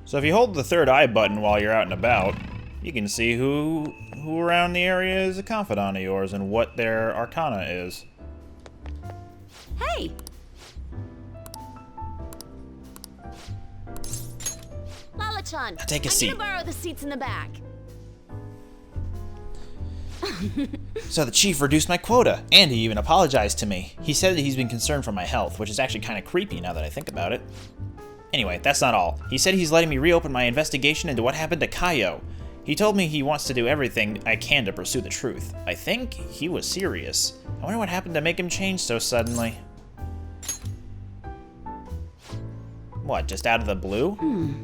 So if you hold the third eye button while you're out and about, you can see who around the area is a confidant of yours and what their arcana is. Hey! Lala-chan, Take a seat. I'm gonna borrow the seats in the back. So the chief reduced my quota, and he even apologized to me. He said that he's been concerned for my health, which is actually kind of creepy now that I think about it. Anyway, that's not all. He said he's letting me reopen my investigation into what happened to Kaio. He told me he wants to do everything I can to pursue the truth. I think he was serious. I wonder what happened to make him change so suddenly. What, just out of the blue?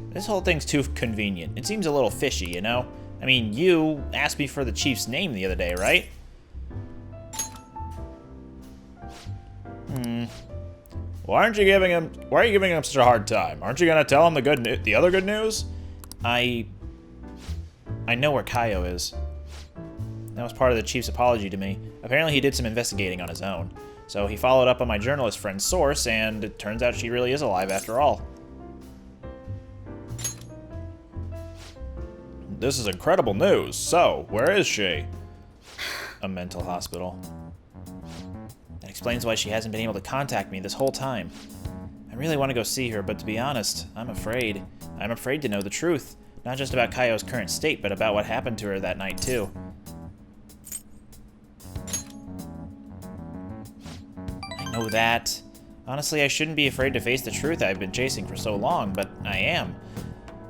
This whole thing's too convenient. It seems a little fishy, you know? I mean, you asked me for the chief's name the other day, right? Why are you giving him such a hard time? Aren't you gonna tell him the other good news? I know where Kaio is. That was part of the chief's apology to me. Apparently he did some investigating on his own. So he followed up on my journalist friend's source, and it turns out she really is alive after all. This is incredible news. So, where is she? A mental hospital. That explains why she hasn't been able to contact me this whole time. I really want to go see her, but to be honest, I'm afraid. I'm afraid to know the truth. Not just about Kaio's current state, but about what happened to her that night, too. I know that. Honestly, I shouldn't be afraid to face the truth I've been chasing for so long, but I am.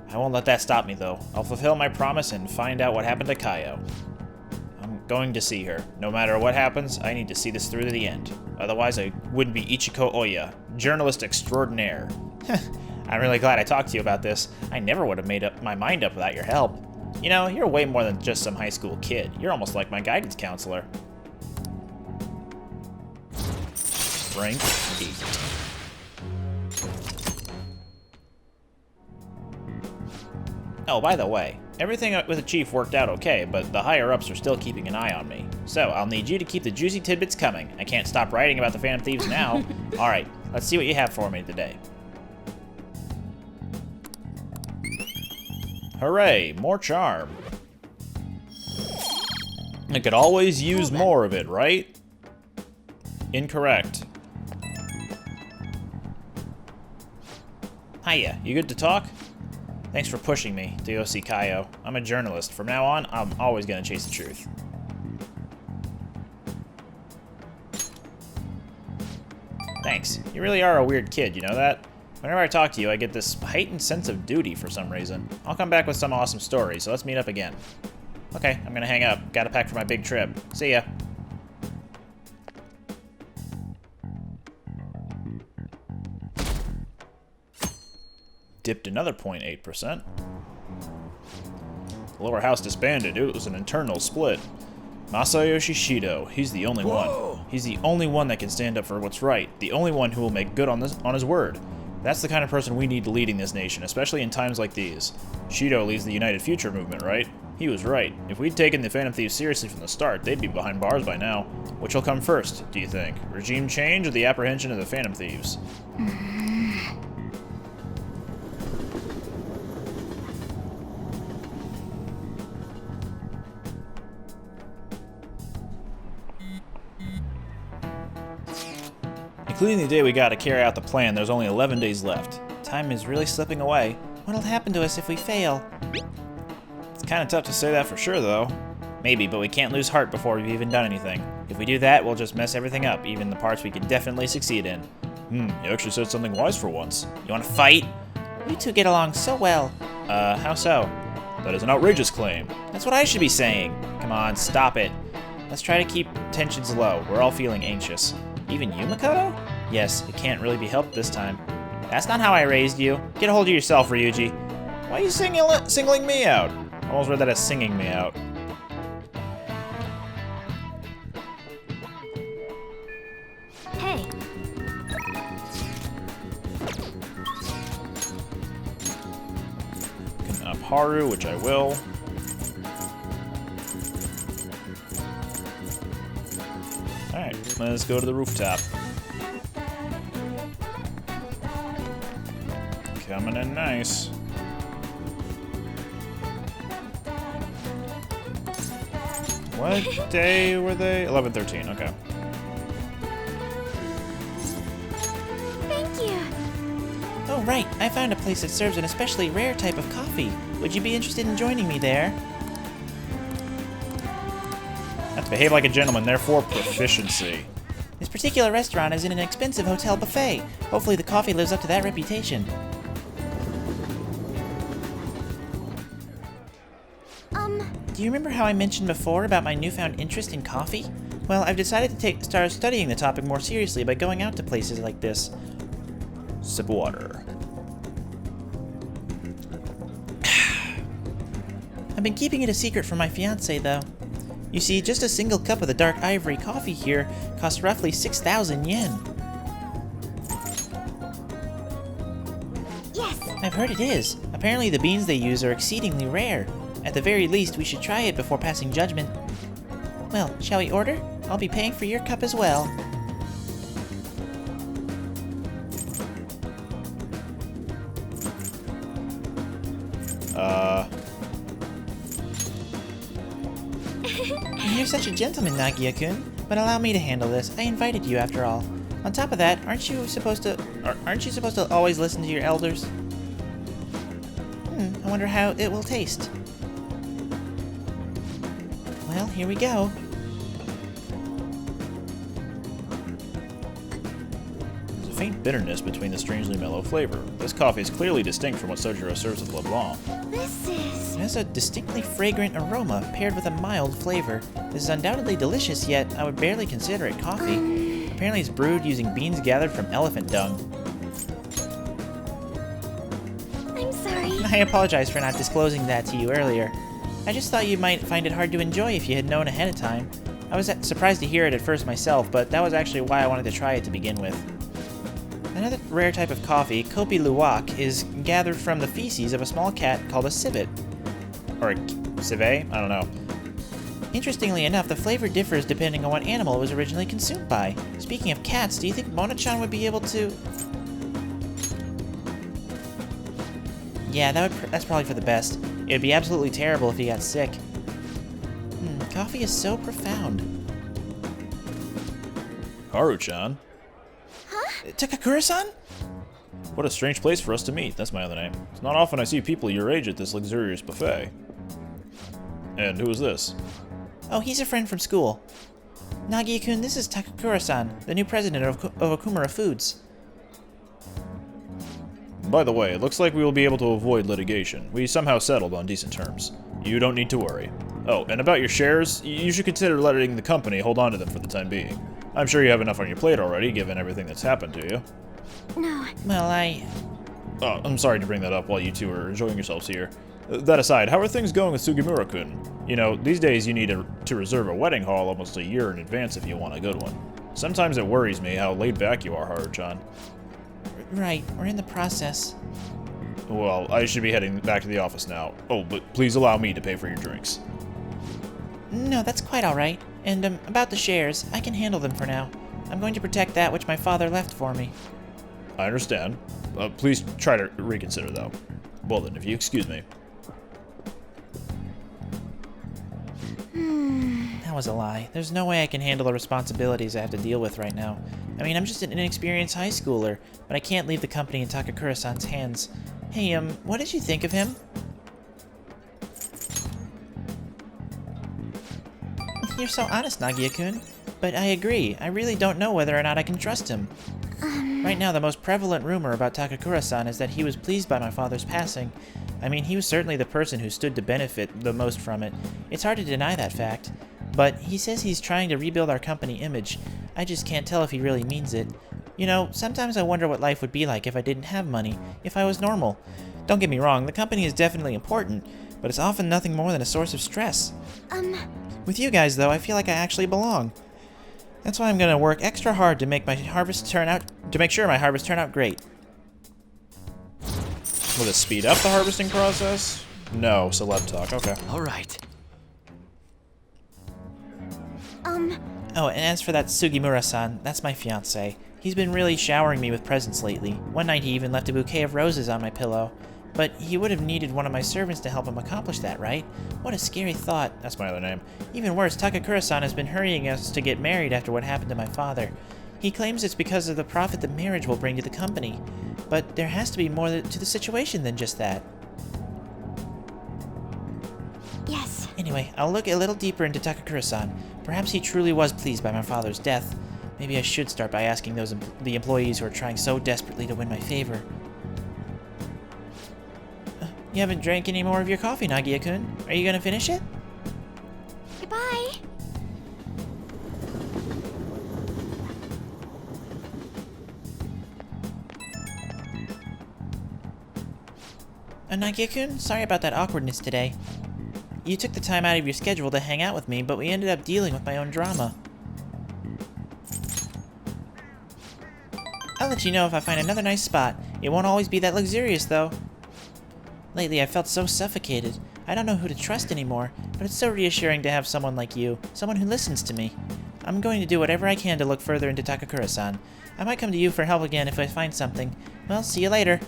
I won't let that stop me, though. I'll fulfill my promise and find out what happened to Kaio. I'm going to see her. No matter what happens, I need to see this through to the end. Otherwise, I wouldn't be Ichiko Oya, journalist extraordinaire. I'm really glad I talked to you about this. I never would have made up my mind up without your help. You know, you're way more than just some high school kid. You're almost like my guidance counselor. Rank 8. Oh, by the way, everything with the chief worked out okay, but the higher-ups are still keeping an eye on me. So, I'll need you to keep the juicy tidbits coming. I can't stop writing about the Phantom Thieves now. Alright, let's see what you have for me today. Hooray, more charm. I could always use more of it, right? Incorrect. Hiya, you good to talk? Thanks for pushing me to go see Kaio. I'm a journalist. From now on, I'm always gonna chase the truth. Thanks. You really are a weird kid, you know that? Whenever I talk to you, I get this heightened sense of duty for some reason. I'll come back with some awesome stories, so let's meet up again. Okay, I'm gonna hang up. Gotta pack for my big trip. See ya. Dipped another 0.8%. The lower house disbanded. It was an internal split. Masayoshi Shido, he's the only one. He's the only one that can stand up for what's right. The only one who will make good on his word. That's the kind of person we need leading this nation, especially in times like these. Shido leads the United Future movement, right? He was right. If we'd taken the Phantom Thieves seriously from the start, they'd be behind bars by now. Which will come first, do you think? Regime change or the apprehension of the Phantom Thieves? Including the day we got to carry out the plan, there's only 11 days left. Time is really slipping away. What'll happen to us if we fail? It's kind of tough to say that for sure, though. Maybe, but we can't lose heart before we've even done anything. If we do that, we'll just mess everything up, even the parts we can definitely succeed in. You actually said something wise for once. You want to fight? You two get along so well. How so? That is an outrageous claim. That's what I should be saying. Come on, stop it. Let's try to keep tensions low. We're all feeling anxious. Even you, Makoto? Yes, it can't really be helped this time. That's not how I raised you. Get a hold of yourself, Ryuji. Why are you singling me out? I almost read that as singing me out. Hey. Can up Haru, which I will. Alright, let's go to the rooftop. Coming in nice. What day were they? 11/13, okay. Thank you. Oh, right. I found a place that serves an especially rare type of coffee. Would you be interested in joining me there? Have to behave like a gentleman, therefore proficiency. This particular restaurant is in an expensive hotel buffet. Hopefully the coffee lives up to that reputation. Do you remember how I mentioned before about my newfound interest in coffee? Well, I've decided to start studying the topic more seriously by going out to places like this. Sip of water. I've been keeping it a secret from my fiance, though. You see, just a single cup of the dark ivory coffee here costs roughly 6,000 yen. Yes. I've heard it is. Apparently the beans they use are exceedingly rare. At the very least, we should try it before passing judgment. Well, shall we order? I'll be paying for your cup as well. You're such a gentleman, Nagia-kun, but allow me to handle this. I invited you after all. On top of that, aren't you supposed to always listen to your elders? I wonder how it will taste. Well, here we go. There's a faint bitterness between the strangely mellow flavor. This coffee is clearly distinct from what Sojiro serves with LeBlanc. This is... It has a distinctly fragrant aroma paired with a mild flavor. This is undoubtedly delicious, yet I would barely consider it coffee. Apparently it's brewed using beans gathered from elephant dung. I'm sorry. I apologize for not disclosing that to you earlier. I just thought you might find it hard to enjoy if you had known ahead of time. I was surprised to hear it at first myself, but that was actually why I wanted to try it to begin with. Another rare type of coffee, Kopi Luwak, is gathered from the feces of a small cat called a civet. Or a civet? I don't know. Interestingly enough, the flavor differs depending on what animal it was originally consumed by. Speaking of cats, do you think Mona-chan would be able to... Yeah, that's probably for the best. It would be absolutely terrible if he got sick. Coffee is so profound. Haru-chan? Takakura-san? What a strange place for us to meet. That's my other name. It's not often I see people your age at this luxurious buffet. And who is this? Oh, he's a friend from school. Nagia-kun, this is Takakura-san, the new president of Okumura Foods. By the way, it looks like we will be able to avoid litigation. We somehow settled on decent terms. You don't need to worry. Oh, and about your shares, you should consider letting the company hold on to them for the time being. I'm sure you have enough on your plate already, given everything that's happened to you. No. Well, Oh, I'm sorry to bring that up while you two are enjoying yourselves here. That aside, how are things going with Sugimura-kun? You know, these days you need to reserve a wedding hall almost a year in advance if you want a good one. Sometimes it worries me how laid back you are, Haru-chan. Right, we're in the process. Well, I should be heading back to the office now. Oh, but please allow me to pay for your drinks. No, that's quite alright. And, about the shares, I can handle them for now. I'm going to protect that which my father left for me. I understand. Please try to reconsider, though. Well then, if you excuse me. That was a lie. There's no way I can handle the responsibilities I have to deal with right now. I mean, I'm just an inexperienced high schooler, but I can't leave the company in Takakura-san's hands. Hey, what did you think of him? You're so honest, Nagia-kun. But I agree, I really don't know whether or not I can trust him. Right now, the most prevalent rumor about Takakura-san is that he was pleased by my father's passing. I mean, he was certainly the person who stood to benefit the most from it. It's hard to deny that fact. But he says he's trying to rebuild our company image. I just can't tell if he really means it. You know, sometimes I wonder what life would be like if I didn't have money, if I was normal. Don't get me wrong, the company is definitely important, but it's often nothing more than a source of stress. With you guys, though, I feel like I actually belong. That's why I'm gonna work extra hard to make my harvest turn out, to make sure my harvest turn out great. Will it speed up the harvesting process? No, celeb talk, okay. Alright. Oh, and as for that Sugimura-san, that's my fiancé. He's been really showering me with presents lately. One night he even left a bouquet of roses on my pillow. But he would have needed one of my servants to help him accomplish that, right? What a scary thought. That's my other name. Even worse, Takakura-san has been hurrying us to get married after what happened to my father. He claims it's because of the profit the marriage will bring to the company. But there has to be more to the situation than just that. Yes. Anyway, I'll look a little deeper into Takakura-san. Perhaps he truly was pleased by my father's death. Maybe I should start by asking the employees who are trying so desperately to win my favor. You haven't drank any more of your coffee, Nagia-kun. Are you gonna finish it? Goodbye. Nagia-kun, sorry about that awkwardness today. You took the time out of your schedule to hang out with me, but we ended up dealing with my own drama. I'll let you know if I find another nice spot. It won't always be that luxurious, though. Lately, I felt so suffocated. I don't know who to trust anymore, but it's so reassuring to have someone like you, someone who listens to me. I'm going to do whatever I can to look further into Takakura-san. I might come to you for help again if I find something. Well, see you later.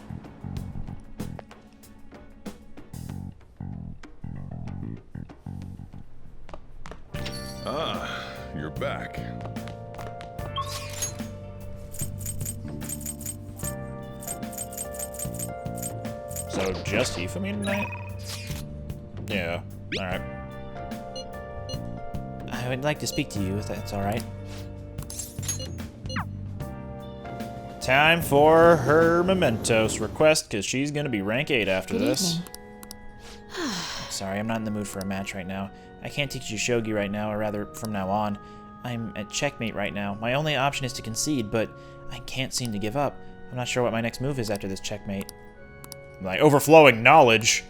Ah, you're back. So just you for me tonight? Yeah. Alright. I would like to speak to you, if that's alright. Time for her mementos request, because she's going to be rank 8 after this. Sorry, I'm not in the mood for a match right now. I can't teach you shogi right now, or rather, from now on. I'm at checkmate right now. My only option is to concede, but I can't seem to give up. I'm not sure what my next move is after this checkmate. My overflowing knowledge.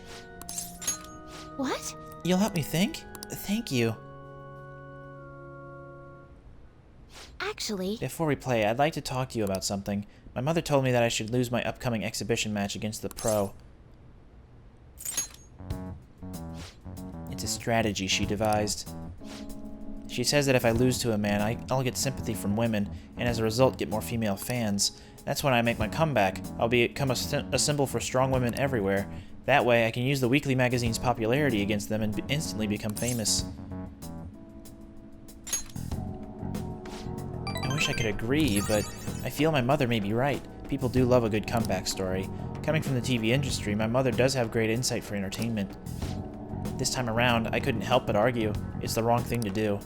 What? You'll help me think? Thank you. Actually, Before we play, I'd like to talk to you about something. My mother told me that I should lose my upcoming exhibition match against the pro. It's a strategy she devised. She says that if I lose to a man, I'll get sympathy from women, and as a result get more female fans. That's when I make my comeback. I'll become a symbol for strong women everywhere. That way, I can use the weekly magazine's popularity against them and instantly become famous. I wish I could agree, but I feel my mother may be right. People do love a good comeback story. Coming from the TV industry, my mother does have great insight for entertainment. This time around, I couldn't help but argue. It's the wrong thing to do.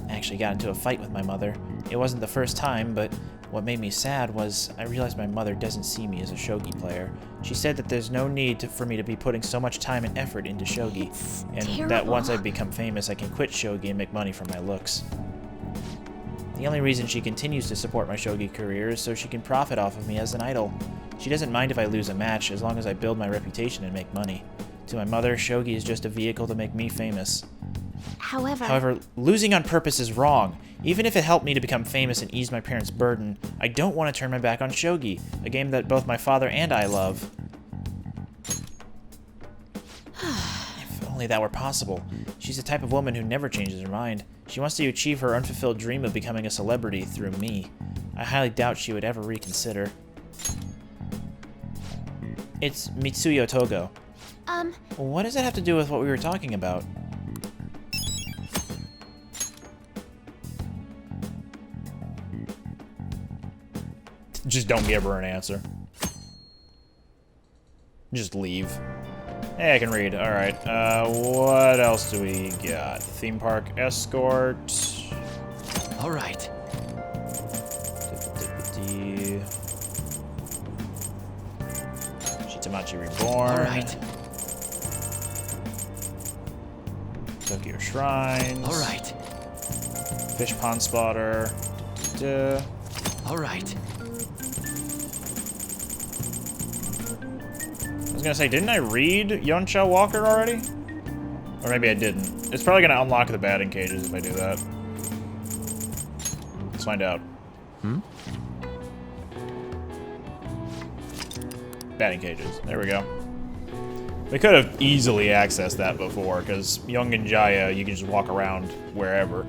I actually got into a fight with my mother. It wasn't the first time, but what made me sad was I realized my mother doesn't see me as a shogi player. She said that there's no need for me to be putting so much time and effort into shogi, and that once I become famous, I can quit shogi and make money from my looks. The only reason she continues to support my shogi career is so she can profit off of me as an idol. She doesn't mind if I lose a match as long as I build my reputation and make money. To my mother, shogi is just a vehicle to make me famous. However, losing on purpose is wrong. Even if it helped me to become famous and ease my parents' burden, I don't want to turn my back on shogi, a game that both my father and I love. If only that were possible. She's the type of woman who never changes her mind. She wants to achieve her unfulfilled dream of becoming a celebrity through me. I highly doubt she would ever reconsider. It's Mitsuyo Togo. What does that have to do with what we were talking about? Just don't give her an answer. Just leave. Hey, I can read. Alright, what else do we got? Theme park escort. Alright. Shitamachi Reborn. Alright. Tokyo Shrines. Alright. Fish Pond Spotter. Alright. I was gonna say, didn't I read Yonsha Walker already? Or maybe I didn't. It's probably gonna unlock the batting cages if I do that. Let's find out. Batting cages. There we go. We could have easily accessed that before, because Young and Jaya, you can just walk around wherever.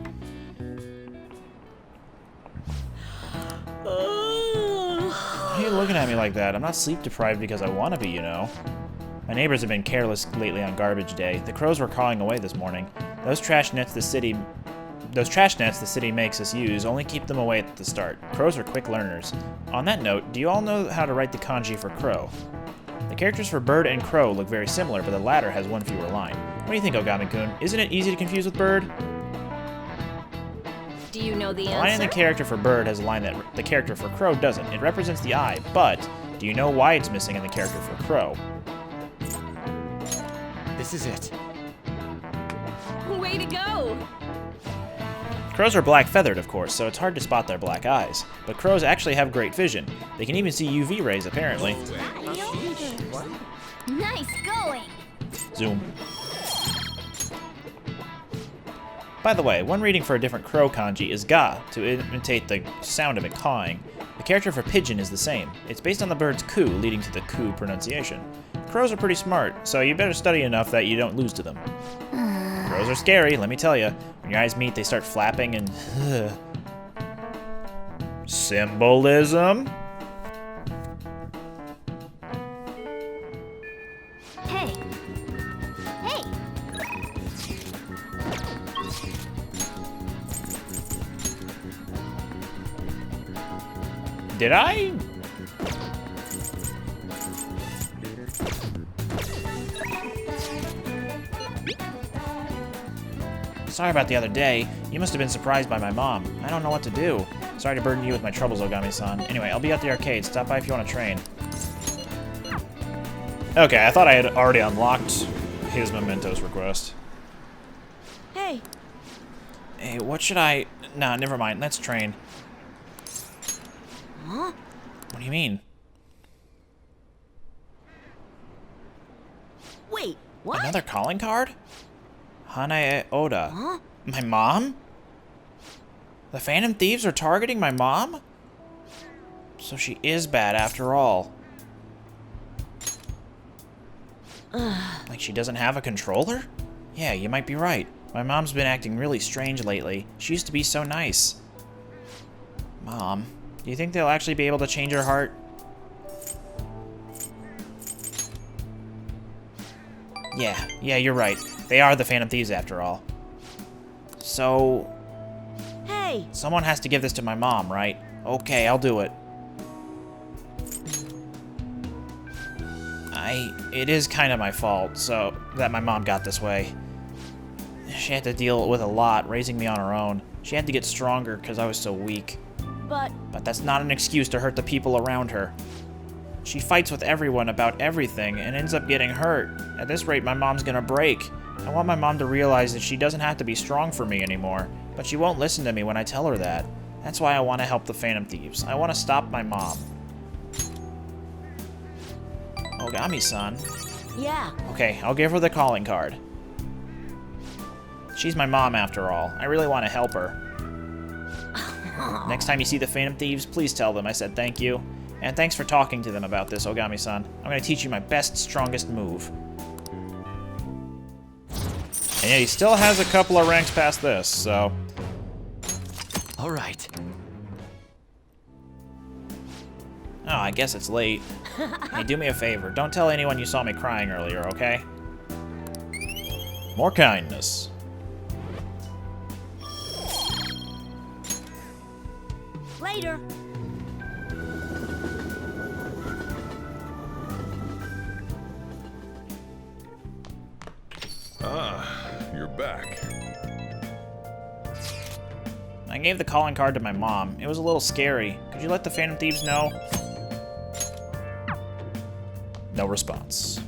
Are you you looking at me like that? I'm not sleep deprived because I want to be, you know. My neighbors have been careless lately on garbage day. The crows were cawing away this morning. Those trash nets the city makes us use only keep them away at the start. Crows are quick learners. On that note, do you all know how to write the kanji for crow? The characters for bird and crow look very similar, but the latter has one fewer line. What do you think, Ogami-kun? Isn't it easy to confuse with bird? Do you know the The line in the answer? character for bird has a line that the character for crow doesn't. It represents the eye, but do you know why it's missing in the character for crow? This is it. Way to go! Crows are black feathered, of course, so it's hard to spot their black eyes. But crows actually have great vision. They can even see UV rays, apparently. Nice going! Zoom. By the way, one reading for a different crow kanji is ga, to imitate the sound of it cawing. The character for pigeon is the same. It's based on the bird's coo, leading to the coo pronunciation. Crows are pretty smart, so you better study enough that you don't lose to them. Crows are scary, let me tell you. When your eyes meet, they start flapping and... Symbolism? Hey! Hey! Did I? Sorry about the other day. You must have been surprised by my mom. I don't know what to do. Sorry to burden you with my troubles, Ogami-san. Anyway, I'll be at the arcade. Stop by if you want to train. Okay, I thought I had already unlocked his mementos request. Hey! Hey, what should I... Nah, never mind. Let's train. Huh? What do you mean? Wait, what? Another calling card? Hanae Oda. Huh? My mom? The Phantom Thieves are targeting my mom? So she is bad after all. Like she doesn't have a controller? Yeah, you might be right. My mom's been acting really strange lately. She used to be so nice. Mom, do you think they'll actually be able to change her heart? Yeah, you're right. They are the Phantom Thieves after all. So... Hey! someone has to give this to my mom, right? Okay, I'll do it. It is kind of my fault, so that my mom got this way. She had to deal with a lot, raising me on her own. She had to get stronger because I was so weak. But But that's not an excuse to hurt the people around her. She fights with everyone about everything and ends up getting hurt. At this rate, my mom's gonna break. I want my mom to realize that she doesn't have to be strong for me anymore, but she won't listen to me when I tell her that. That's why I want to help the Phantom Thieves. I want to stop my mom. Ogami-san. yeah, Okay, I'll give her the calling card. She's my mom after all. I really want to help her. Next time you see the Phantom Thieves, please tell them I said thank you. And thanks for talking to them about this, Ogami-san. I'm going to teach you my best, strongest move. And yeah, he still has a couple of ranks past this, so... All right. Oh, I guess it's late. Hey, do me a favor. Don't tell anyone you saw me crying earlier, okay? More kindness. later. You're back. I gave the calling card to my mom. It was a little scary. Could you let the Phantom Thieves know? No response.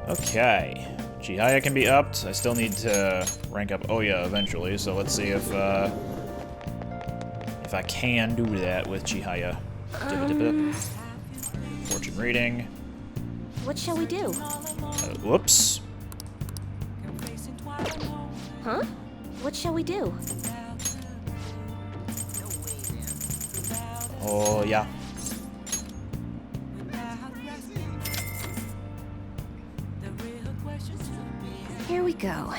Okay. Chihaya can be upped. I still need to rank up Oya eventually, so let's see if I can do that with Chihaya. Fortune reading. What shall we do? Whoops. Huh? What shall we do? Oh, yeah. Here we go.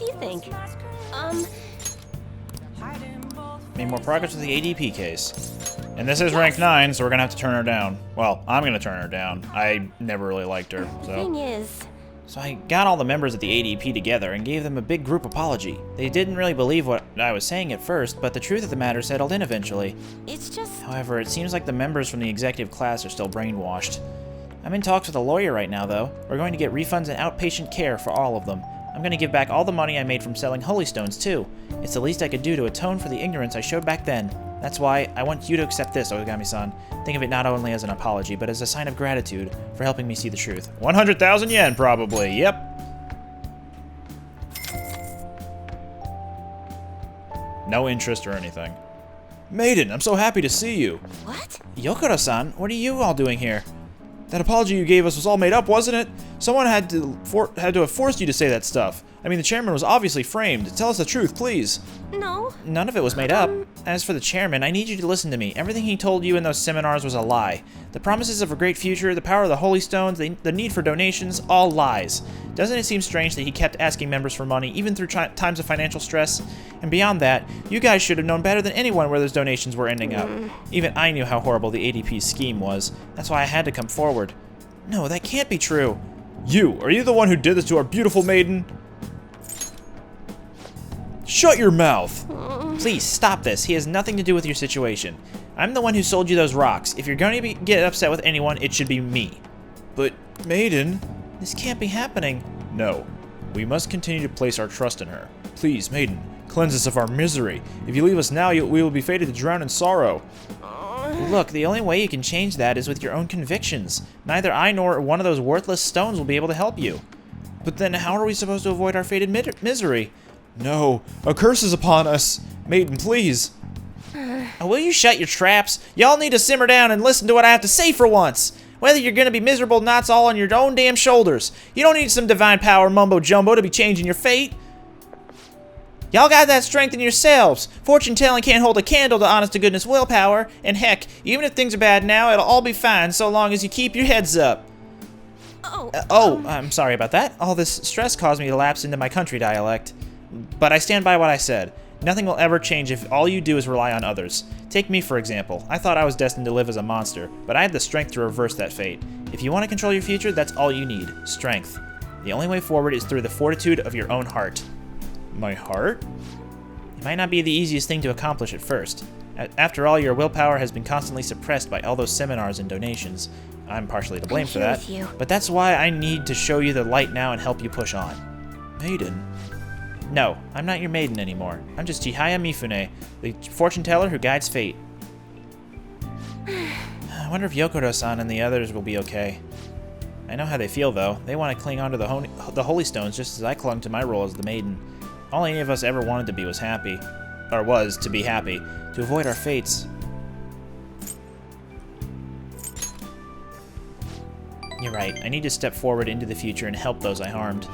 do you think? Made more progress with the ADP case. And this is rank 9, so we're gonna have to turn her down. Well, I'm gonna turn her down. I never really liked her, The so. thing is, So I got all the members of the ADP together and gave them a big group apology. They didn't really believe what I was saying at first, but the truth of the matter settled in eventually. it's just... However, it seems like the members from the executive class are still brainwashed. I'm in talks with a lawyer right now, though. We're going to get refunds and outpatient care for all of them. I'm going to give back all the money I made from selling holy stones, too. It's the least I could do to atone for the ignorance I showed back then. That's why I want you to accept this, Ogami-san. Think of it not only as an apology, but as a sign of gratitude for helping me see the truth. 100,000 yen, probably. Yep. No interest or anything. Maiden, I'm so happy to see you. What? Yokoro-san, what are you all doing here? That apology you gave us was all made up, wasn't it? Someone had to have forced you to say that stuff. I mean, the chairman was obviously framed. Tell us the truth, please. No. None of it was made up. As for the chairman, I need you to listen to me. Everything he told you in those seminars was a lie. The promises of a great future, the power of the holy stones, the need for donations, all lies. Doesn't it seem strange that he kept asking members for money, even through times of financial stress? And beyond that, you guys should have known better than anyone where those donations were ending up. Even I knew how horrible the ADP's scheme was. That's why I had to come forward. No, that can't be true. Are you the one who did this to our beautiful maiden? Shut your mouth! Please, stop this. He has nothing to do with your situation. I'm the one who sold you those rocks. If you're going to get upset with anyone, it should be me. But, Maiden... This can't be happening. No. We must continue to place our trust in her. Please, Maiden, cleanse us of our misery. If you leave us now, we will be fated to drown in sorrow. Look, the only way you can change that is with your own convictions. Neither I nor one of those worthless stones will be able to help you. But then how are we supposed to avoid our fated misery? No, a curse is upon us. Maiden, please. Will you shut your traps? Y'all need to simmer down and listen to what I have to say for once. Whether you're gonna be miserable or not's all on your own damn shoulders. You don't need some divine power mumbo-jumbo to be changing your fate. Y'all got that strength in yourselves. Fortune-telling can't hold a candle to honest-to-goodness willpower. And heck, even if things are bad now, it'll all be fine so long as you keep your heads up. I'm sorry about that. All this stress caused me to lapse into my country dialect. But I stand by what I said. Nothing will ever change if all you do is rely on others. Take me, for example. I thought I was destined to live as a monster, but I had the strength to reverse that fate. If you want to control your future, that's all you need. Strength. The only way forward is through the fortitude of your own heart. My heart? It might not be the easiest thing to accomplish at first. After all, your willpower has been constantly suppressed by all those seminars and donations. I'm partially to blame for that. But that's why I need to show you the light now and help you push on. Maiden? No, I'm not your maiden anymore. I'm just Chihaya Mifune, the fortune teller who guides fate. I wonder if Yokoro-san and the others will be okay. I know how they feel, though. They want to cling onto the holy stones just as I clung to my role as the maiden. All any of us ever wanted to be was happy. Or was to be happy. To avoid our fates. You're right. I need to step forward into the future and help those I harmed.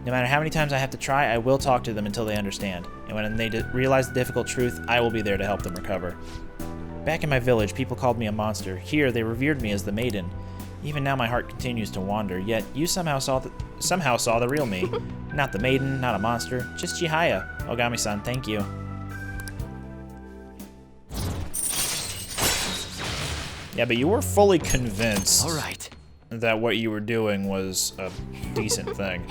No matter how many times I have to try, I will talk to them until they understand. And when they realize the difficult truth, I will be there to help them recover. Back in my village, people called me a monster. Here, they revered me as the maiden. Even now, my heart continues to wander. Yet, you somehow saw the real me. Not the maiden, not a monster, just Chihaya. Ogami-san, thank you. Yeah, but you were fully convinced All right. that what you were doing was a decent thing.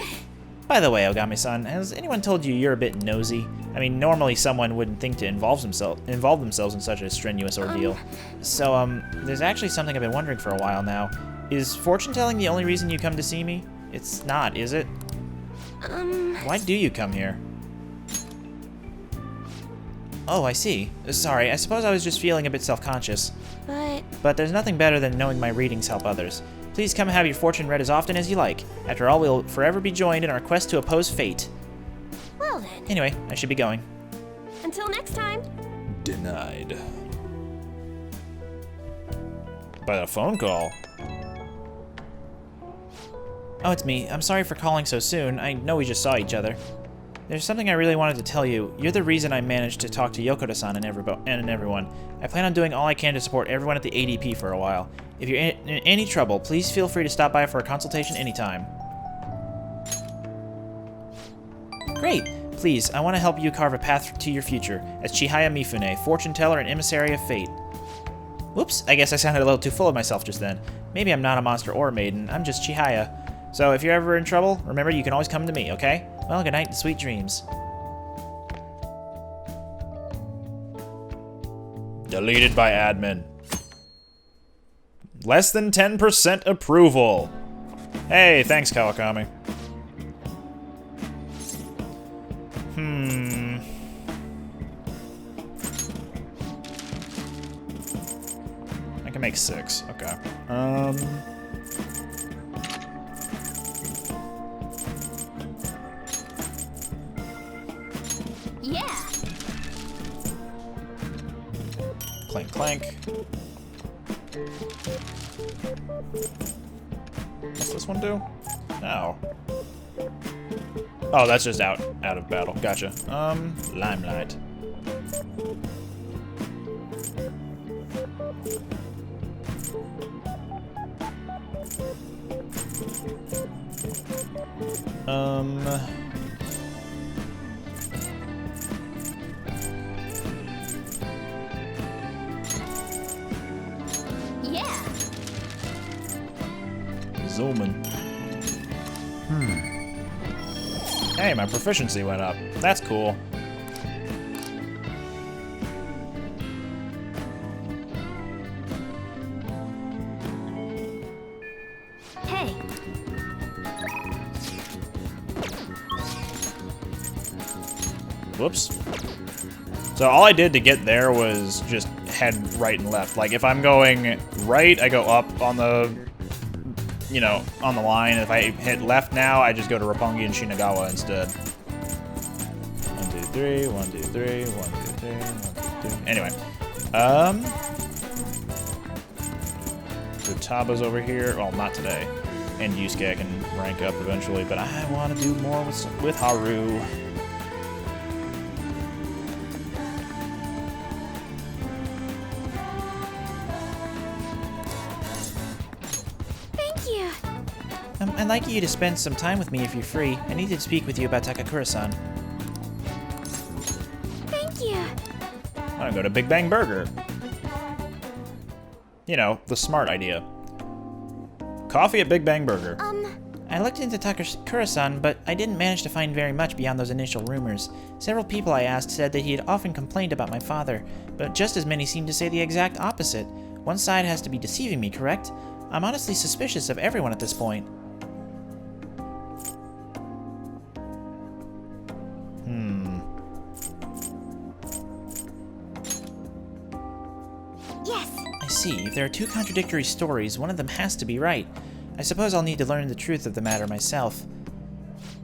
By the way, Ogami-san, has anyone told you you're a bit nosy? I mean, normally someone wouldn't think to involve themselves in such a strenuous ordeal. So, there's actually something I've been wondering for a while now. Is fortune-telling the only reason you come to see me? It's not, is it? Why do you come here? Oh, I see. Sorry, I suppose I was just feeling a bit self-conscious. But there's nothing better than knowing my readings help others. Please come and have your fortune read as often as you like. After all, we'll forever be joined in our quest to oppose fate. Well then. Anyway, I should be going. Until next time. Denied. By a phone call. Oh, it's me. I'm sorry for calling so soon. I know we just saw each other. There's something I really wanted to tell you. You're the reason I managed to talk to Yokoro-san and everyone. I plan on doing all I can to support everyone at the ADP for a while. If you're in any trouble, please feel free to stop by for a consultation anytime. Great. Please, I want to help you carve a path to your future as Chihaya Mifune, fortune teller and emissary of fate. Whoops, I guess I sounded a little too full of myself just then. Maybe I'm not a monster or a maiden, I'm just Chihaya. So if you're ever in trouble, remember you can always come to me, okay? Well, good night and sweet dreams. Deleted by admin. Less than 10% approval. Hey, thanks, Kawakami. I can make 6. Okay. Yeah. Clank, clank. What's this one do? No. Oh, that's just out of battle. Gotcha. Limelight. Yeah. Zooming. Hey, my proficiency went up. That's cool. Hey. Whoops. So all I did to get there was just head right and left. Like, if I'm going right, I go up on the, you know, on the line. If I hit left now, I just go to Roppongi and Shinagawa instead. 1, 2, 3, 1, 2, 3, 1, 2, 3, 1, 2, 3. Anyway. Futaba's over here. Well, not today. And Yusuke I can rank up eventually, but I want to do more with Haru. Thank you. I'd like you to spend some time with me if you're free. I need to speak with you about Takakura-san. Thank you. I'm gonna go to Big Bang Burger. You know, the smart idea. Coffee at Big Bang Burger. I looked into Takakura-san, but I didn't manage to find very much beyond those initial rumors. Several people I asked said that he had often complained about my father, but just as many seemed to say the exact opposite. One side has to be deceiving me, correct? I'm honestly suspicious of everyone at this point. Yes. I see. If there are two contradictory stories, one of them has to be right. I suppose I'll need to learn the truth of the matter myself.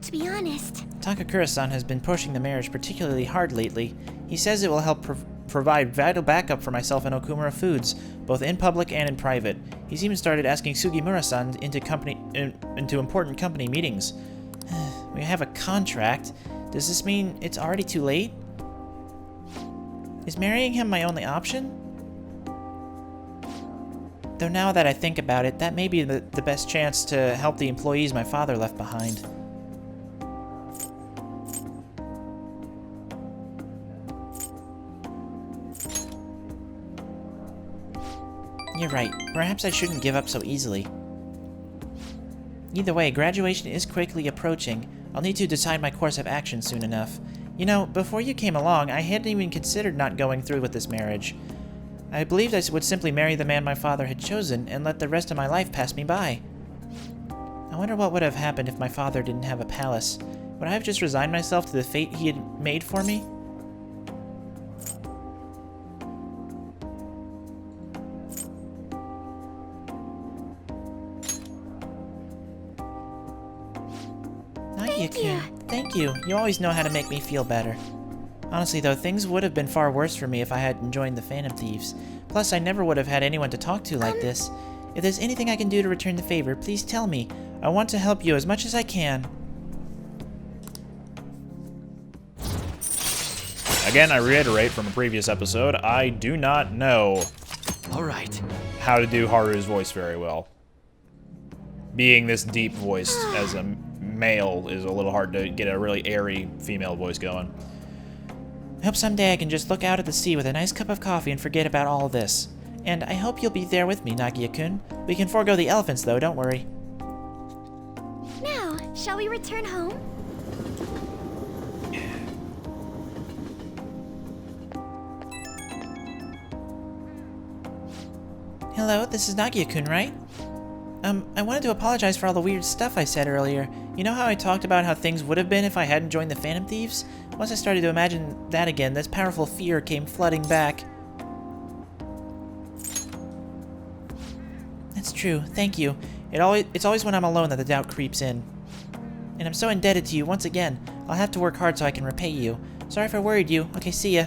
To be honest, Takakura-san has been pushing the marriage particularly hard lately. He says it will help provide vital backup for myself and Okumura Foods, both in public and in private. He's even started asking Sugimura-san into important company meetings. We have a contract. Does this mean it's already too late? Is marrying him my only option? Though now that I think about it, that may be the best chance to help the employees my father left behind. You're right. Perhaps I shouldn't give up so easily. Either way, graduation is quickly approaching. I'll need to decide my course of action soon enough. You know, before you came along, I hadn't even considered not going through with this marriage. I believed I would simply marry the man my father had chosen and let the rest of my life pass me by. I wonder what would have happened if my father didn't have a palace. Would I have just resigned myself to the fate he had made for me? Thank you. You always know how to make me feel better. Honestly though, things would have been far worse for me if I hadn't joined the Phantom Thieves. Plus, I never would have had anyone to talk to like this. If there's anything I can do to return the favor, please tell me. I want to help you as much as I can. Again, I reiterate from a previous episode, I do not know how to do Haru's voice very well. Being this deep voice as a male is a little hard to get a really airy female voice going. I hope someday I can just look out at the sea with a nice cup of coffee and forget about all this. And I hope you'll be there with me, Nagia-kun. We can forego the elephants, though, don't worry. Now, shall we return home? Hello, this is Nagia-kun, right? I wanted to apologize for all the weird stuff I said earlier. You know how I talked about how things would have been if I hadn't joined the Phantom Thieves? Once I started to imagine that again, this powerful fear came flooding back. That's true, thank you. It's always when I'm alone that the doubt creeps in. And I'm so indebted to you once again. I'll have to work hard so I can repay you. Sorry if I worried you. Okay, see ya.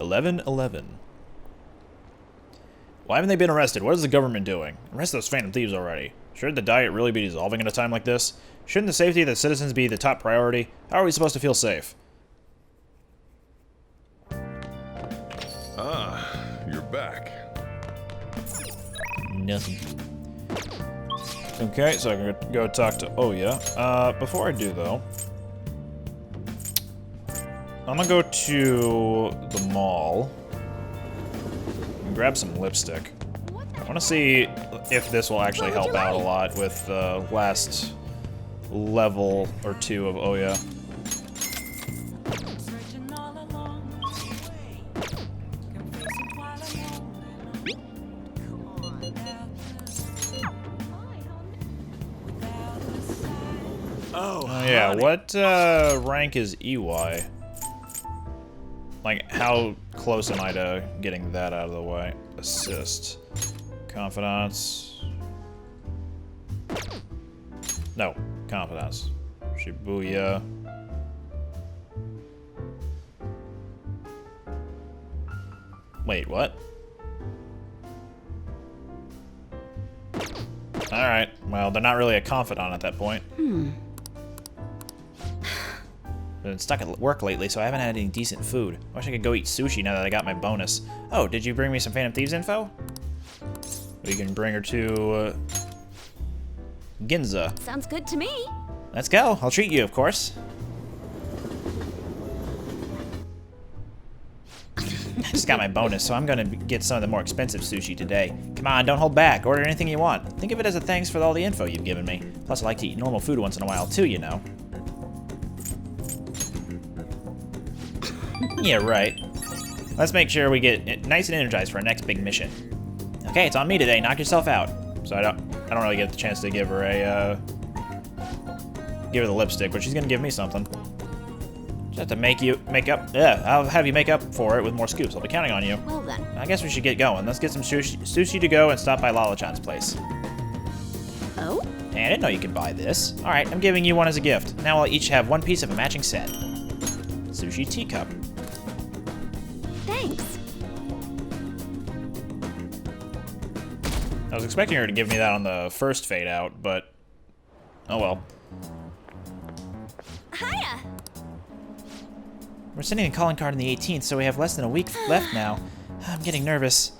Why haven't they been arrested? What is the government doing? Arrest those Phantom Thieves already. Should the diet really be dissolving at a time like this? Shouldn't the safety of the citizens be the top priority? How are we supposed to feel safe? Ah, you're back. Nothing. Okay, so I can go talk to Oya. Before I do, though, I'm gonna go to the mall and grab some lipstick. I want to see if this will actually help out a lot with the last level or two of Oya. Yeah, what rank is EY? Like, how close am I to getting that out of the way? Assist. Confidence. No, confidence. Shibuya. Wait, what? Alright, well, they're not really a confidant at that point. Been stuck at work lately, so I haven't had any decent food. I wish I could go eat sushi now that I got my bonus. Oh, did you bring me some Phantom Thieves info? We can bring her to Ginza. Sounds good to me. Let's go. I'll treat you, of course. I just got my bonus, so I'm gonna get some of the more expensive sushi today. Come on, don't hold back. Order anything you want. Think of it as a thanks for all the info you've given me. Plus, I like to eat normal food once in a while, too, you know. Yeah, right. Let's make sure we get nice and energized for our next big mission. Okay, it's on me today. Knock yourself out. So I don't really get the chance to give her a give her the lipstick, but she's gonna give me something. Just have to make up. Yeah, I'll have you make up for it with more scoops. I'll be counting on you. Well then. I guess we should get going. Let's get some sushi to go and stop by Lala-chan's place. Oh? Hey, I didn't know you could buy this. All right, I'm giving you one as a gift. Now we'll each have one piece of a matching set. Sushi teacup. Thanks. I was expecting her to give me that on the first fade out, but oh well. Hiya! We're sending a calling card on the 18th, so we have less than a week left now. I'm getting nervous.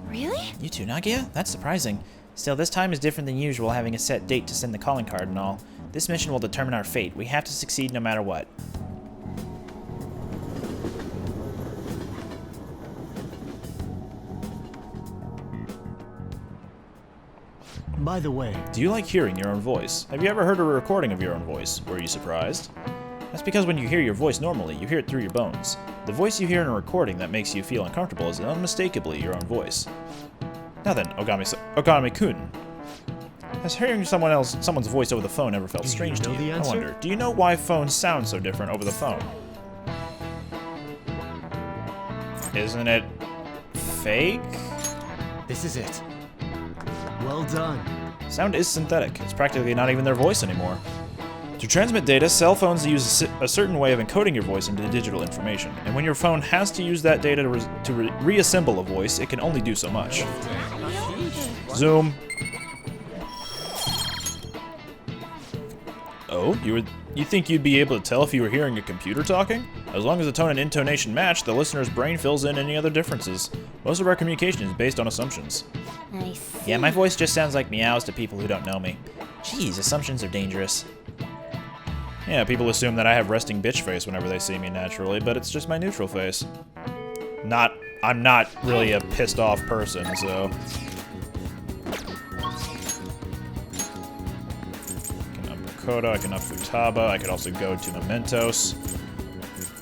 Really? You too, Nagia? That's surprising. Still, this time is different than usual, having a set date to send the calling card and all. This mission will determine our fate. We have to succeed no matter what. By the way, Do you like hearing your own voice? Have you ever heard a recording of your own voice? Were you surprised? That's because when you hear your voice normally, you hear it through your bones. The voice you hear in a recording that makes you feel uncomfortable is unmistakably your own voice. Now then, Ogami-kun. Has hearing someone's voice over the phone ever felt strange to know the you? I answer? wonder, do you know why phones sound so different over the phone? Isn't it fake? this is it. Well done. Sound is synthetic. It's practically not even their voice anymore. To transmit data, cell phones use a certain way of encoding your voice into digital information, and when your phone has to use that data to reassemble a voice, it can only do so much. Zoom. Oh, you think you'd be able to tell if you were hearing a computer talking? As long as the tone and intonation match, the listener's brain fills in any other differences. Most of our communication is based on assumptions. I see. Yeah, my voice just sounds like meows to people who don't know me. Jeez, assumptions are dangerous. Yeah, people assume that I have resting bitch face whenever they see me naturally, but it's just my neutral face. I'm not really a pissed off person, so. I can up Koda, I can up Futaba, I could also go to Mementos.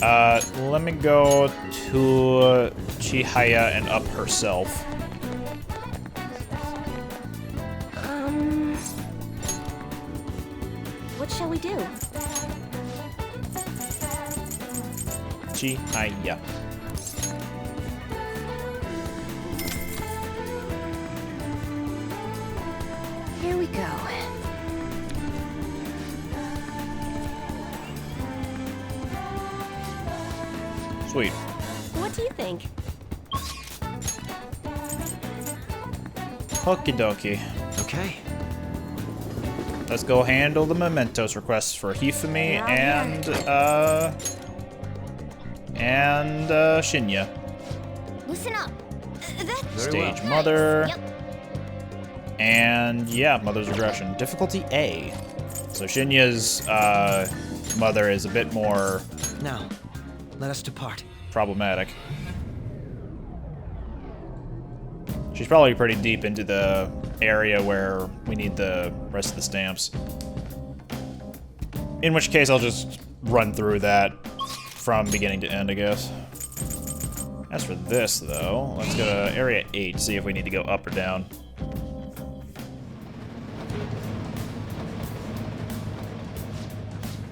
Let me go to Chihaya and up herself. What shall we do? Chihaya. Here we go. Sweet. What do you think? Okie dokie. Okay. Let's go handle the mementos requests for Hifumi and Shinya. Listen up. That... Very well. Stage Mother. Yep. And yeah, Mother's Regression. Difficulty A. So Shinya's mother is a bit more Now, let us depart. problematic. She's probably pretty deep into the area where we need the rest of the stamps. In which case, I'll just run through that from beginning to end, I guess. As for this, though, let's go to Area 8, see if we need to go up or down.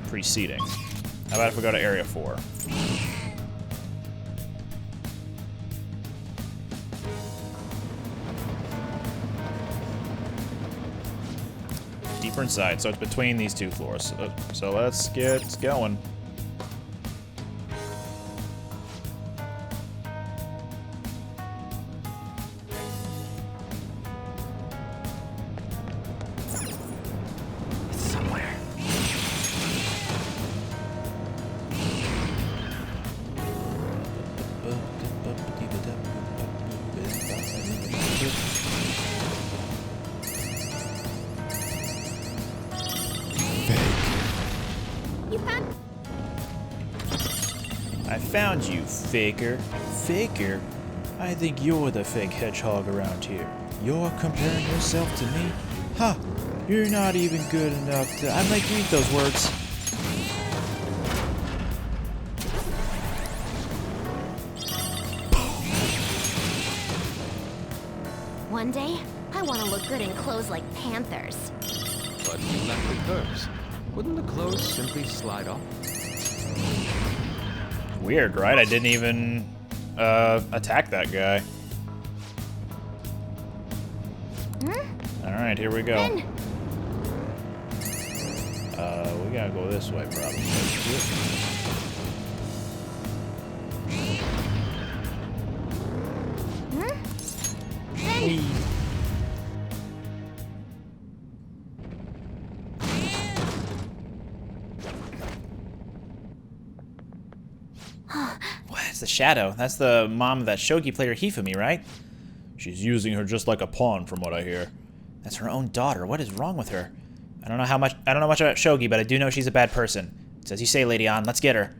Preceding. How about if we go to Area 4? Deeper inside, so it's between these two floors. So let's get going. It's somewhere. You found... I found you, faker. Faker? I think you're the fake hedgehog around here. You're comparing yourself to me? Huh, you're not even good enough to... I might read those words. One day, I want to look good in clothes like panthers. But you left with hers. Wouldn't the clothes simply slide off? Weird, right? I didn't even attack that guy. Alright, here we go. Ben! We gotta go this way, probably. Ben! What? It's the Shadow. That's the mom of that shogi player Hifumi, right? She's using her just like a pawn, from what I hear. That's her own daughter. What is wrong with her? I don't know much about shogi, but I do know she's a bad person. It's as you say, Lady An. Let's get her.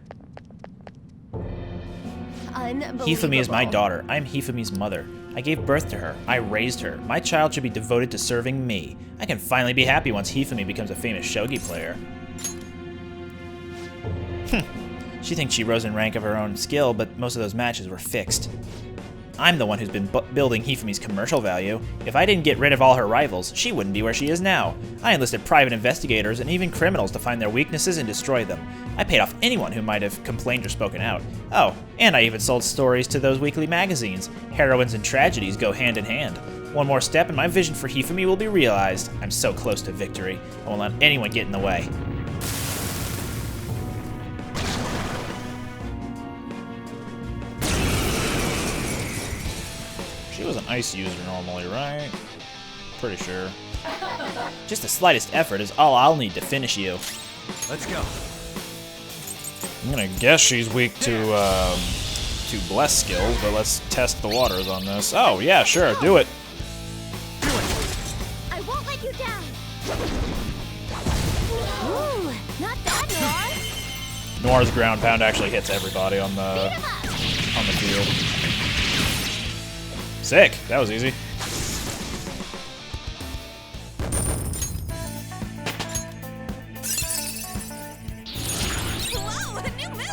Hifumi is my daughter. I'm Hifumi's mother. I gave birth to her. I raised her. My child should be devoted to serving me. I can finally be happy once Hifumi becomes a famous shogi player. She thinks she rose in rank of her own skill, but most of those matches were fixed. I'm the one who's been building Hifumi's commercial value. If I didn't get rid of all her rivals, she wouldn't be where she is now. I enlisted private investigators and even criminals to find their weaknesses and destroy them. I paid off anyone who might have complained or spoken out. Oh, and I even sold stories to those weekly magazines. Heroines and tragedies go hand in hand. One more step and my vision for Hifumi will be realized. I'm so close to victory. I won't let anyone get in the way. She was an ice user normally, right? Pretty sure. Just the slightest effort is all I'll need to finish you. Let's go. I'm gonna guess she's weak to bless skills, but let's test the waters on this. Oh, yeah, sure, do it. I won't let you down. Ooh, not bad, Noir. Noir's ground pound actually hits everybody on the Beat 'em up. field. Sick. That was easy. Whoa, a new move.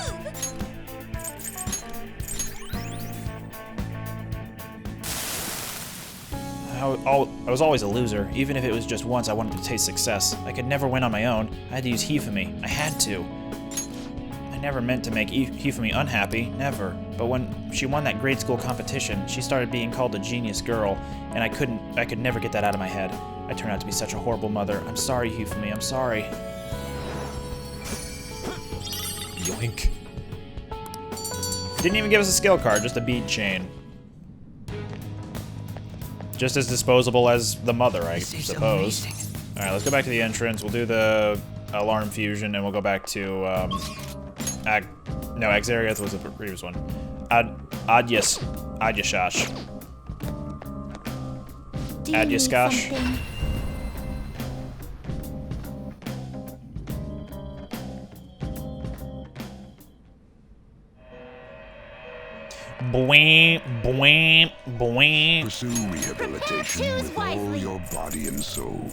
I was always a loser. Even if it was just once, I wanted to taste success. I could never win on my own. I had to use Hifumi. I had to. I never meant to make Hifumi unhappy, never. But when she won that grade school competition, she started being called a genius girl, and I could never get that out of my head. I turned out to be such a horrible mother. I'm sorry, Hifumi. I'm sorry. Yoink. Didn't even give us a skill card, just a bead chain. Just as disposable as the mother, I suppose. Alright, let's go back to the entrance. We'll do the alarm fusion, and we'll go back to, Axariath was the previous one. Adyaskash. Do you need Adyaskash? something? Boing, boing, boing. Pursue rehabilitation Choose with all wisely. your body and soul.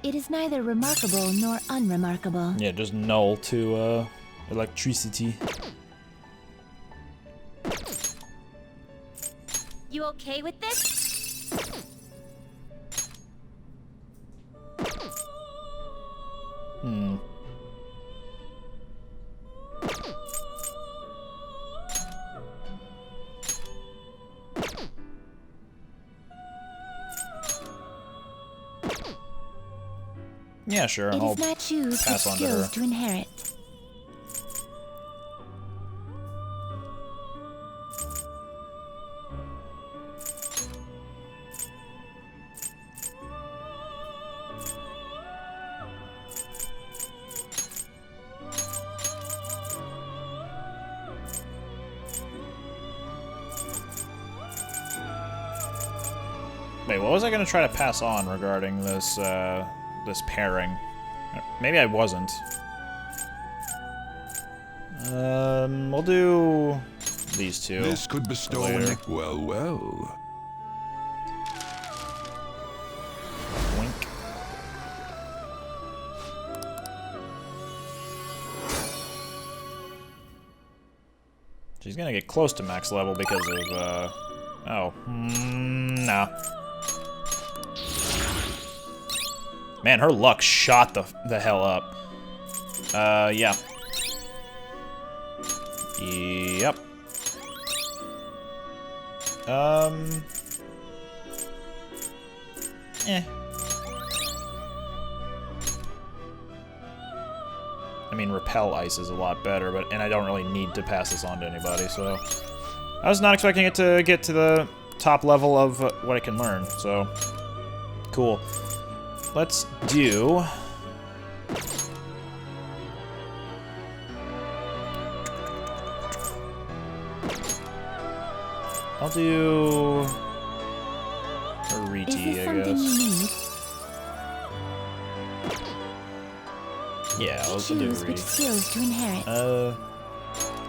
It is neither remarkable nor unremarkable. Yeah, just null to, electricity. You okay with this? Hmm. Yeah, sure. It I'll is not choose which pass on to her. skills to inherit. Wait, what was I gonna try to pass on regarding this, this pairing? Maybe I wasn't. We'll do these two. This could bestow later. an well. Wink. She's gonna get close to max level because of, nah. Man, her luck shot the hell up. Yeah. Yep. I mean, repel ice is a lot better, and I don't really need to pass this on to anybody, so. I was not expecting it to get to the top level of what it can learn, so. Cool. Let's do. I'll do. Is Ariti, this I something guess. you need? Yeah, let's do Choose which Ariti. skills to inherit.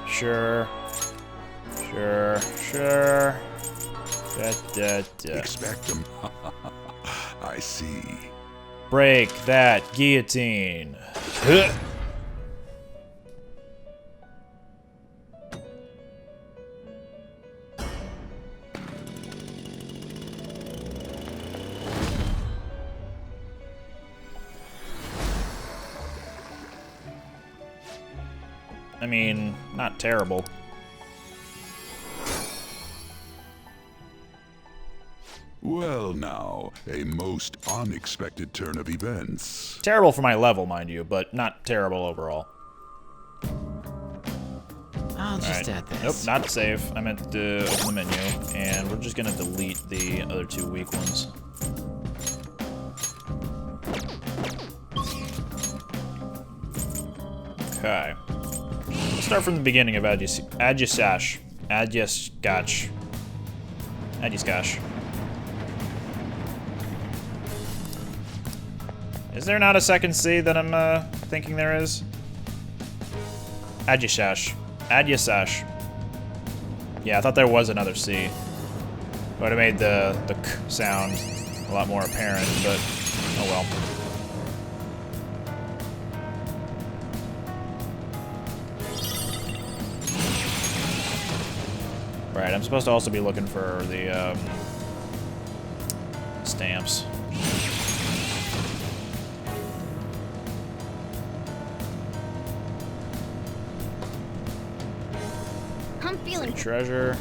Sure. Sure. Da. Expect them. I see. Break that guillotine. Huh. I mean, not terrible. Well now, a most unexpected turn of events. Terrible for my level, mind you, but not terrible overall. I'll just Alright. add this. Nope, not save. I meant to open the menu, and we're just gonna delete the other two weak ones. Okay. Let's start from the beginning of Adjusash. Adjuskatch. Is there not a second C that I'm thinking there is? Adjusash. Yeah, I thought there was another C. Would have made the k sound a lot more apparent, but oh well. Right, I'm supposed to also be looking for the stamps. I'm feeling Treasure.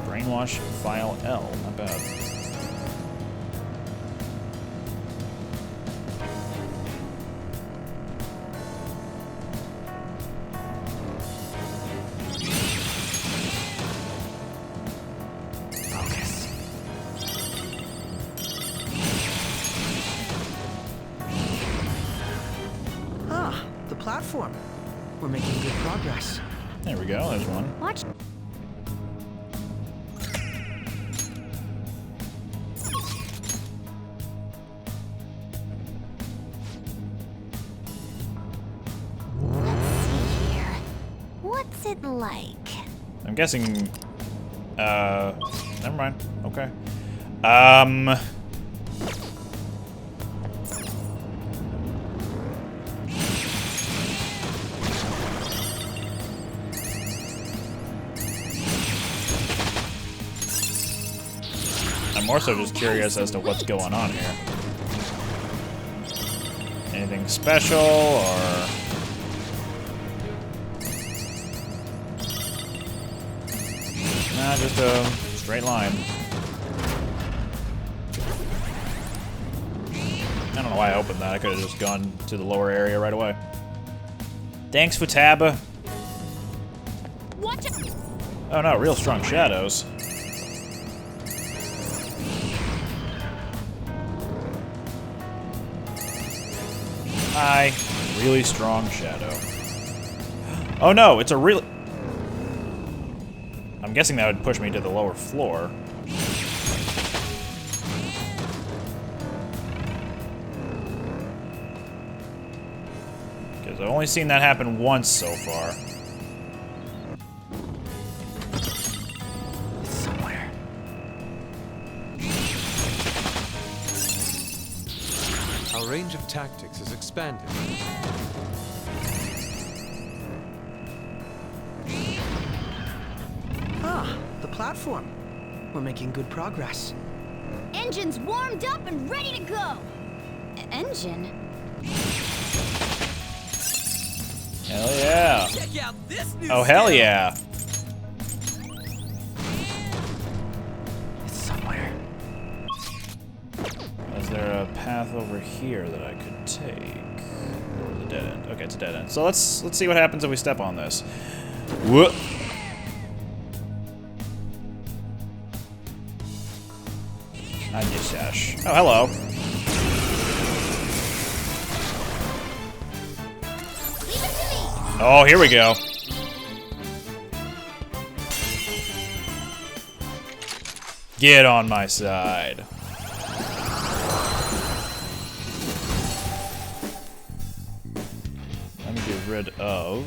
Brainwash file L. Not bad. Focus. Ah, the platform. We're making good progress. There we go. There's one. watch. Let's see here. What's it like? I'm guessing. Never mind. Okay. I'm more so just curious as to what's going on here. Anything special, or... Nah, just a straight line. I don't know why I opened that. I could have just gone to the lower area right away. Thanks for tab. Watch it. Oh no, real strong shadows. Hi. Really strong shadow. Oh no, it's a real... I'm guessing that would push me to the lower floor. Because I've only seen that happen once so far. It's somewhere. Our range of tactics is expanded. Ah, the platform. We're making good progress. Engine's warmed up and ready to go. Engine? Hell yeah. Check out this new Oh, hell yeah. It's somewhere. Is there a path over here that I could take? Or the dead end? Okay, it's a dead end. So let's see what happens if we step on this. Whoop. Adjusash. Oh, hello. Leave it to me. Oh, here we go. Get on my side. Let me get rid of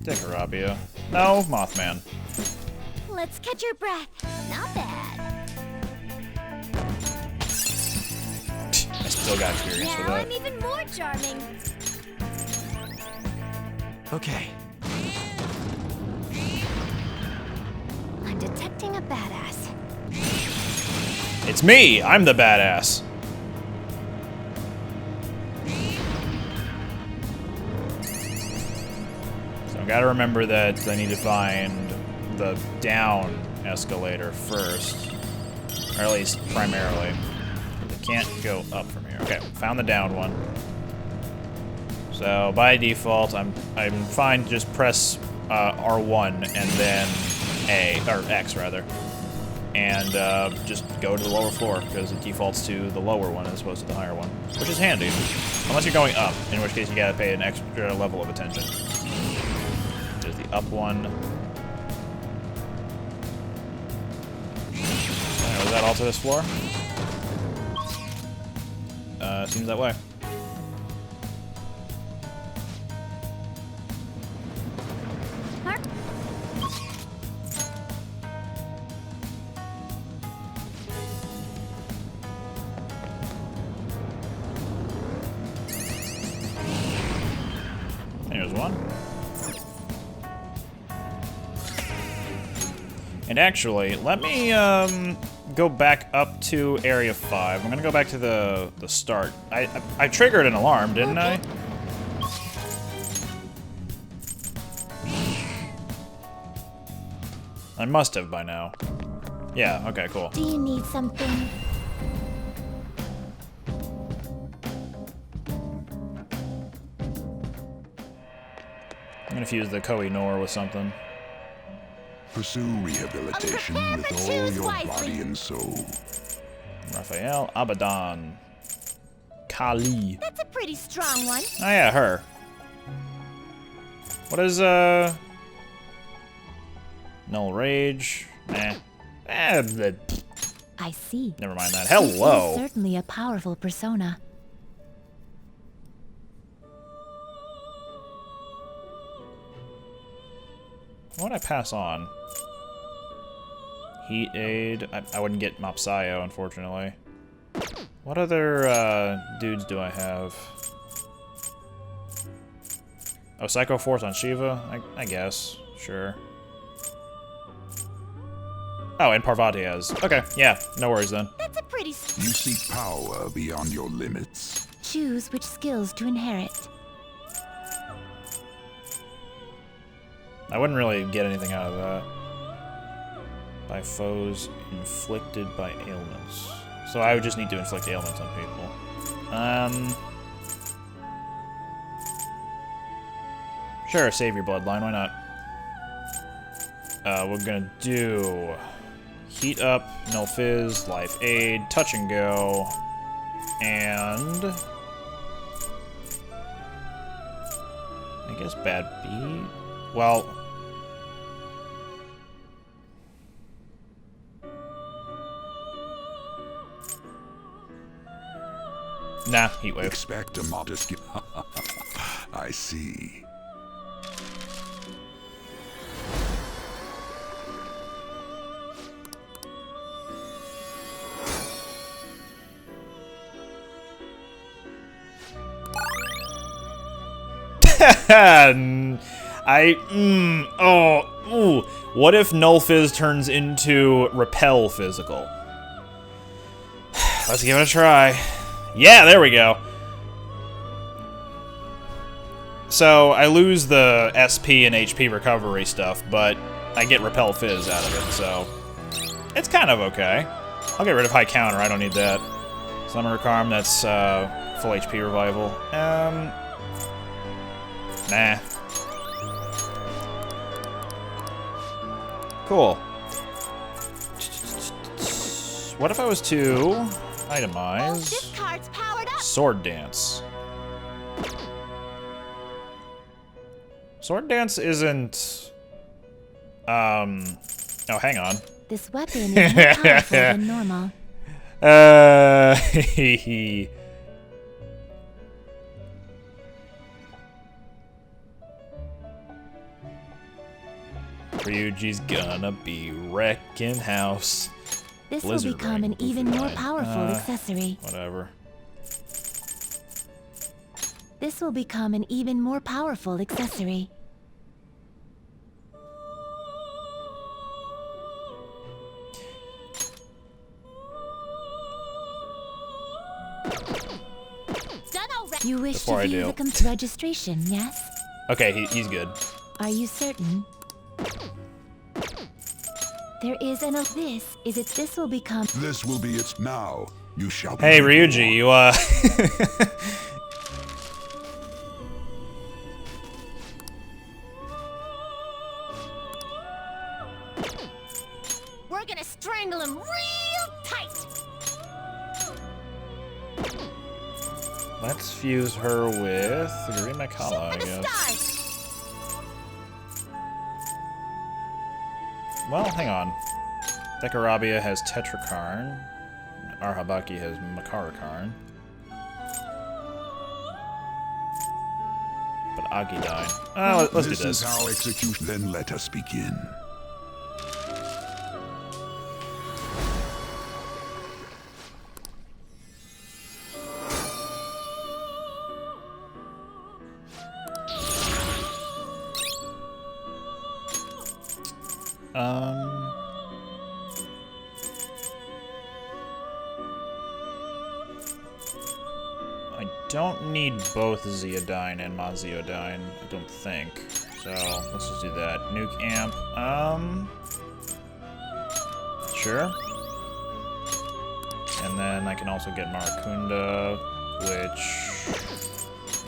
Decorabia. No, Mothman. Let's catch your breath. Not bad. I still got experience for Now that. I'm even more charming. Okay. I'm detecting a badass. It's me! I'm the badass. So I gotta remember that I need to find the down escalator first. Or at least primarily. I can't go up from here. Okay, found the down one. So by default, I'm fine to just press R1 and then A, or X rather. and just go to the lower floor, because it defaults to the lower one as opposed to the higher one, which is handy. Unless you're going up, in which case you gotta pay an extra level of attention. There's the up one. Was that all to this floor? Seems that way. There's one. And actually, let me go back up to Area 5. I'm gonna go back to the start. I triggered an alarm, didn't I? I must have by now. Yeah, okay, cool. Do you need something? I'm gonna fuse the Koh-i-Noor with something. Pursue rehabilitation with all your body and soul. Raphael, Abaddon, Kali. That's a pretty strong one. Oh yeah, her. What is, Null Rage? Nah. I see. Never mind that. This Hello! is certainly a powerful persona. What would I pass on? Heat Aid. I wouldn't get Mopsayo, unfortunately. What other dudes do I have? Oh, Psycho Force on Shiva? I guess. Sure. Oh, and Parvati has. Okay, yeah, no worries then. That's a pretty... You seek power beyond your limits. Choose which skills to inherit. I wouldn't really get anything out of that. By foes inflicted by ailments. So I would just need to inflict ailments on people. Sure, save your bloodline, why not? We're gonna do Heat Up, No Fizz, Life Aid, Touch and Go, and I guess Bad Beat? Well, nah, Heat Wave. Expect a modest. I see. What if Null Fizz turns into Repel Physical? Let's give it a try. Yeah, there we go. So, I lose the SP and HP recovery stuff, but I get Repel Fizz out of it, so it's kind of okay. I'll get rid of High Counter, I don't need that. Summer Calm, that's full HP revival. Nah. Cool. What if I was to itemize This card's powered up. Sword Dance? Sword Dance isn't... Oh, hang on. This weapon is more powerful than normal. Ryuji's gonna be wrecking house. This Blizzard will become Rain, an even Goofy more Line. powerful accessory. Whatever. This will become an even more powerful accessory. You wish Before I to view do. the registration, yes? Okay, he's good. Are you certain? There is an of this. Is it this will become... This will be it now. You shall be. Hey, Ryuji, you, We're gonna strangle him real tight. Let's fuse her with Green Shoot Makala, I for the guess. stars. Well, hang on. Dekarabia has Tetrakarn. Arhabaki has Makarakarn. But Agidine. Let's do This this. is how execution. Then let us begin. I don't need both Zeodyne and Maziodyne, I don't think. So, let's just do that. Nuke Amp, sure. And then I can also get Marakunda, which...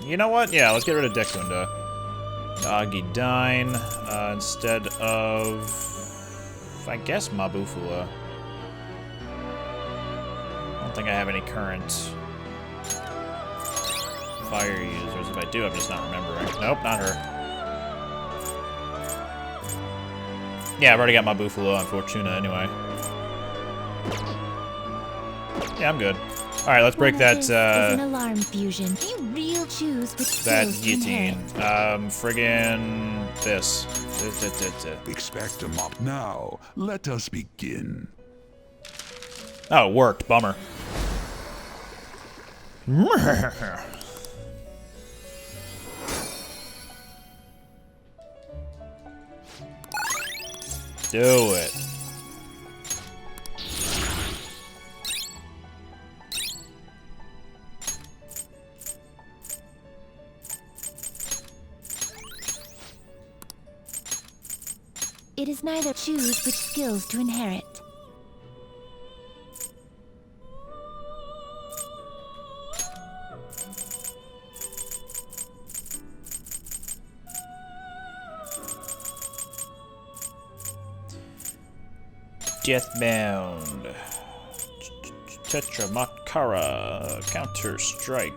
You know what? Yeah, let's get rid of Dekunda. Agidine, instead of... I guess Mabufula. I don't think I have any current fire users. If I do, I'm just not remembering. Nope, not her. Yeah, I've already got Mabufula on Fortuna anyway. Yeah, I'm good. Alright, let's break that, Is an alarm fusion. You real choose which that skills to guillotine. inherit. Friggin' this. Expect a mop. Now, let us begin. Oh, it worked. Bummer. Do it. It is neither choose which skills to inherit. Deathbound. Tetramakara. Counter Strike.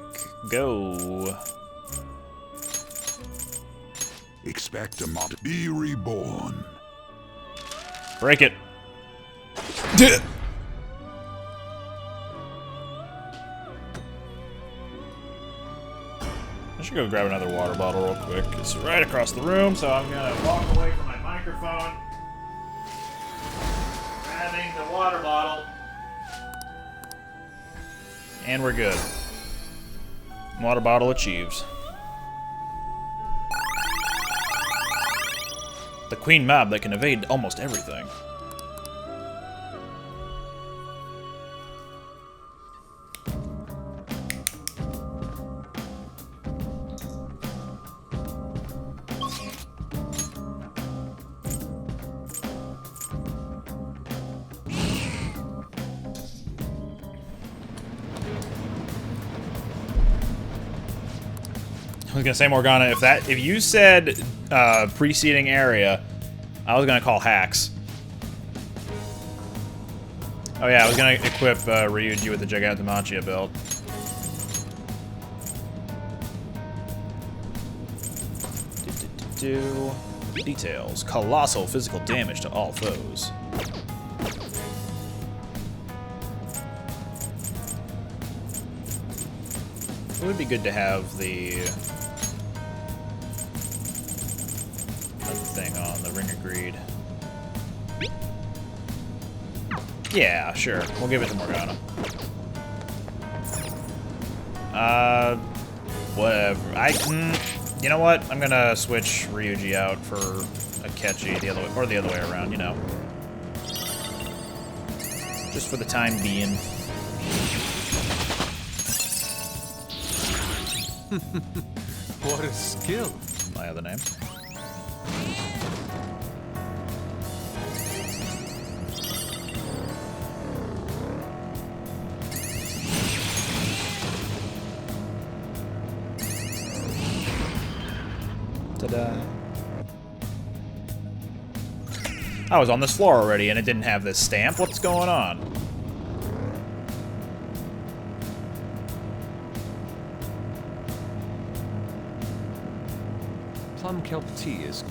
Go. Expect a mop. Be reborn. Break it. I should go grab another water bottle real quick. It's right across the room, so I'm gonna walk away from my microphone. Grabbing the water bottle. And we're good. Water bottle achieves. The queen mob that can evade almost everything. I was gonna say, Morgana, if you said preceding area, I was gonna call hacks. Oh yeah, I was gonna equip Ryuji with the Gigantomachia belt. Details. Colossal physical damage to all foes. It would be good to have the thing on the Ring of Greed. Yeah, sure. We'll give it to Morgana. Whatever. You know what? I'm gonna switch Ryuji out for Akechi the other way, or the other way around. You know, just for the time being. What a skill. My other name. Ta-da. I was on this floor already and it didn't have this stamp. What's going on? Plum kelp tea is...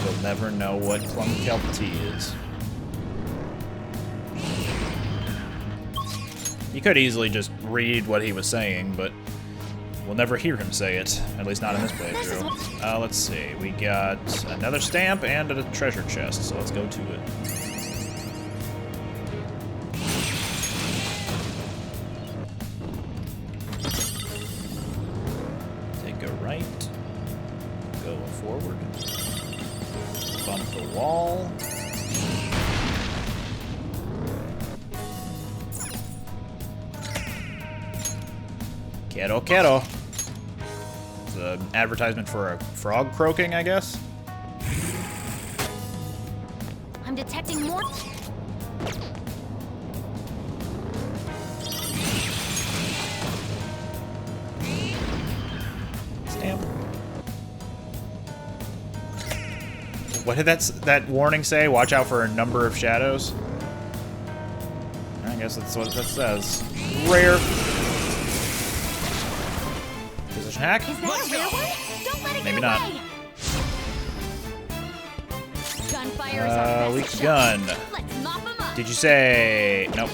We'll never know what plum kelp tea is. You could easily just read what he was saying, but we'll never hear him say it. At least not in this playthrough. Let's see. We got another stamp and a treasure chest, so let's go to it. Take a right. Go forward. Bump the wall. Quero, quero. It's an advertisement for a frog croaking, I guess. I'm detecting more. Stamp. What did that warning say? Watch out for a number of shadows. I guess that's what that says. Rare. Position hack? Is that a real one? Don't let it Maybe get not. away. Gunfire is our best Weak shot. gun. Let's mop 'em up. Did you say nope?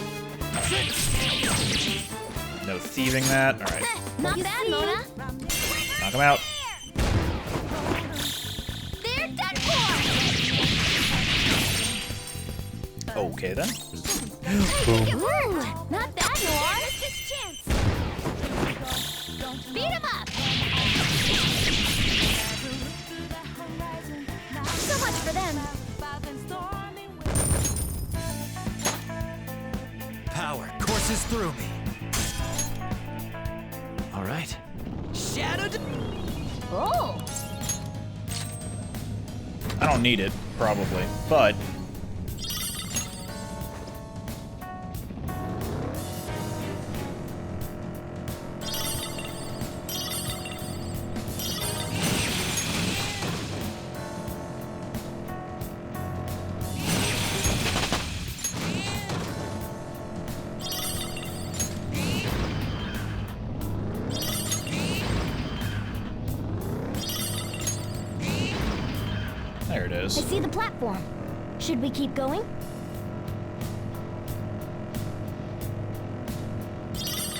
No thieving that. All right, Not bad, Mona. knock him out. They're done for. Okay then. Ooh, not bad, Noir. Beat him up. So much for them. Power courses through me. All right. Shadowed. Oh. I don't need it, probably, but there it I is. see the platform. Should we keep going?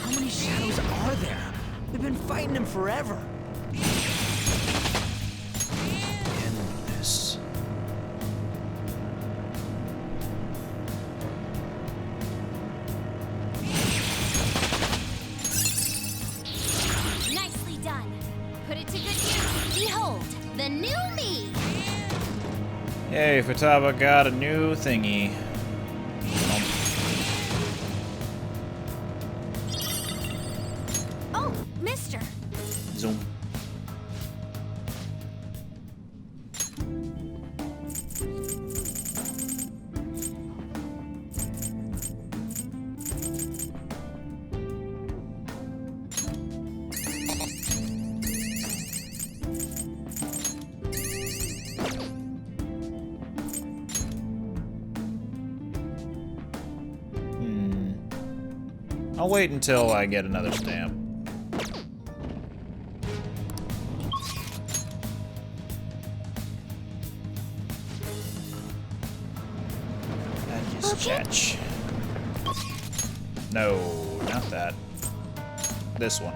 How many shadows are there? We've been fighting him forever. Endless. Nicely done. Put it to good use. Behold, the new me. Yay, Futaba got a new thingy. Oh, mister. Zoom. I'll wait until I get another stamp. Catch. No, not that. This one.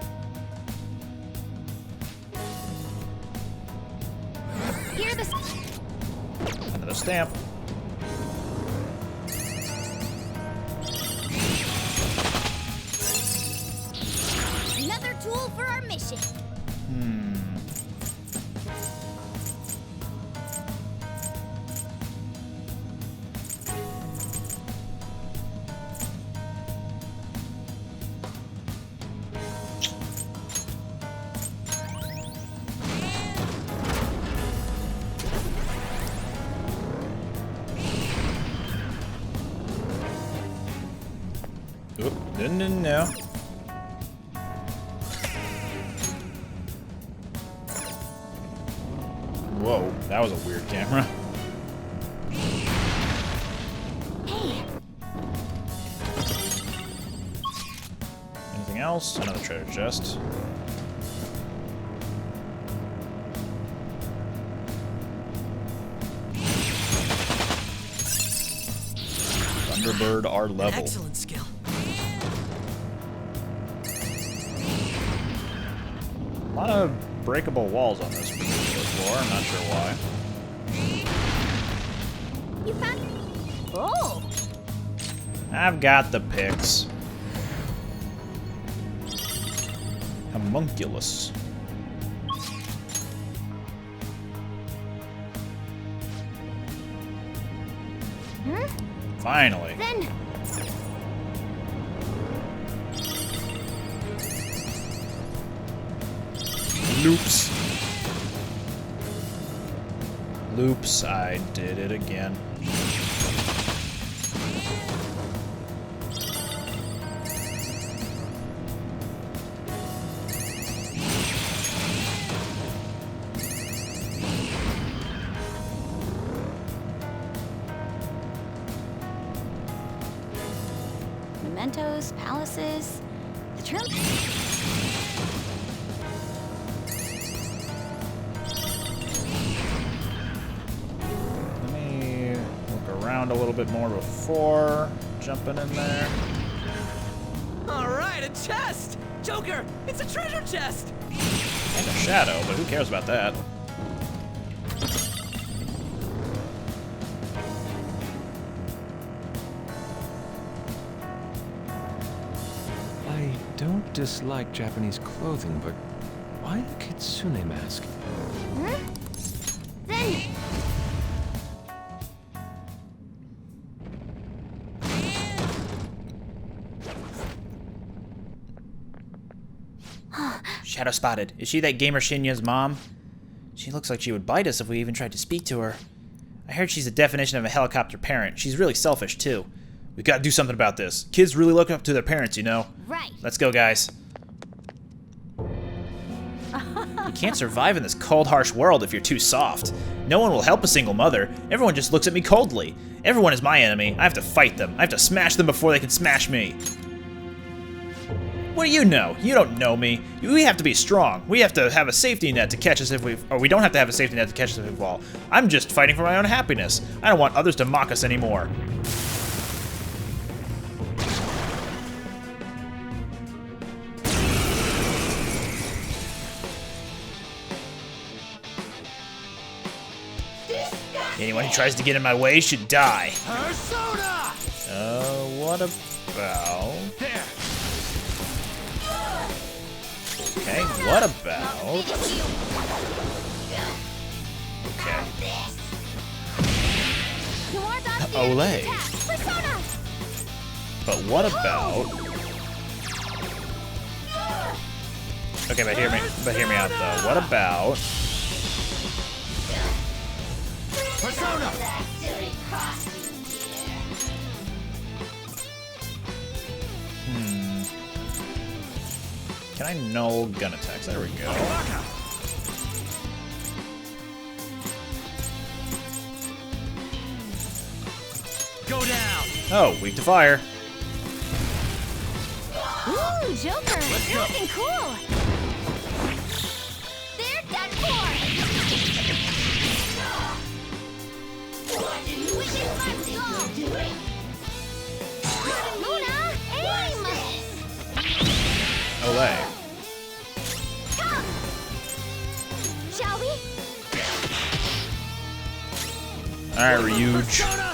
Hear this. Another stamp. Another tool for our mission. Oop, didn't know. Whoa, that was a weird camera. else? Another treasure chest. Thunderbird are An level. excellent skill. A lot of breakable walls on this particular floor. I'm not sure why. You found. Oh! I've got the picks. Homunculus. Finally. Then. Loops. Loops, I did it again. Mementos, palaces, the trim. Let me look around a little bit more before jumping in there. Alright, a chest! Joker, it's a treasure chest! And a shadow, but who cares about that? I don't dislike Japanese clothing, but why a kitsune mask? Then. Shadow spotted. Is she that gamer Shinya's mom? She looks like she would bite us if we even tried to speak to her. I heard she's the definition of a helicopter parent. She's really selfish, too. We gotta do something about this. Kids really look up to their parents, you know? Right. Let's go, guys. You can't survive in this cold, harsh world if you're too soft. No one will help a single mother. Everyone just looks at me coldly. Everyone is my enemy. I have to fight them. I have to smash them before they can smash me. What do you know? You don't know me. We have to be strong. We have to have a safety net to catch us if we... Or we don't have to have a safety net to catch us if we fall. I'm just fighting for my own happiness. I don't want others to mock us anymore. Anyone who tries to get in my way should die. Persona! What about... There! Okay, what about... Okay. Olay. Persona! But what about... Okay, but hear me out though. What about... Persona! Can I null gun attacks? There we go. Go down! Oh, weak to fire. Ooh, Joker! You're looking cool! They're done for! Witches must go! Luna, aim! Olay. Come! Shall we? Alright, Ryuj. Persona!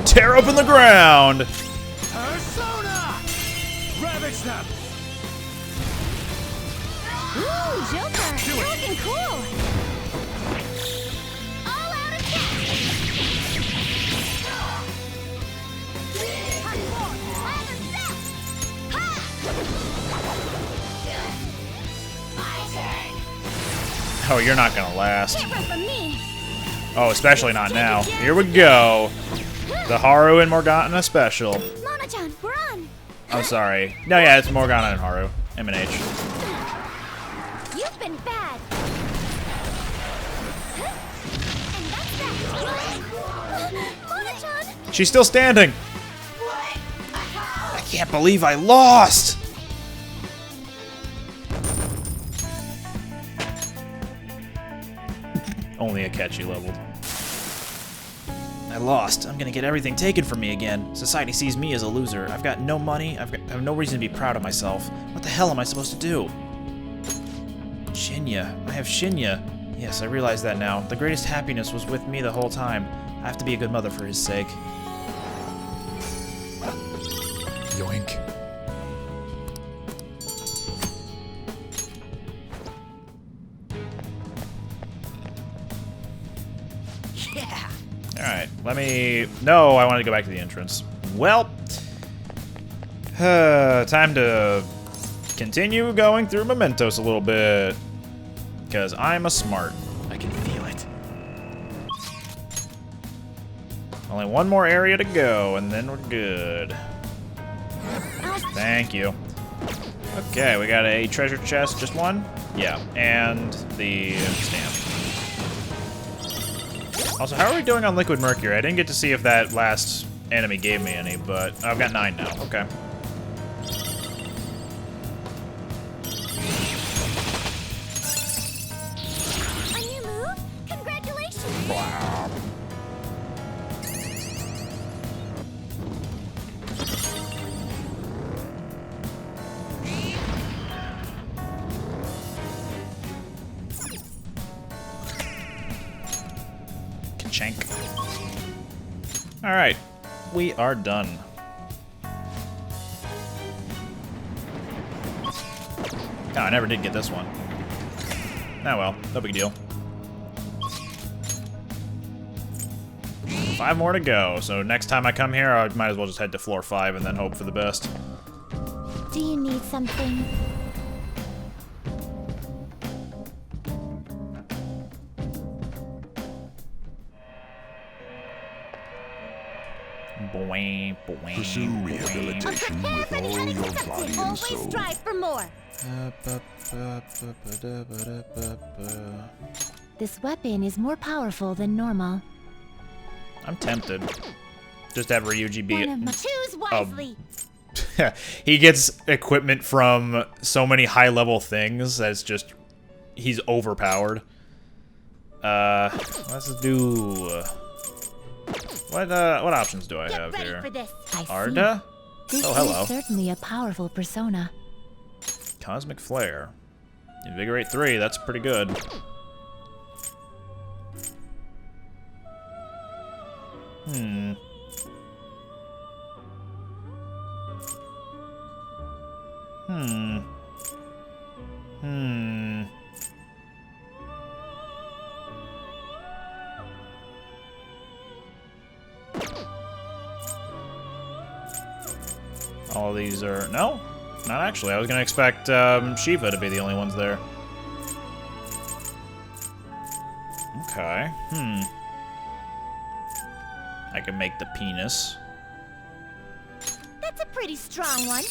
Tear open the ground! Persona! Ravage them! Ooh, Joker! Do You're it. looking cool! All out attack! Oh, you're not gonna last. Different from me! Oh, especially not now. Here we go. The Haru and Morgana special. Mona-chan, we're on! I'm sorry. No, yeah, it's Morgana and Haru. M&H. You've been bad! And that's that! Mona-chan! She's still standing. Can't believe I lost! Only Akechi leveled. I lost. I'm gonna get everything taken from me again. Society sees me as a loser. I've got no money. I have no reason to be proud of myself. What the hell am I supposed to do? Shinya. I have Shinya. Yes, I realize that now. The greatest happiness was with me the whole time. I have to be a good mother for his sake. Yoink. Yeah. Alright, let me... No, I wanted to go back to the entrance. Well, time to continue going through Mementos a little bit. Because I'm a smart. I can feel it. Only one more area to go, and then we're good. Thank you. Okay, we got a treasure chest, just one? Yeah, and the stamp. Also, how are we doing on liquid mercury? I didn't get to see if that last enemy gave me any, but I've got 9 now. Okay. A new move? Congratulations! Wow. Ka-chank. All right, we are done. Oh, I never did get this one. Oh well, no big deal. 5 more to go, so next time I come here, I might as well just head to floor 5 and then hope for the best. Do you need something? Boing, boing, Pursue boing. rehabilitation with all your body and Always soul. strive for more. This weapon is more powerful than normal. I'm tempted. Just have Ryuji be... Choose wisely. He gets equipment from so many high-level things that's just... He's overpowered. Let's do... What options do I Get have ready here? for this. I see. Arda? This Oh, hello. is certainly a powerful persona. Cosmic Flare. Invigorate 3, that's pretty good. Hmm. All these are... No? Not actually. I was gonna expect Shiva to be the only ones there. Okay. I can make the penis. That's a pretty strong one.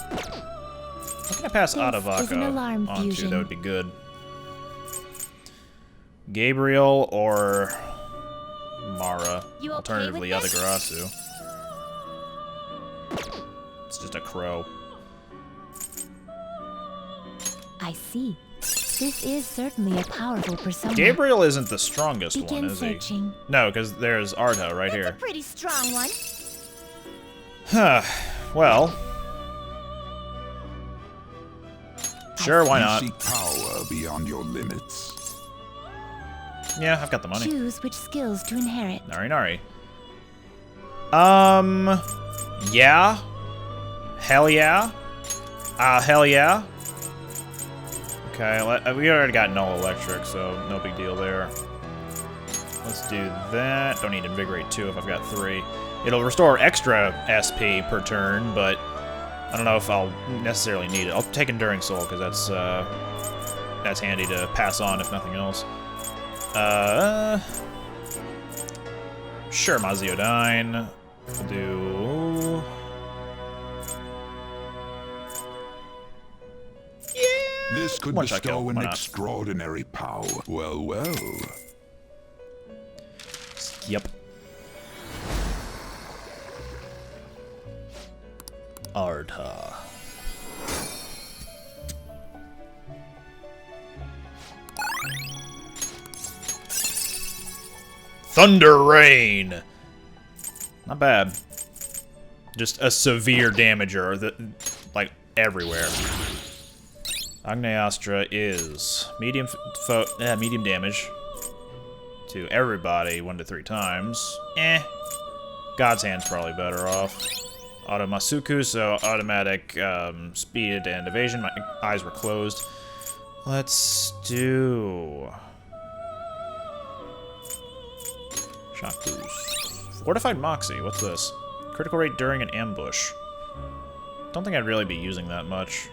What can I pass This is an Adavaka alarm onto? fusion. That would be good. Gabriel or Mara. You okay Alternatively, with this? Yatagarasu. It's just a crow. I see. This is certainly a powerful persona. Gabriel isn't the strongest one, Begin is he? searching. No, because there's Arta right That's a here. pretty strong one. Huh. Well. Sure, why You not? seek power beyond your limits. Yeah, I've got the money. Choose which skills to inherit. Nari Nari. Yeah. Hell yeah. Hell yeah. Okay, we already got null electric, so no big deal there. Let's do that. Don't need Invigorate 2 if I've got 3. It'll restore extra SP per turn, but I don't know if I'll necessarily need it. I'll take Enduring Soul, because that's handy to pass on if nothing else. Sure, Maziodyne. We'll do... This could One shot kill, bestow an why not? extraordinary power. Well, well. Yep. Arta. Thunder Rain! Not bad. Just a severe damager, that, like, everywhere. Agneastra is medium medium damage to everybody 1 to 3 times. God's Hand's probably better off. Automasuku, so automatic speed and evasion. My eyes were closed. Let's do... Shock boost. Fortified Moxie, what's this? Critical rate during an ambush. Don't think I'd really be using that much.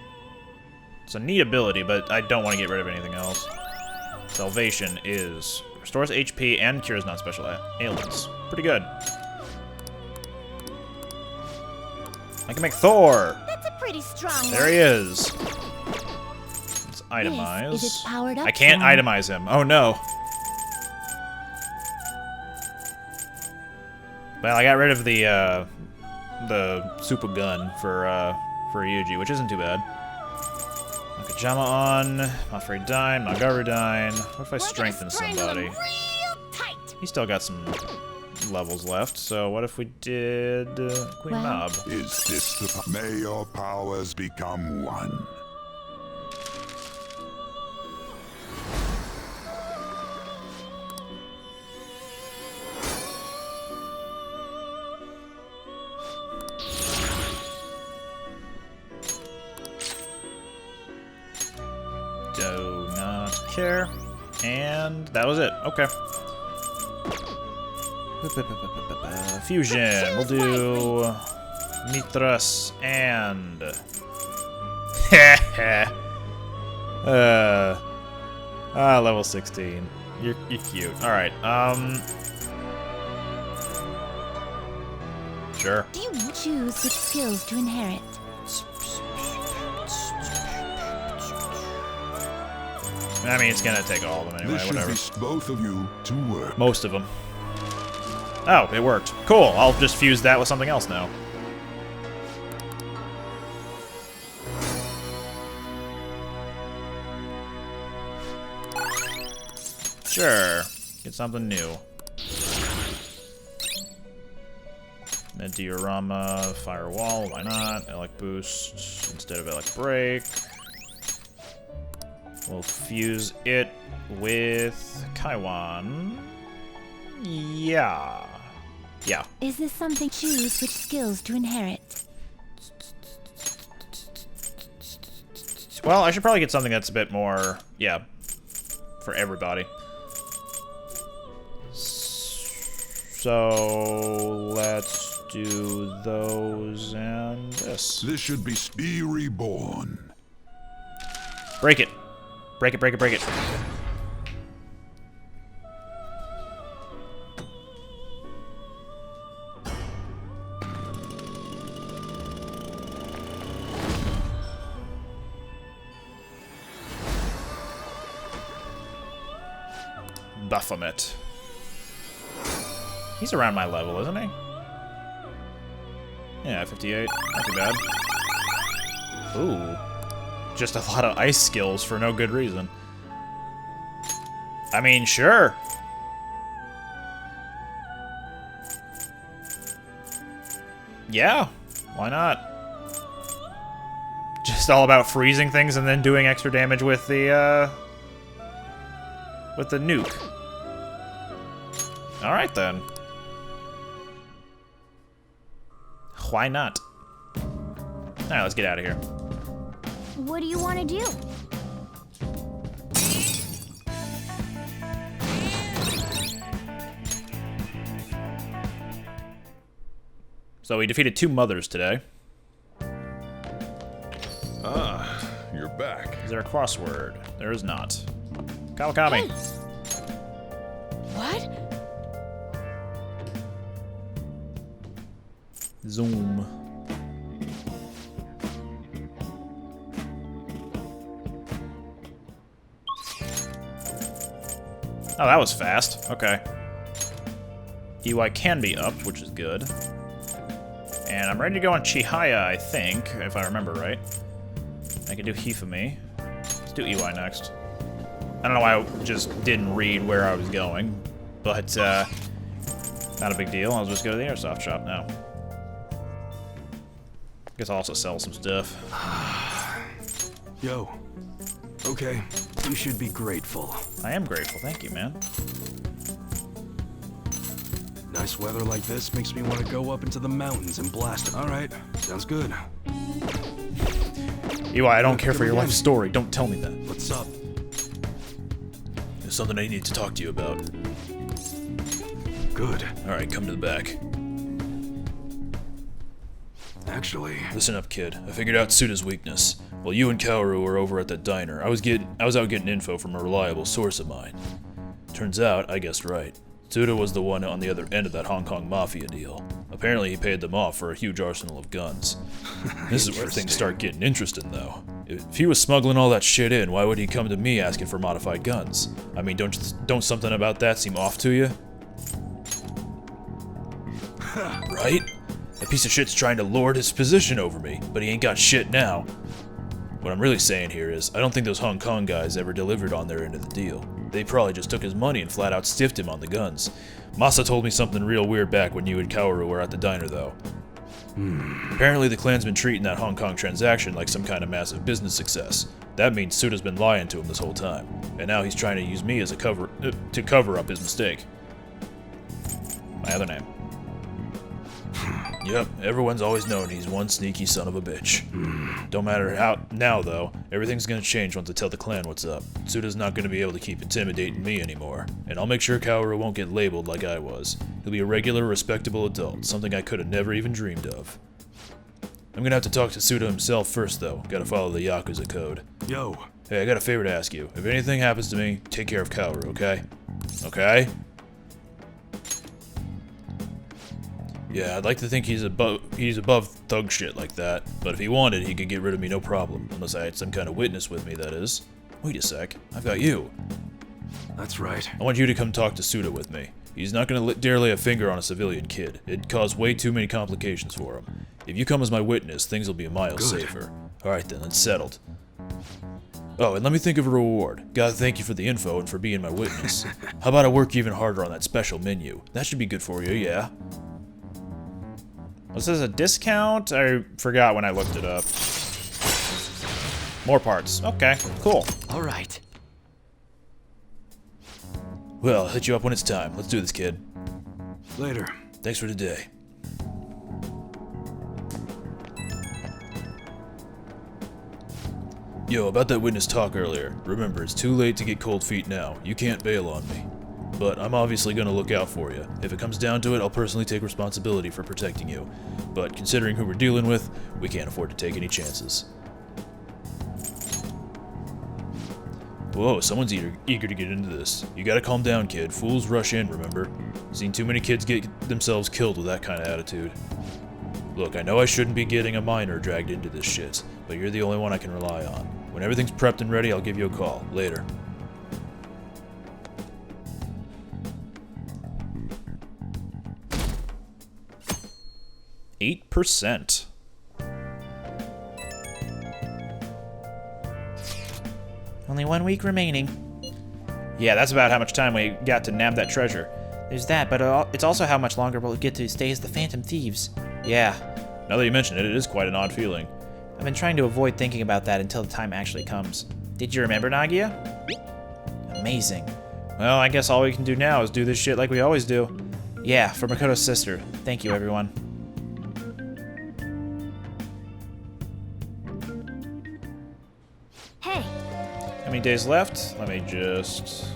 It's a neat ability, but I don't want to get rid of anything else. Salvation is... restores HP and cures non-special ailments. Pretty good. I can make Thor! That's a pretty strong There he is. Let's itemize. Is it powered up I can't form? itemize him. Oh no. Well, I got rid of the super gun for Ryuji, which isn't too bad. Nakajama on, Mafredyne, Magarudyne. What if I strengthen somebody? Real tight. He's still got some levels left, so what if we did Queen Well- Mob? Is this the... May your powers become one. Do not care. And that was it. Okay. Fusion. We'll do Mithras and level 16. You're cute. All right. Sure. Do you choose which skills to inherit? I mean, it's gonna take all of them anyway. This should Whatever. be both of you to work. Most of them. Oh, it worked. Cool. I'll just fuse that with something else now. Sure. Get something new. Diorama, Firewall, why not? Elec Boost instead of Elec Break. We'll fuse it with Kaiwan. Yeah. Yeah. Is this something? Choose which skills to inherit. Well, I should probably get something that's a bit more, yeah, for everybody. So let's do those and this. This should be reborn. Break it. Break it, break it, break it. Baphomet. He's around my level, isn't he? Yeah, 58. Not too bad. Ooh. Just a lot of ice skills for no good reason. I mean, sure. Yeah, why not? Just all about freezing things and then doing extra damage with the nuke. All right then. Why not? All right, let's get out of here. What do you want to do? So we defeated 2 mothers today. Ah, you're back. Is there a crossword? There is not. Kawakami. What? Zoom. Oh, that was fast. Okay. EY can be upped, which is good. And I'm ready to go on Chihaya, I think, if I remember right. I can do Hifumi. Let's do EY next. I don't know why I just didn't read where I was going, but not a big deal. I'll just go to the airsoft shop now. Guess I'll also sell some stuff. Yo. Okay, you should be grateful. I am grateful, thank you, man. Nice weather like this makes me want to go up into the mountains and blast it. All right, sounds good. EY, I don't care for your life story. Don't tell me that. What's up? There's something I need to talk to you about. Good. Alright, come to the back. Actually, Listen up, kid. I figured out Suda's weakness. While you and Kaoru were over at that diner, I was out getting info from a reliable source of mine. Turns out, I guessed right. Suda was the one on the other end of that Hong Kong Mafia deal. Apparently he paid them off for a huge arsenal of guns. This is where things start getting interesting, though. If he was smuggling all that shit in, why would he come to me asking for modified guns? I mean, don't something about that seem off to you? Right? That piece of shit's trying to lord his position over me, but he ain't got shit now. What I'm really saying here is, I don't think those Hong Kong guys ever delivered on their end of the deal. They probably just took his money and flat out stiffed him on the guns. Masa told me something real weird back when you and Kaoru were at the diner, though. Apparently the clan's been treating that Hong Kong transaction like some kind of massive business success. That means Suda's been lying to him this whole time, and now he's trying to use me as a cover up his mistake. My other name. Yep, everyone's always known he's one sneaky son of a bitch. Don't matter how now, though. Everything's gonna change once I tell the clan what's up. Suda's not gonna be able to keep intimidating me anymore, and I'll make sure Kaoru won't get labeled like I was. He'll be a regular, respectable adult, something I could have never even dreamed of. I'm gonna have to talk to Suda himself first, though. Gotta follow the Yakuza code. yo. Hey, I got a favor to ask you. If anything happens to me, take care of Kaoru, okay? Okay? Yeah, I'd like to think he's above thug shit like that, but if he wanted, he could get rid of me no problem. Unless I had some kind of witness with me, that is. Wait a sec, I've got you. That's right. I want you to come talk to Suda with me. He's not gonna dare lay a finger on a civilian kid. It'd cause way too many complications for him. If you come as my witness, things will be a mile safer. Alright then, it's settled. Oh, and let me think of a reward. Gotta thank you for the info and for being my witness. How about I work even harder on that special menu? That should be good for you, yeah? Was this a discount? I forgot when I looked it up. More parts. Okay, cool. All right. Well, I'll hit you up when it's time. Let's do this, kid. Later. Thanks for today. Yo, about that witness talk earlier. Remember, it's too late to get cold feet now. You can't bail on me. But I'm obviously gonna look out for you. If it comes down to it, I'll personally take responsibility for protecting you. But considering who we're dealing with, we can't afford to take any chances. Whoa, someone's eager to get into this. You gotta calm down, kid. Fools rush in, remember? Seen too many kids get themselves killed with that kind of attitude. Look, I know I shouldn't be getting a minor dragged into this shit, but you're the only one I can rely on. When everything's prepped and ready, I'll give you a call. Later. %. Only 1 week remaining. Yeah, that's about how much time we got to nab that treasure. There's that, but it's also how much longer we'll get to stay as the Phantom Thieves. Yeah, now that you mention it, it is quite an odd feeling. I've been trying to avoid thinking about that until the time actually comes. Did you remember, Nagia? Amazing. Well, I guess all we can do now is do this shit like we always do. Yeah, for Makoto's sister. Thank you, everyone. Hey, How many days left? Let me just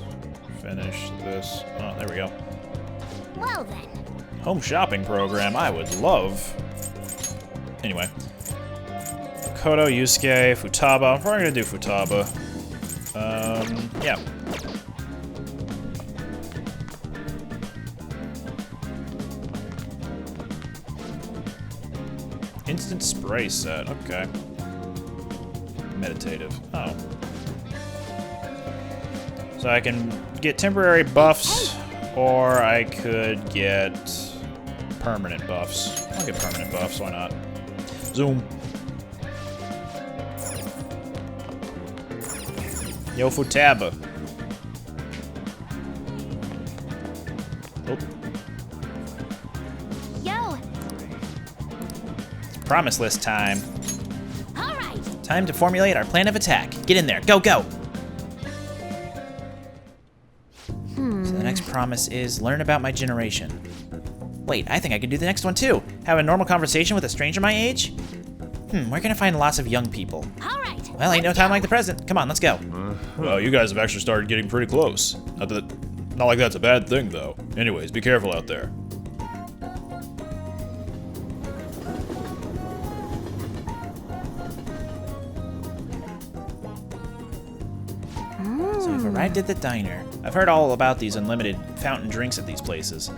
finish this. Oh, there we go. well then. Home shopping program, I would love. Anyway. Makoto, Yusuke, Futaba. I'm probably gonna do Futaba. Yeah. Instant spray set, okay. Meditative, oh. So I can get temporary buffs or I could get permanent buffs. I'll get permanent buffs, why not? Zoom. Yo, Futaba. Oh. Yo. Promise list time. All right. Time to formulate our plan of attack. Get in there. Go, go. So the next promise is learn about my generation. Wait, I think I can do the next one too. Have a normal conversation with a stranger my age? Where can I find lots of young people? All right. Well, ain't no time like the present. Come on, let's go. Well, you guys have actually started getting pretty close. Not like that's a bad thing, though. Anyways, be careful out there. So we've arrived at the diner. I've heard all about these unlimited fountain drinks at these places.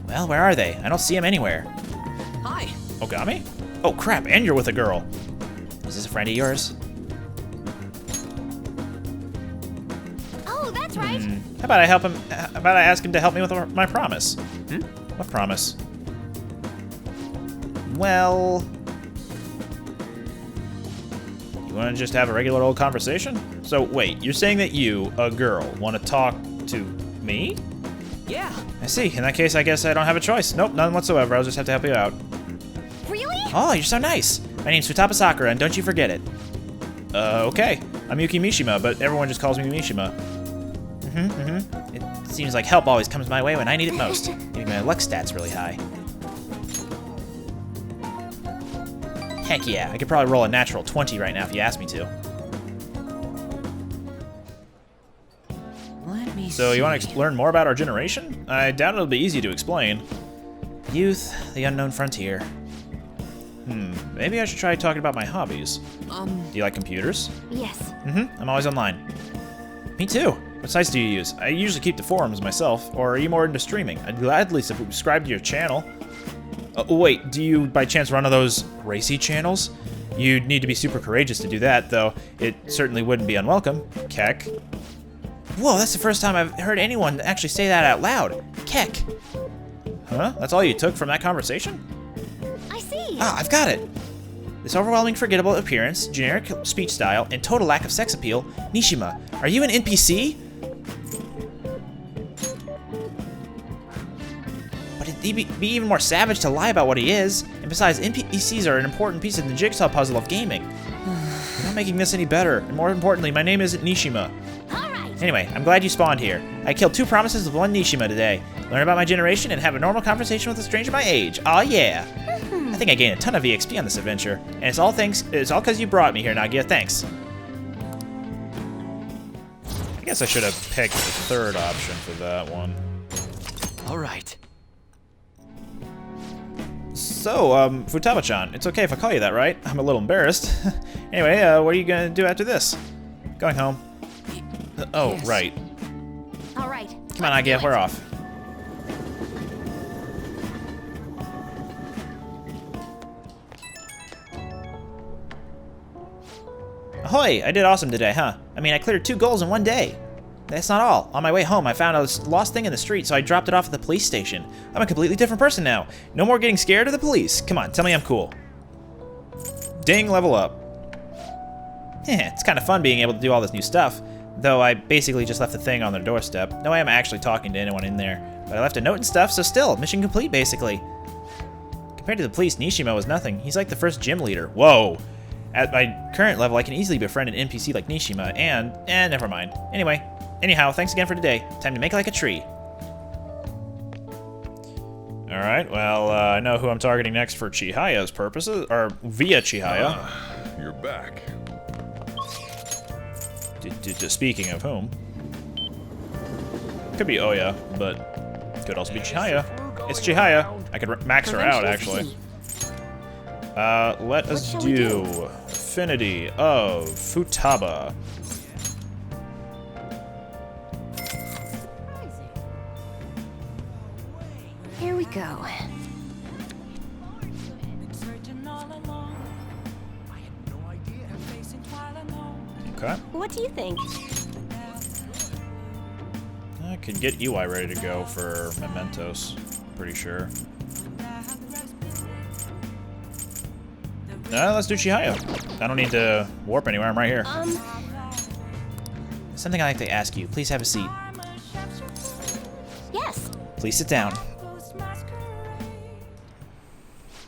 Well, where are they? I don't see them anywhere. Hi. Ogami? Oh crap, and you're with a girl. Is this a friend of yours? Oh, that's right. How about I help him? How about I ask him to help me with my promise? What promise? Well, you want to just have a regular old conversation? So wait, you're saying that you, a girl, want to talk to me? Yeah. I see. In that case, I guess I don't have a choice. Nope, none whatsoever. I'll just have to help you out. Really? Oh, you're so nice. My name's Futaba Sakura, and don't you forget it. Okay. I'm Yuki Mishima, but everyone just calls me Mishima. It seems like help always comes my way when I need it most. Maybe my luck stat's really high. Heck yeah, I could probably roll a natural 20 right now if you asked me to. Let me So see. you want to learn more about our generation? I doubt it'll be easy to explain. Youth, the unknown frontier. Maybe I should try talking about my hobbies. Um, Do you like computers? Yes. I'm always online. Me too. What sites do you use? I usually keep the forums myself, or are you more into streaming? I'd gladly subscribe to your channel. Wait, do you by chance run one of those racy channels? You'd need to be super courageous to do that, though it certainly wouldn't be unwelcome. Keck. Whoa, that's the first time I've heard anyone actually say that out loud. Keck. Huh? That's all you took from that conversation? I see. Ah, I've got it. This overwhelming forgettable appearance, generic speech style, and total lack of sex appeal. Nishima, are you an NPC? But it'd be even more savage to lie about what he is. And besides, NPCs are an important piece of the jigsaw puzzle of gaming. You're not making this any better. And more importantly, my name isn't Nishima. All right. Anyway, I'm glad you spawned here. I killed 2 promises with 1 Nishima today. Learn about my generation and have a normal conversation with a stranger my age. Aw, yeah. I think I gained a ton of EXP on this adventure. And it's all because you brought me here, Nagia. Thanks. I guess I should have picked the third option for that one. all right. So, Futaba-chan, it's okay if I call you that, right? I'm a little embarrassed. Anyway, what are you gonna do after this? Going home. Oh, Yes. right. All right. Come on, Nagia, we're off. Ahoy! I did awesome today, huh? I mean, I cleared 2 goals in 1 day. That's not all. On my way home, I found a lost thing in the street, so I dropped it off at the police station. I'm a completely different person now. No more getting scared of the police. Come on, tell me I'm cool. Ding, level up. It's kind of fun being able to do all this new stuff. Though I basically just left the thing on their doorstep. No way I'm actually talking to anyone in there. But I left a note and stuff, so still, mission complete, basically. Compared to the police, Nishima was nothing. He's like the first gym leader. Whoa. At my current level, I can easily befriend an NPC like Nishima, and... never mind. Anyhow, thanks again for today. Time to make like a tree. Alright, well, I know who I'm targeting next for Chihaya's purposes, or via Chihaya. You're back. Speaking of whom. Could be Oya, but could also be Chihaya. It's Chihaya. I could max her out, actually. Let us do Affinity of Futaba. Here we go. Okay. What do you think? could get EY ready to go for mementos. Pretty sure. No, let's do Chihaya. I don't need to warp anywhere. I'm right here. Something I'd like to ask you. Please have a seat. Yes. Please sit down.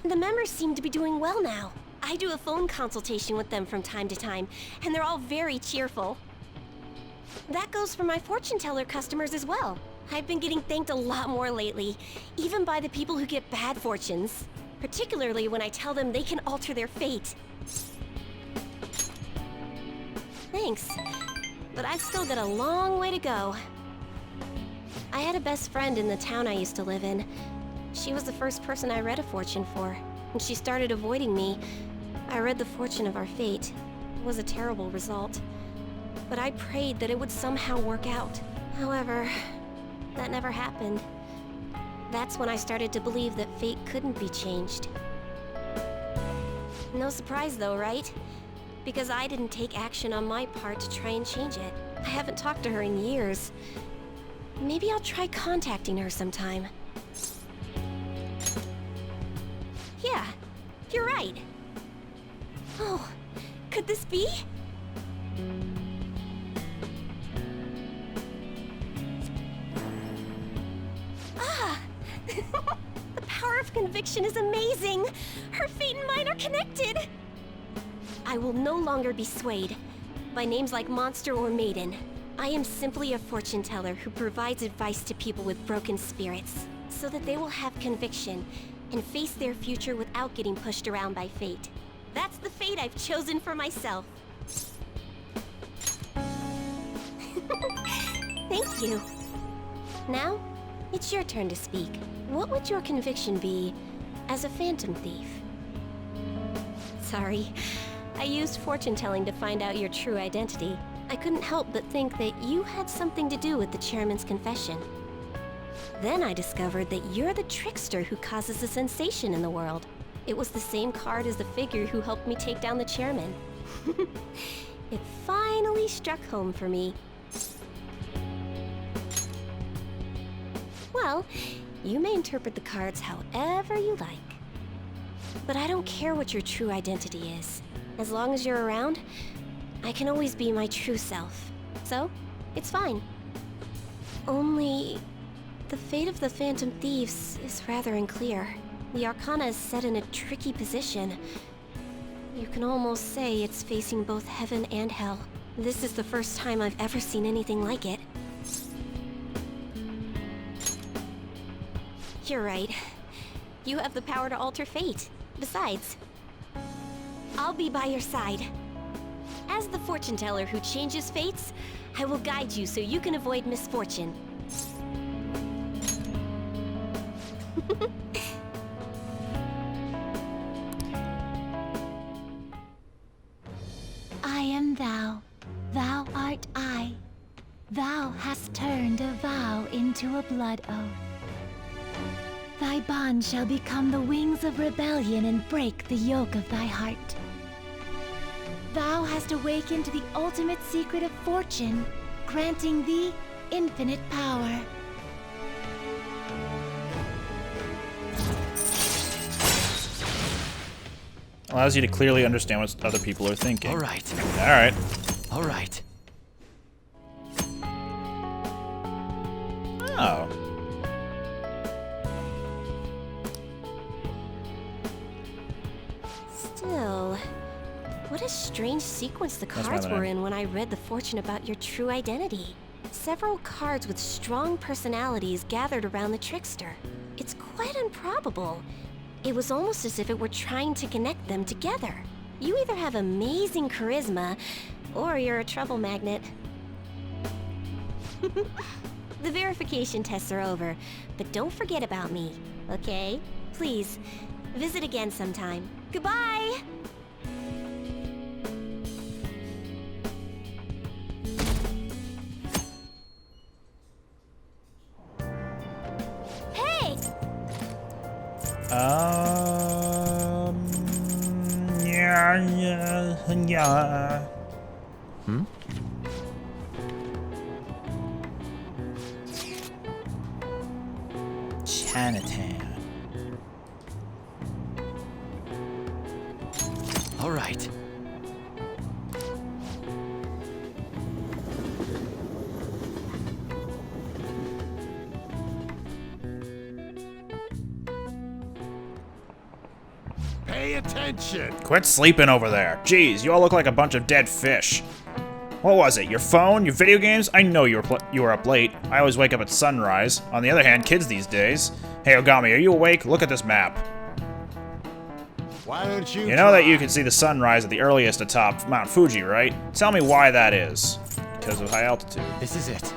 The members seem to be doing well now. I do a phone consultation with them from time to time, and they're all very cheerful. That goes for my fortune teller customers as well. I've been getting thanked a lot more lately, even by the people who get bad fortunes. Particularly when I tell them they can alter their fate. Thanks, but I've still got a long way to go. I had a best friend in the town I used to live in. She was the first person I read a fortune for. When she started avoiding me, I read the fortune of our fate. It was a terrible result. But I prayed that it would somehow work out. However, that never happened. That's when I started to believe that fate couldn't be changed. No surprise though, right? Because I didn't take action on my part to try and change it. I haven't talked to her in years. Maybe I'll try contacting her sometime. Yeah, you're right. Oh, could this be? Ah! The power of conviction is amazing! Her fate and mine are connected! I will no longer be swayed by names like monster or maiden. I am simply a fortune teller who provides advice to people with broken spirits, so that they will have conviction and face their future without getting pushed around by fate. That's the fate I've chosen for myself. Thank you. Now, it's your turn to speak. What would your conviction be as a phantom thief? Sorry, I used fortune telling to find out your true identity. I couldn't help but think that you had something to do with the chairman's confession. Then I discovered that you're the trickster who causes a sensation in the world. It was the same card as the figure who helped me take down the chairman. It finally struck home for me. Well, you may interpret the cards however you like. But I don't care what your true identity is. As long as you're around, I can always be my true self. So, it's fine. Only, the fate of the Phantom Thieves is rather unclear. The Arcana is set in a tricky position. You can almost say it's facing both heaven and hell. This is the first time I've ever seen anything like it. You're right. You have the power to alter fate. Besides, I'll be by your side. As the fortune teller who changes fates, I will guide you so you can avoid misfortune. I am thou, thou art I. Thou hast turned a vow into a blood oath. Thy bond shall become the wings of rebellion and break the yoke of thy heart. Thou hast awakened the ultimate secret of fortune, granting thee infinite power. Allows you to clearly understand what other people are thinking. All right. All right. All right. Oh. Still, what a strange sequence the That's cards rather were nice. in when I read the fortune about your true identity. Several cards with strong personalities gathered around the trickster. It's quite improbable. It was almost as if it were trying to connect them together. You either have amazing charisma, or you're a trouble magnet. The verification tests are over, but don't forget about me, okay? Please, visit again sometime. Goodbye! Hey! Yeah. Hmm? Chinatown. All right. Pay attention! Quit sleeping over there. Jeez, you all look like a bunch of dead fish. What was it? Your phone? Your video games? I know you were up late. I always wake up at sunrise. On the other hand, kids these days. Hey, Ogami, are you awake? Look at this map. Why don't you You know that you can see the sunrise at the earliest atop Mount Fuji, right? Tell me why that is. Because of high altitude. This is it.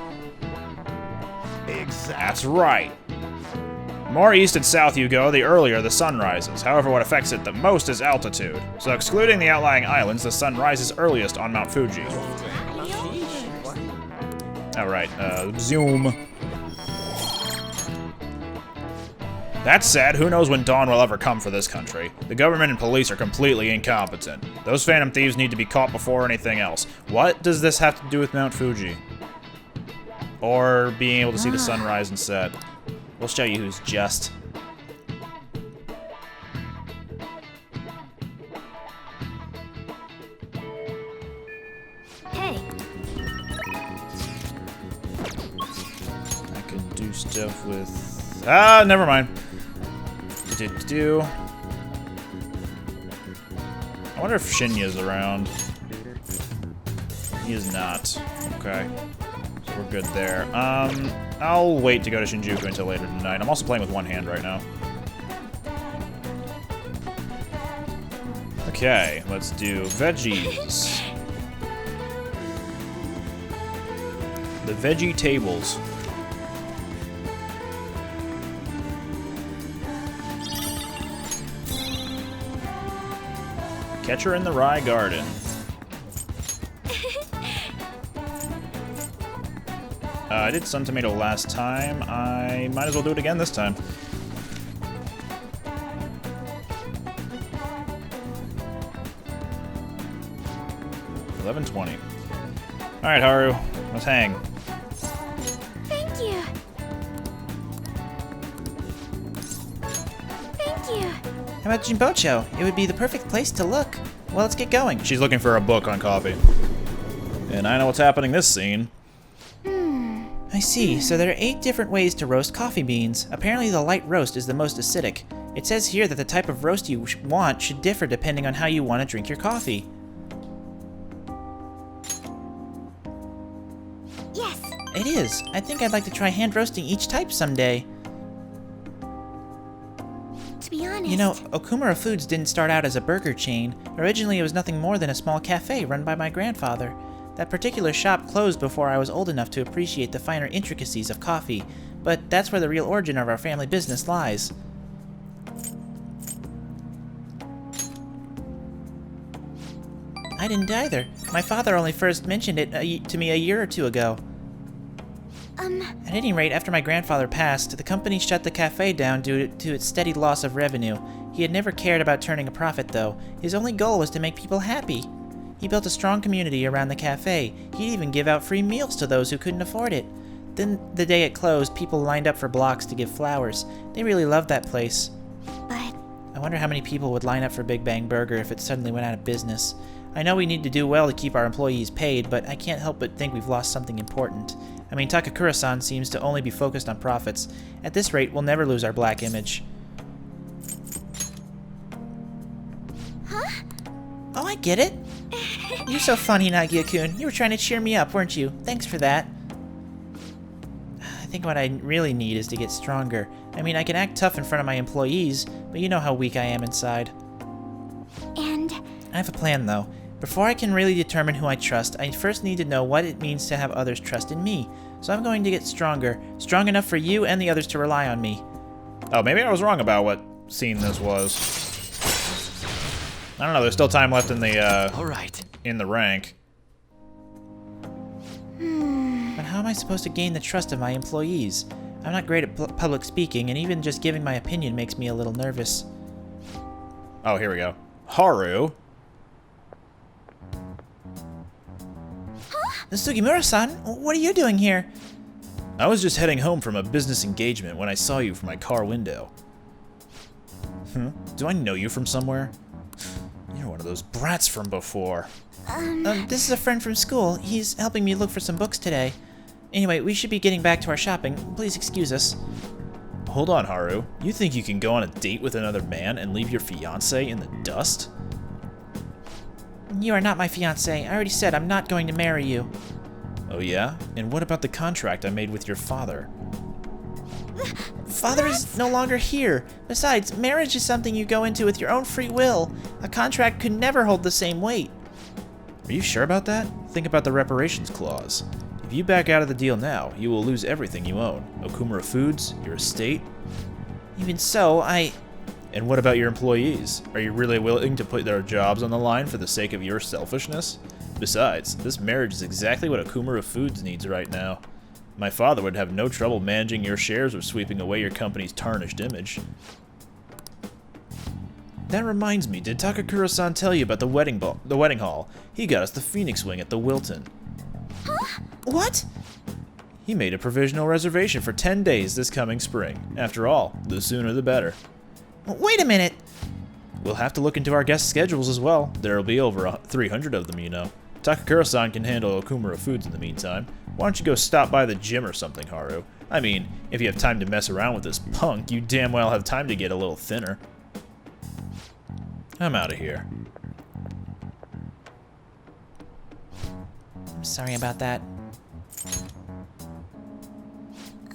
Exactly. That's right. The more east and south you go, the earlier the sun rises. However, what affects it the most is altitude. So excluding the outlying islands, the sun rises earliest on Mount Fuji. Alright, zoom. That said, who knows when dawn will ever come for this country. The government and police are completely incompetent. Those phantom thieves need to be caught before anything else. What does this have to do with Mount Fuji? Or being able to see the sunrise and set? We'll show you who's just. Hey, I could do stuff with... Ah, never mind. Do. I wonder if Shinya's around. He is not. Okay. So we're good there. I'll wait to go to Shinjuku until later tonight. I'm also playing with one hand right now. Okay, let's do veggies. The veggie tables. Catcher in the Rye Garden. I did Sun Tomato last time. I might as well do it again this time. $11.20. All right, Haru, let's hang. Thank you. Thank you. How about Jimbocho? It would be the perfect place to look. Well, let's get going. She's looking for a book on coffee. And I know what's happening this scene. I see. So there are 8 different ways to roast coffee beans. Apparently the light roast is the most acidic. It says here that the type of roast you want should differ depending on how you want to drink your coffee. Yes. It is. I think I'd like to try hand roasting each type someday. To be honest. You know, Okumura Foods didn't start out as a burger chain. Originally it was nothing more than a small cafe run by my grandfather. That particular shop closed before I was old enough to appreciate the finer intricacies of coffee, but that's where the real origin of our family business lies. I didn't either. My father only first mentioned it to me a year or two ago. At any rate, after my grandfather passed, the company shut the cafe down due to its steady loss of revenue. He had never cared about turning a profit, though. His only goal was to make people happy. He built a strong community around the cafe. He'd even give out free meals to those who couldn't afford it. Then, the day it closed, people lined up for blocks to give flowers. They really loved that place. But I wonder how many people would line up for Big Bang Burger if it suddenly went out of business. I know we need to do well to keep our employees paid, but I can't help but think we've lost something important. I mean, Takakura-san seems to only be focused on profits. At this rate, we'll never lose our black image. huh? Oh, I get it. You're so funny, Nagia-kun. You were trying to cheer me up, weren't you? Thanks for that. I think what I really need is to get stronger. I mean, I can act tough in front of my employees, but you know how weak I am inside. And I have a plan, though. Before I can really determine who I trust, I first need to know what it means to have others trust in me. So I'm going to get stronger. Strong enough for you and the others to rely on me. Oh, maybe I was wrong about what scene this was. I don't know, there's still time left in the, All right. in the rank. But how am I supposed to gain the trust of my employees? I'm not great at public speaking, and even just giving my opinion makes me a little nervous. Oh, here we go. Haru. Sugimura-san, what are you doing here? I was just heading home from a business engagement when I saw you from my car window. Do I know you from somewhere? You're one of those brats from before. This is a friend from school. He's helping me look for some books today. Anyway, we should be getting back to our shopping. Please excuse us. Hold on, Haru. You think you can go on a date with another man and leave your fiancé in the dust? You are not my fiancé. I already said I'm not going to marry you. Oh yeah? And what about the contract I made with your father? Father is no longer here. Besides, marriage is something you go into with your own free will. A contract could never hold the same weight. Are you sure about that? Think about the reparations clause. If you back out of the deal now, you will lose everything you own. Okumura Foods, your estate. Even so, And what about your employees? Are you really willing to put their jobs on the line for the sake of your selfishness? Besides, this marriage is exactly what Okumura Foods needs right now. My father would have no trouble managing your shares or sweeping away your company's tarnished image. That reminds me, did Takakura-san tell you about the wedding hall? He got us the Phoenix Wing at the Wilton. Huh? What? He made a provisional reservation for 10 days this coming spring. After all, the sooner the better. Wait a minute! We'll have to look into our guest schedules as well. There'll be over 300 of them, you know. Takakura-san can handle Okumura Foods in the meantime. Why don't you go stop by the gym or something, Haru? I mean, if you have time to mess around with this punk, you damn well have time to get a little thinner. I'm out of here. I'm sorry about that.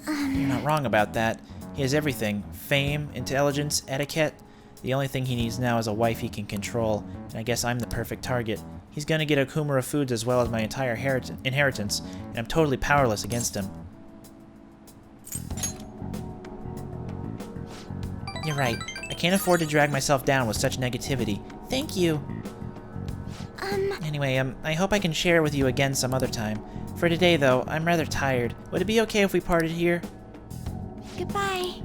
You're not wrong about that. He has everything. Fame, intelligence, etiquette. The only thing he needs now is a wife he can control, and I guess I'm the perfect target. He's gonna get Okumura Foods as well as my entire inheritance, and I'm totally powerless against him. You're right. I can't afford to drag myself down with such negativity. Thank you. Anyway, I hope I can share with you again some other time. For today, though, I'm rather tired. Would it be okay if we parted here? Goodbye.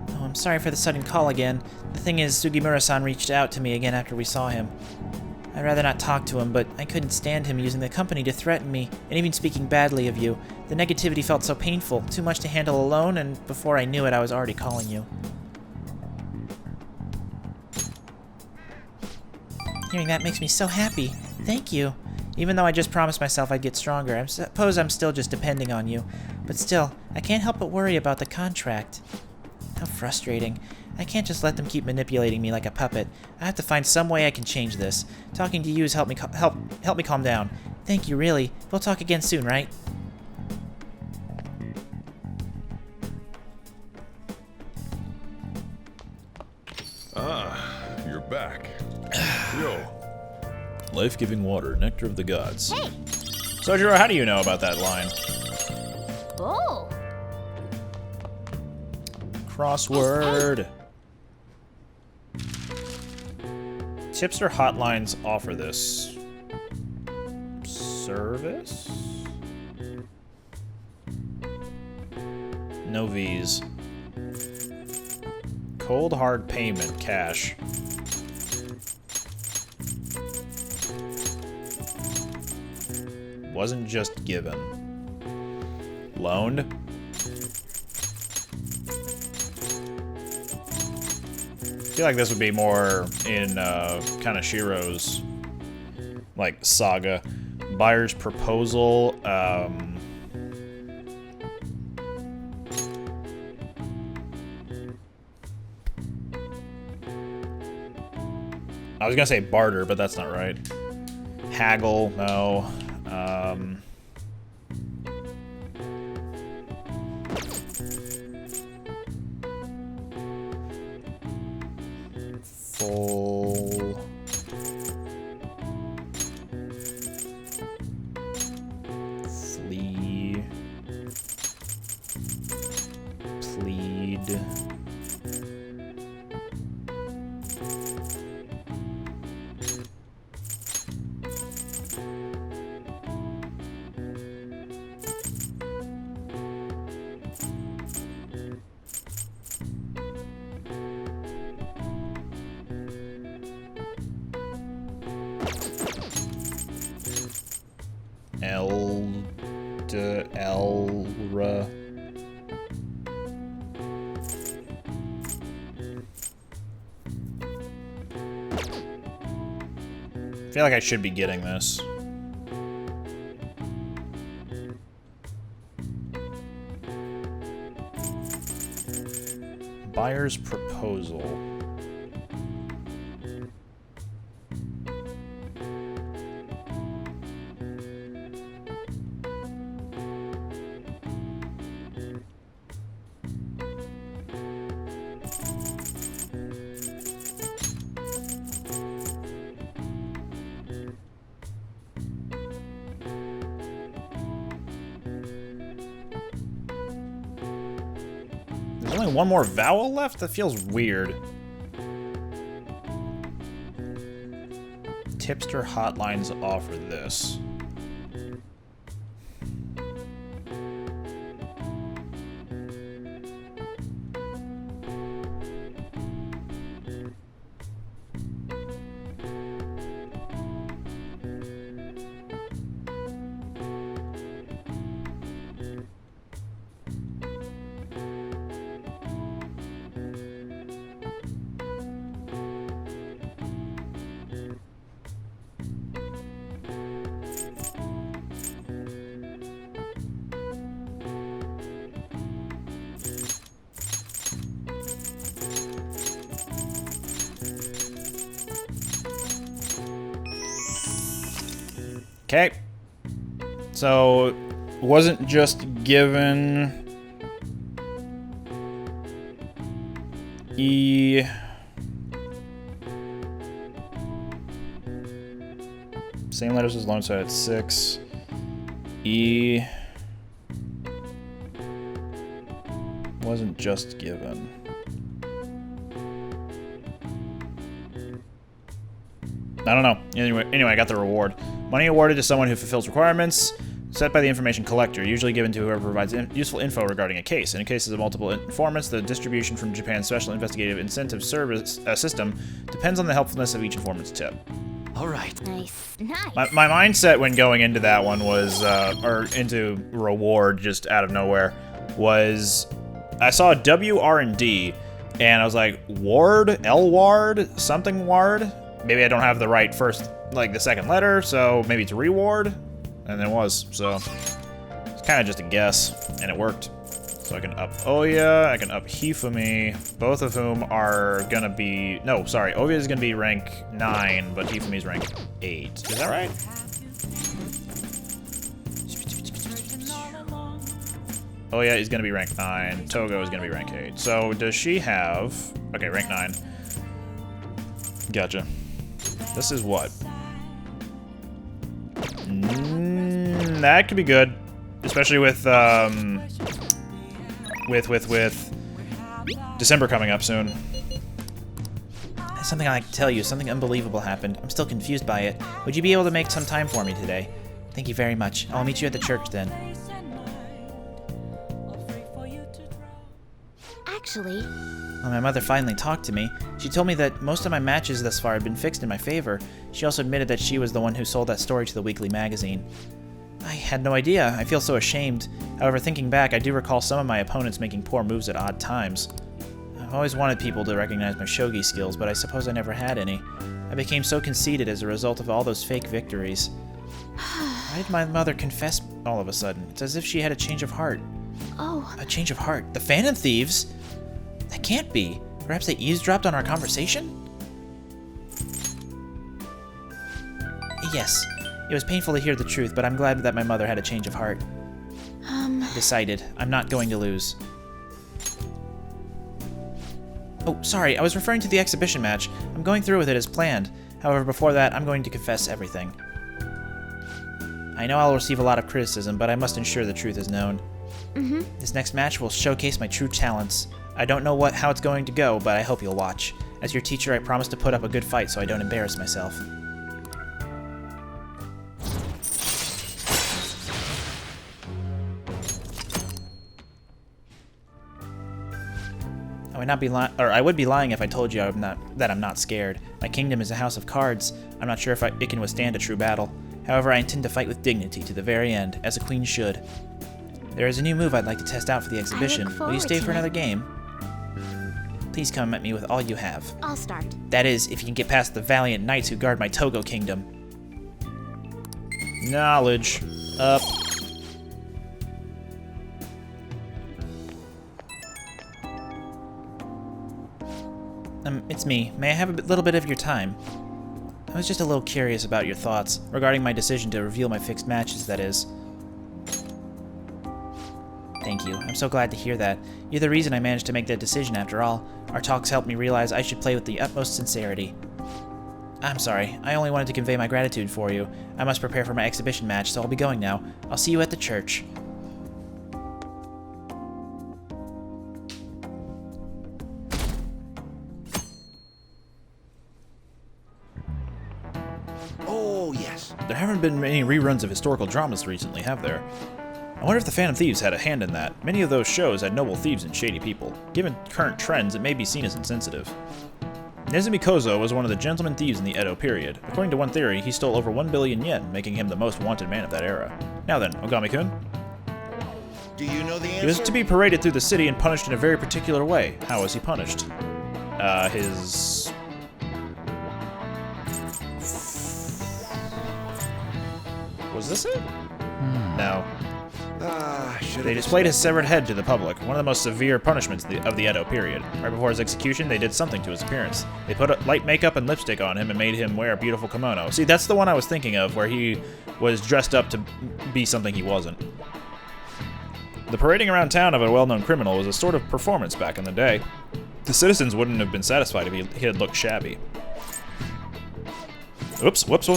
Oh, I'm sorry for the sudden call again. The thing is, Sugimura-san reached out to me again after we saw him. I'd rather not talk to him, but I couldn't stand him using the company to threaten me, and even speaking badly of you. The negativity felt so painful, too much to handle alone, and before I knew it, I was already calling you. Hearing that makes me so happy. Thank you. Even though I just promised myself I'd get stronger, I suppose I'm still just depending on you. But still, I can't help but worry about the contract. How frustrating. I can't just let them keep manipulating me like a puppet. I have to find some way I can change this. Talking to you has helped me calm down. Thank you, really. We'll talk again soon, right? Ah, you're back. Yo. Life-giving water, nectar of the gods. Hey! Sojiro, how do you know about that line? Oh! Crossword. Tipster hotlines offer this service? No V's. Cold hard payment, cash. Wasn't just given. Loaned? I feel like this would be more in Kanashiro's like saga. Buyer's proposal. I was gonna say barter, but that's not right. Haggle, no. Full. Flee. Plead. Elra. I feel like I should be getting this. Buyer's proposal. There's only one more vowel left? That feels weird. Tipster hotlines offer this. Okay. So, wasn't just given E. Same letters as loan, so it's 6. E. Wasn't just given. I don't know. Anyway, I got the reward. Money awarded to someone who fulfills requirements set by the information collector, usually given to whoever provides useful info regarding a case. In cases of multiple informants, the distribution from Japan's Special Investigative Incentive Service system depends on the helpfulness of each informant's tip. All right. Nice. My mindset when going into that one was, or into reward just out of nowhere, was I saw W-R-and-D, and I was like, Ward? L-Ward? Something Ward? Maybe I don't have the right first, like the second letter, so maybe it's reward? And it was, so it's kind of just a guess, and it worked. So I can up Oya, I can up Hifumi, both of whom are gonna be, no, sorry, Oya is gonna be rank 9, but Hifumi's rank 8. Is that right? Oya is gonna be rank 9, Togo is gonna be rank 8. So does she have, okay, rank 9. Gotcha. This is what? That could be good, especially with December coming up soon. Something I'd like to tell you. Something unbelievable happened. I'm still confused by it. Would you be able to make some time for me today? Thank you very much. I'll meet you at the church then. Actually, When my mother finally talked to me, she told me that most of my matches thus far had been fixed in my favor. She also admitted that she was the one who sold that story to the weekly magazine. I had no idea. I feel so ashamed. However, thinking back, I do recall some of my opponents making poor moves at odd times. I've always wanted people to recognize my shogi skills, but I suppose I never had any. I became so conceited as a result of all those fake victories. Why did my mother confess all of a sudden? It's as if she had a change of heart. oh, A change of heart? The Phantom Thieves? That can't be. Perhaps they eavesdropped on our conversation? Yes. It was painful to hear the truth, but I'm glad that my mother had a change of heart. I decided. I'm not going to lose. Oh, sorry. I was referring to the exhibition match. I'm going through with it as planned. However, before that, I'm going to confess everything. I know I'll receive a lot of criticism, but I must ensure the truth is known. This next match will showcase my true talents. I don't know how it's going to go, but I hope you'll watch. As your teacher, I promise to put up a good fight so I don't embarrass myself. I would be lying if I told you that I'm not scared. My kingdom is a house of cards. I'm not sure if it can withstand a true battle. However, I intend to fight with dignity to the very end, as a queen should. There is a new move I'd like to test out for the exhibition. Will you stay for another game? Please come at me with all you have. I'll start. That is, if you can get past the valiant knights who guard my Togo kingdom. Knowledge. Up. It's me. May I have a little bit of your time? I was just a little curious about your thoughts, regarding my decision to reveal my fixed matches, that is. Thank you. I'm so glad to hear that. You're the reason I managed to make that decision after all. Our talks helped me realize I should play with the utmost sincerity. I'm sorry. I only wanted to convey my gratitude for you. I must prepare for my exhibition match, so I'll be going now. I'll see you at the church. Oh, yes. There haven't been many reruns of historical dramas recently, have there? I wonder if the Phantom Thieves had a hand in that. Many of those shows had noble thieves and shady people. Given current trends, it may be seen as insensitive. Nezumi Kozo was one of the gentleman thieves in the Edo period. According to one theory, he stole over 1 billion yen, making him the most wanted man of that era. Now then, Ogami-kun. Do you know the answer? He was to be paraded through the city and punished in a very particular way. How was he punished? Was this it? No. They displayed his severed head to the public, one of the most severe punishments of the Edo period. Right before his execution, they did something to his appearance. They put light makeup and lipstick on him and made him wear a beautiful kimono. See, that's the one I was thinking of, where he was dressed up to be something he wasn't. The parading around town of a well-known criminal was a sort of performance back in the day. The citizens wouldn't have been satisfied if he had looked shabby. Oops, whoops.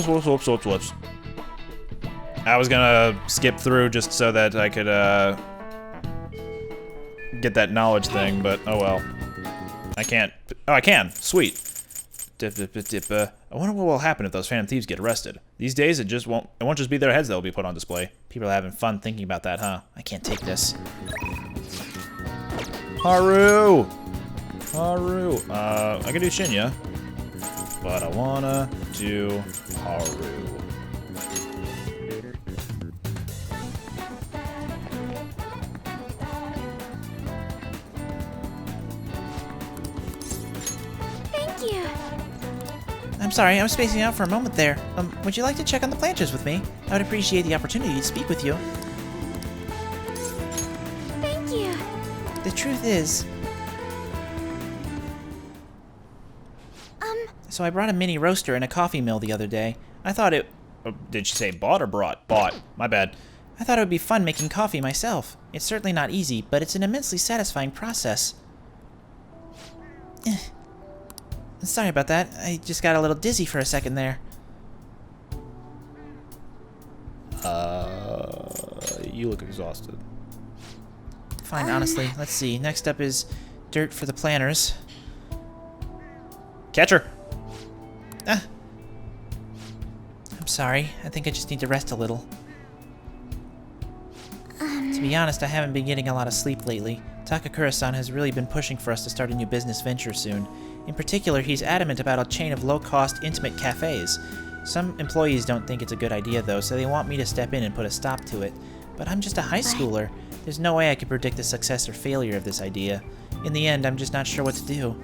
I was gonna skip through just so that I could get that knowledge thing, but oh well. I can't. Oh, I can. Sweet. I wonder what will happen if those Phantom Thieves get arrested. These days, it won't just be their heads that will be put on display. People are having fun thinking about that, huh? I can't take this. Haru! I can do Shinya, but I wanna do Haru. I'm sorry, I'm spacing out for a moment there. Would you like to check on the planches with me? I would appreciate the opportunity to speak with you. Thank you. The truth is... So I brought a mini roaster and a coffee mill the other day. I thought it... Did she say bought or brought? Bought. My bad. I thought it would be fun making coffee myself. It's certainly not easy, but it's an immensely satisfying process. Sorry about that. I just got a little dizzy for a second there. You look exhausted. Fine, honestly. Let's see. Next up is dirt for the planners. Catch her! I'm sorry. I think I just need to rest a little. To be honest, I haven't been getting a lot of sleep lately. Takakura-san has really been pushing for us to start a new business venture soon. In particular, he's adamant about a chain of low-cost, intimate cafes. Some employees don't think it's a good idea, though, so they want me to step in and put a stop to it. But I'm just a high schooler. There's no way I could predict the success or failure of this idea. In the end, I'm just not sure what to do.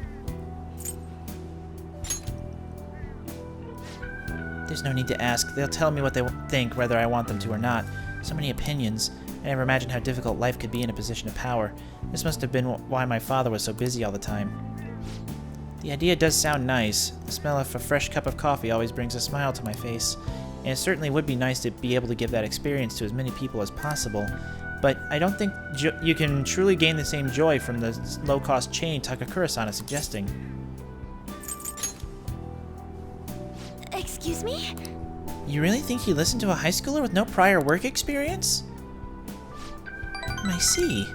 There's no need to ask. They'll tell me what they think, whether I want them to or not. So many opinions. I never imagined how difficult life could be in a position of power. This must have been why my father was so busy all the time. The idea does sound nice. The smell of a fresh cup of coffee always brings a smile to my face, and it certainly would be nice to be able to give that experience to as many people as possible. But I don't think you can truly gain the same joy from the low-cost chain Takakura-san is suggesting. Excuse me? You really think he listened to a high schooler with no prior work experience? I see.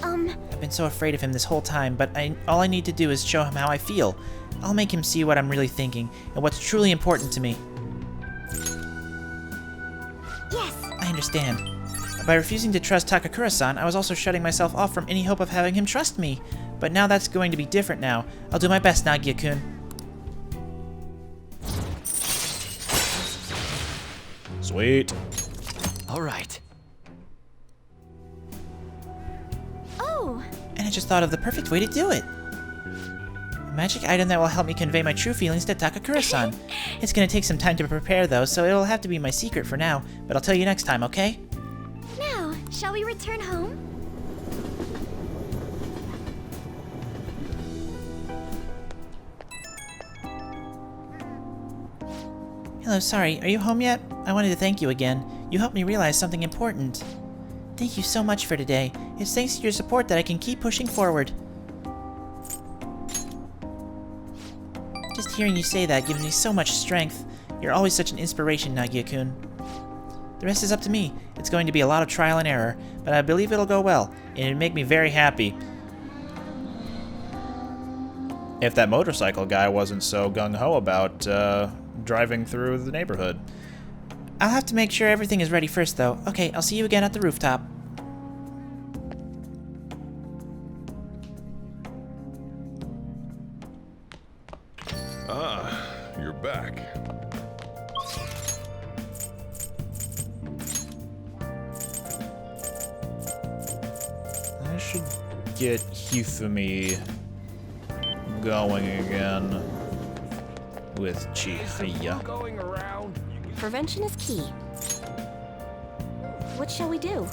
I've been so afraid of him this whole time, but all I need to do is show him how I feel. I'll make him see what I'm really thinking, and what's truly important to me. Yes. I understand. By refusing to trust Takakura-san, I was also shutting myself off from any hope of having him trust me. But now that's going to be different now. I'll do my best, Nagia-kun. Sweet. All right. Oh, And I just thought of the perfect way to do it. A magic item that will help me convey my true feelings to Takakura-san. It's gonna take some time to prepare though, so it'll have to be my secret for now, but I'll tell you next time, okay? now, shall we return home? Hello, sorry, are you home yet? I wanted to thank you again. You helped me realize something important. Thank you so much for today. It's thanks to your support that I can keep pushing forward. Just hearing you say that gives me so much strength. You're always such an inspiration, Nagia-kun. The rest is up to me. It's going to be a lot of trial and error, but I believe it'll go well, and it'd make me very happy. If that motorcycle guy wasn't so gung-ho about driving through the neighborhood. I'll have to make sure everything is ready first, though. Okay, I'll see you again at the rooftop. Ah, you're back. I should get Hifumi going again with Chihaya. Prevention is key. What shall we do?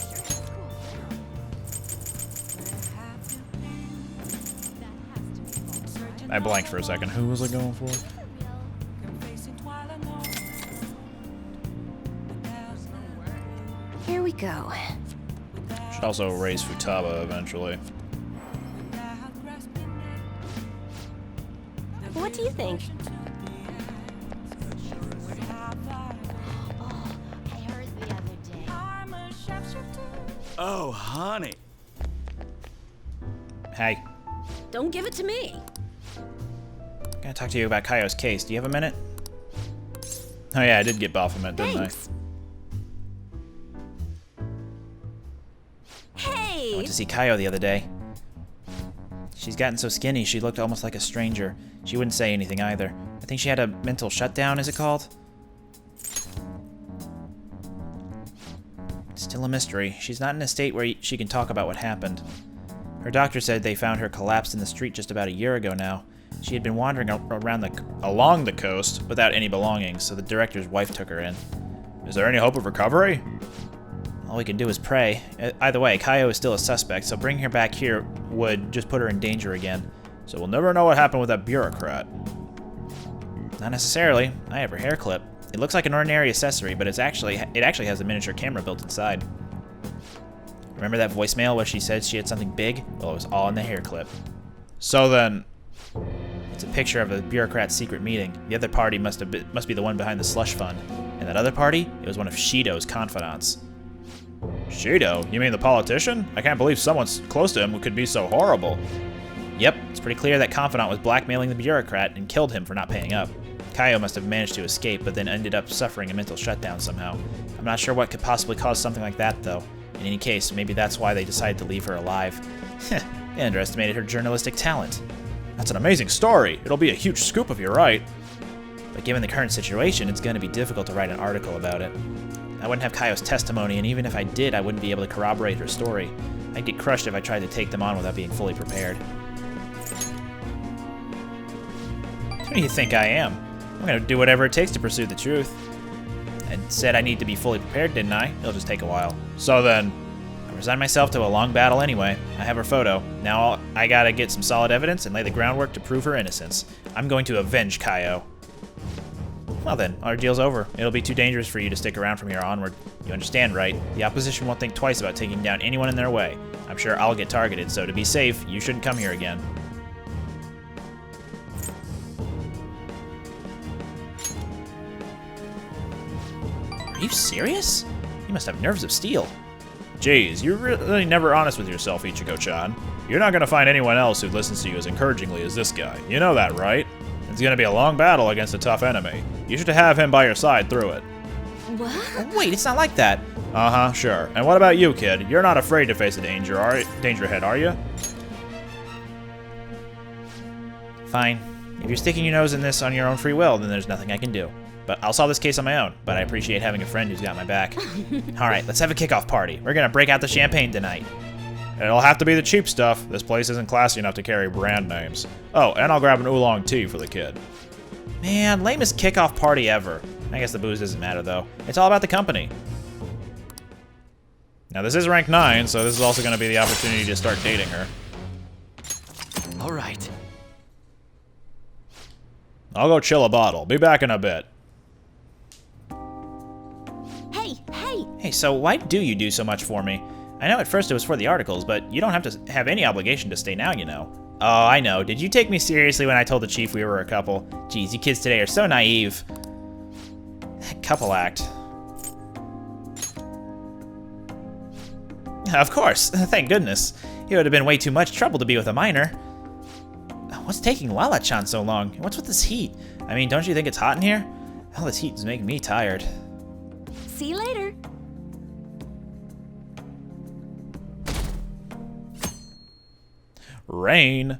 I blanked for a second. Who was I going for? Here we go. Should also raise Futaba eventually. What do you think? Oh, honey. Hey, Don't give it to me. I'm gonna talk to you about Kaio's case. Do you have a minute? Oh yeah, I did get Baphomet, didn't Thanks. I Hey! went to see Kaio the other day. She's gotten so skinny, she looked almost like a stranger. She wouldn't say anything either. I think she had a mental shutdown, is it called? Still a mystery. She's not in a state where she can talk about what happened. Her doctor said they found her collapsed in the street just about a year ago now. She had been wandering along the coast without any belongings, so the director's wife took her in. Is there any hope of recovery? All we can do is pray. Either way, Kaio is still a suspect, so bringing her back here would just put her in danger again. So we'll never know what happened with that bureaucrat. Not necessarily. I have her hair clip. It looks like an ordinary accessory, but it actually has a miniature camera built inside. Remember that voicemail where she said she had something big? Well, it was all in the hair clip. So then, it's a picture of a bureaucrat's secret meeting. The other party must be the one behind the slush fund, and that other party, it was one of Shido's confidants. Shido? You mean the politician? I can't believe someone close to him could be so horrible. Yep, it's pretty clear that Confidant was blackmailing the bureaucrat and killed him for not paying up. Kaio must have managed to escape, but then ended up suffering a mental shutdown somehow. I'm not sure what could possibly cause something like that, though. In any case, maybe that's why they decided to leave her alive. They underestimated her journalistic talent. That's an amazing story. It'll be a huge scoop if you're right. But given the current situation, it's going to be difficult to write an article about it. I wouldn't have Kaio's testimony, and even if I did, I wouldn't be able to corroborate her story. I'd get crushed if I tried to take them on without being fully prepared. Who do you think I am? I'm going to do whatever it takes to pursue the truth. I said I need to be fully prepared, didn't I? It'll just take a while. So then, I resigned myself to a long battle anyway. I have her photo. Now I gotta get some solid evidence and lay the groundwork to prove her innocence. I'm going to avenge Kaio. Well then, our deal's over. It'll be too dangerous for you to stick around from here onward. You understand, right? The opposition won't think twice about taking down anyone in their way. I'm sure I'll get targeted, so to be safe, you shouldn't come here again. Are you serious? You must have nerves of steel. Jeez, you're really never honest with yourself, Ichigo-chan. You're not gonna find anyone else who listens to you as encouragingly as this guy. You know that, right? It's gonna be a long battle against a tough enemy. You should have him by your side through it. What? Oh, wait, it's not like that. Uh-huh, sure. And what about you, kid? You're not afraid to face a danger head, are you? Fine. If you're sticking your nose in this on your own free will, then there's nothing I can do. But I'll solve this case on my own, but I appreciate having a friend who's got my back. Alright, let's have a kickoff party. We're gonna break out the champagne tonight. It'll have to be the cheap stuff. This place isn't classy enough to carry brand names. Oh, and I'll grab an oolong tea for the kid. Man, lamest kickoff party ever. I guess the booze doesn't matter, though. It's all about the company. Now, this is rank 9, so this is also going to be the opportunity to start dating her. All right. I'll go chill a bottle. Be back in a bit. Hey, hey! Hey, so why do you do so much for me? I know at first it was for the articles, but you don't have to have any obligation to stay now, you know. Oh, I know. Did you take me seriously when I told the chief we were a couple? Geez, you kids today are so naive. That couple act. Of course. Thank goodness. It would have been way too much trouble to be with a minor. What's taking Lala-chan so long? What's with this heat? I mean, don't you think it's hot in here? All this heat is making me tired. See you later. Rain.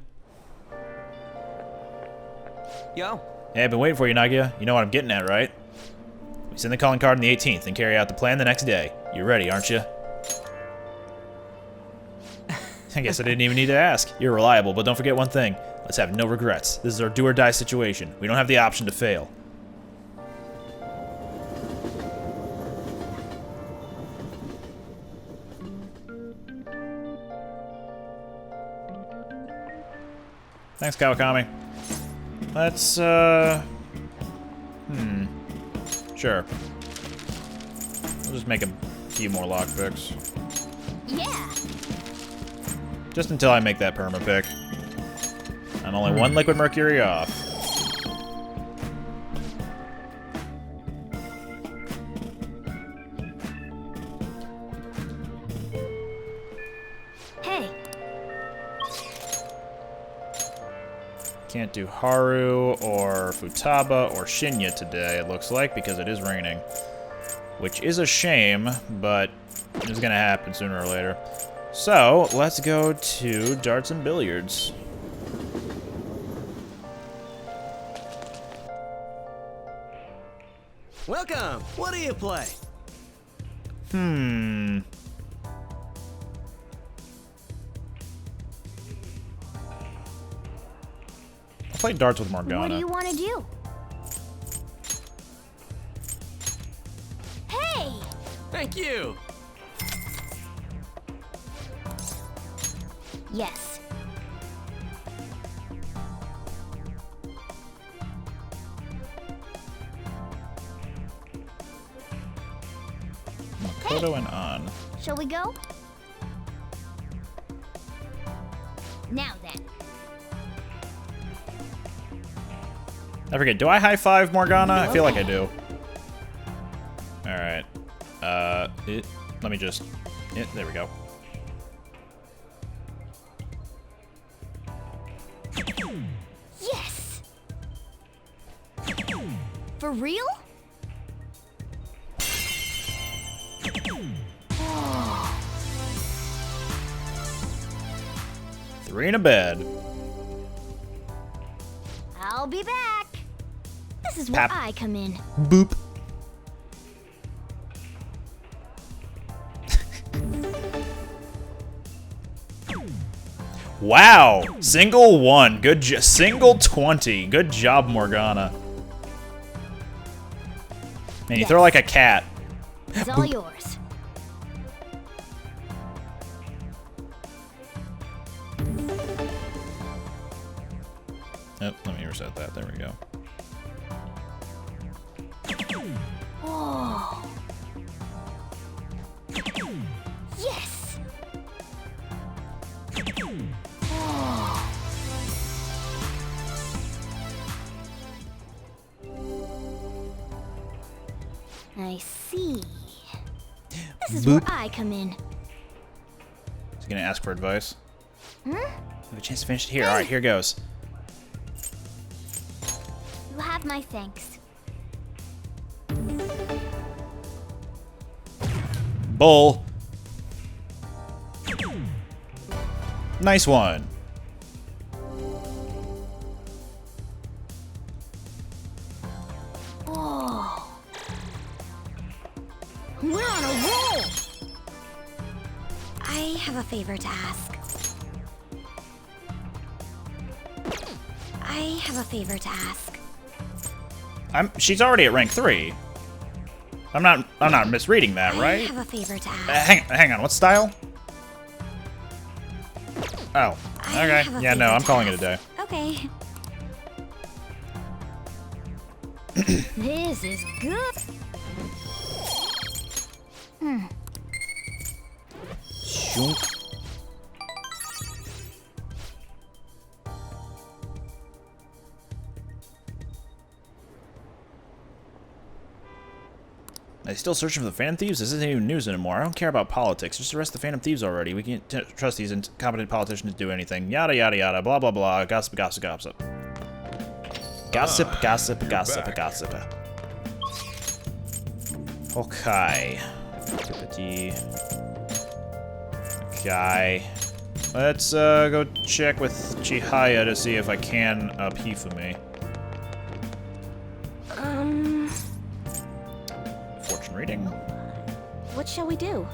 Yo. Hey, I've been waiting for you, Nagia. You know what I'm getting at, right? We send the calling card on the 18th and carry out the plan the next day. You're ready, aren't you? I guess I didn't even need to ask. You're reliable, but don't forget one thing. Let's have no regrets. This is our do-or-die situation. We don't have the option to fail. Thanks, Kawakami. Let's, Sure. We'll just make a few more lockpicks. Yeah. Just until I make that perma pick. I'm only one liquid mercury off. Hey. Can't do Haru or Futaba or Shinya today, it looks like, because it is raining. Which is a shame, but it's gonna happen sooner or later. So, let's go to darts and billiards. Welcome. What do you play? I'll play darts with Morgana. What do you want to do? Hey! Thank you. Yes. Makoto and An. Shall we go? Now then. I forget, do I high five Morgana? I feel like I do. Alright. Let me just... there we go. Yes! For real? Three in a bed. I'll be back. This is Pap. where I come in. Boop. Wow! Single 1. Good single 20. Good job, Morgana. Man, you throw like a cat. It's all yours. Oh, let me reset that. There we go. Oh. Yes. Oh. I see. This is where I come in. Is he gonna ask for advice? Hmm? I have a chance to finish it here. Alright, here goes. You have my thanks. Bull. Nice one. Oh. We're on a roll! I have a favor to ask. I have a favor to ask. She's already at rank 3. I'm not misreading that, right? I have a favor to ask. Hang on, what style? Oh, I okay. have a Yeah, no, favor I'm to calling it a ask. day. Okay. This is good. Shunk. Are they still searching for the Phantom Thieves? This isn't even news anymore. I don't care about politics. Just arrest the Phantom Thieves already. We can't trust these incompetent politicians to do anything. Yada, yada, yada. Blah, blah, blah. Gossip, gossip, gossip. Gossip, gossip, gossip, gossip. Okay. Okay. Let's go check with Chihaya to see if I can Hifumi. Fortune reading. What shall we do?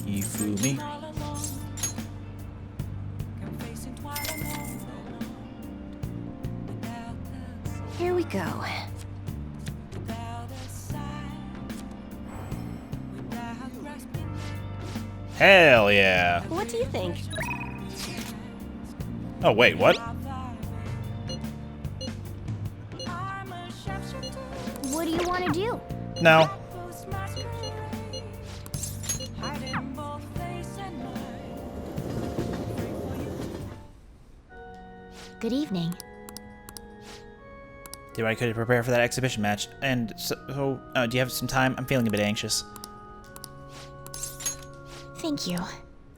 Hifumi. Here we go. Hell yeah. What do you think? Oh, wait, what? What do you want to do? No. Good evening. Do I could prepare for that exhibition match. And so, do you have some time? I'm feeling a bit anxious. Thank you.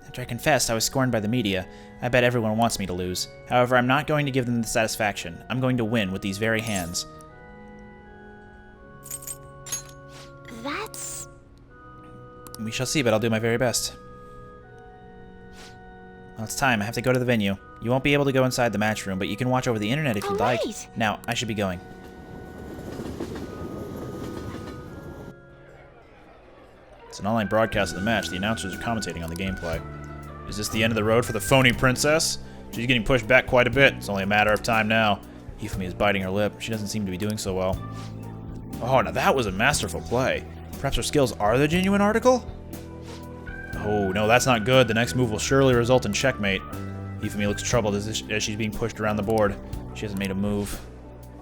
After I confessed, I was scorned by the media. I bet everyone wants me to lose. However, I'm not going to give them the satisfaction. I'm going to win with these very hands. That's... We shall see, but I'll do my very best. Well, it's time. I have to go to the venue. You won't be able to go inside the match room, but you can watch over the internet if you'd like. Now, I should be going. It's an online broadcast of the match. The announcers are commentating on the gameplay. Is this the end of the road for the phony princess? She's getting pushed back quite a bit. It's only a matter of time now. Hifumi is biting her lip. She doesn't seem to be doing so well. Oh, now that was a masterful play. Perhaps her skills are the genuine article? Oh, no, that's not good. The next move will surely result in checkmate. Hifumi looks troubled as she's being pushed around the board. She hasn't made a move.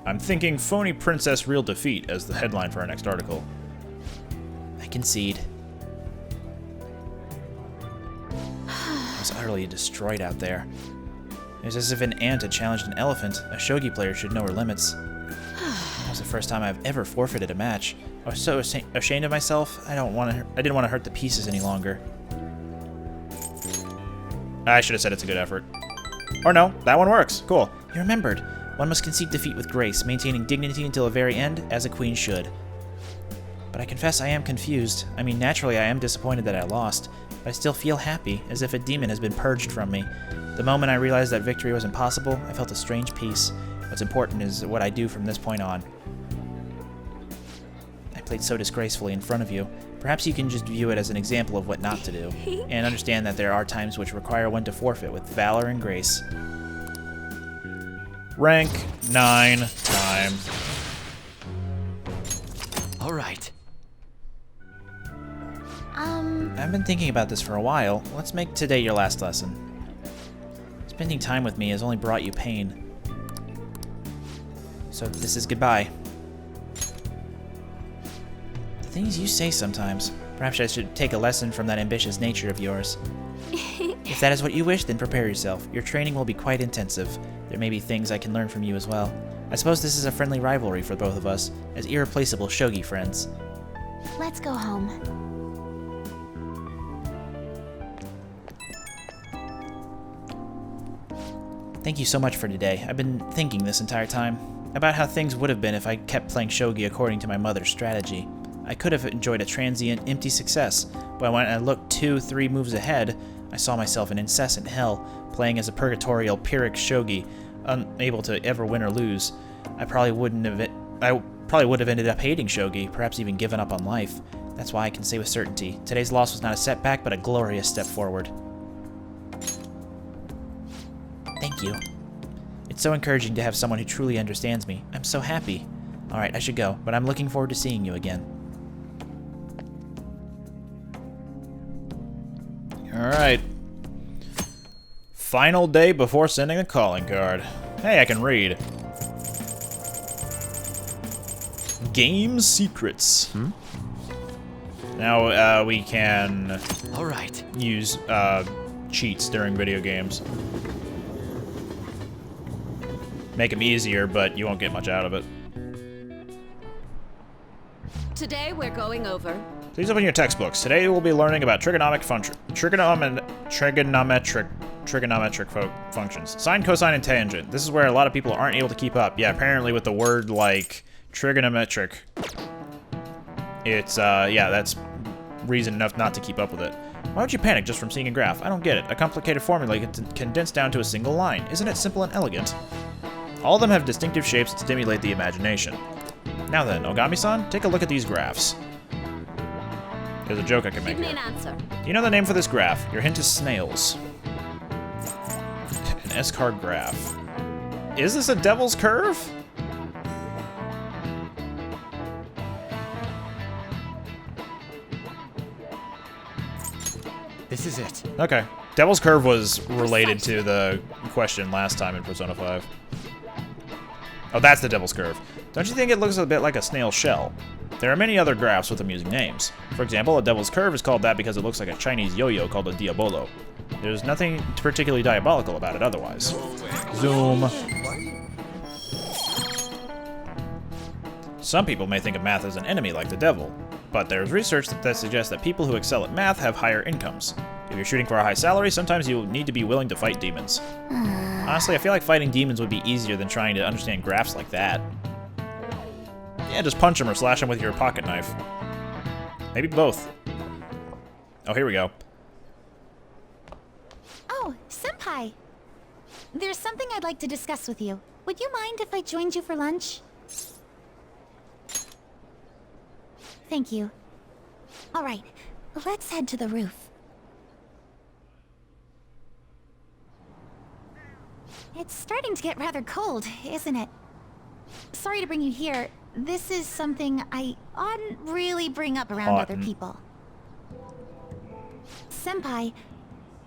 I'm thinking phony princess real defeat as the headline for our next article. I concede. I was utterly destroyed out there. It was as if an ant had challenged an elephant. A shogi player should know her limits. That was the first time I've ever forfeited a match. I was so ashamed of myself. I didn't want to hurt the pieces any longer. I should have said it's a good effort. Or no, that one works. Cool. You remembered. One must concede defeat with grace, maintaining dignity until the very end, as a queen should. But I confess I am confused. I mean, naturally I am disappointed that I lost, but I still feel happy, as if a demon has been purged from me. The moment I realized that victory was impossible, I felt a strange peace. What's important is what I do from this point on. I played so disgracefully in front of you. Perhaps you can just view it as an example of what not to do, and understand that there are times which require one to forfeit with valor and grace. Rank 9 time. All right. I've been thinking about this for a while. Let's make today your last lesson. Spending time with me has only brought you pain. So this is goodbye. The things you say sometimes. Perhaps I should take a lesson from that ambitious nature of yours. If that is what you wish, then prepare yourself. Your training will be quite intensive. There may be things I can learn from you as well. I suppose this is a friendly rivalry for both of us, as irreplaceable shogi friends. Let's go home. Thank you so much for today. I've been thinking this entire time about how things would have been if I kept playing shogi according to my mother's strategy. I could have enjoyed a transient, empty success, but when I looked 2-3 moves ahead, I saw myself in incessant hell, playing as a purgatorial Pyrrhic shogi, unable to ever win or lose. I probably wouldn't have I probably would have ended up hating Shogi, perhaps even given up on life. That's why I can say with certainty, today's loss was not a setback, but a glorious step forward. Thank you. It's so encouraging to have someone who truly understands me. I'm so happy. Alright, I should go, but I'm looking forward to seeing you again. Alright. Final day before sending the calling card. Hey, I can read. Game secrets. Now, we can use cheats during video games. Make them easier, but you won't get much out of it. Today we're going over. Please open your textbooks. Today we'll be learning about trigonometric functions. Sine, cosine, and tangent. This is where a lot of people aren't able to keep up. Yeah, apparently with the word like trigonometric, it's yeah, that's reason enough not to keep up with it. Why would you panic just from seeing a graph? I don't get it. A complicated formula condensed down to a single line. Isn't it simple and elegant? All of them have distinctive shapes to stimulate the imagination. Now then, Ogami-san, take a look at these graphs. There's a joke I can make Give me here. an answer. Do you know the name for this graph? Your hint is snails. An S-card graph. Is this a devil's curve? This is it. Okay. Devil's curve was related to the question last time in Persona 5. Oh, that's the devil's curve. Don't you think it looks a bit like a snail shell? There are many other graphs with amusing names. For example, a devil's curve is called that because it looks like a Chinese yo-yo called a diabolo. There's nothing particularly diabolical about it otherwise. Zoom. Some people may think of math as an enemy like the devil, but there's research that suggests that people who excel at math have higher incomes. If you're shooting for a high salary, sometimes you need to be willing to fight demons. Honestly, I feel like fighting demons would be easier than trying to understand graphs like that. Yeah, just punch them or slash them with your pocket knife. Maybe both. Oh, here we go. Oh, Senpai! There's something I'd like to discuss with you. Would you mind if I joined you for lunch? Thank you. Alright, let's head to the roof. It's starting to get rather cold, isn't it? Sorry to bring you here. This is something I oughtn't really bring up around other people. Senpai,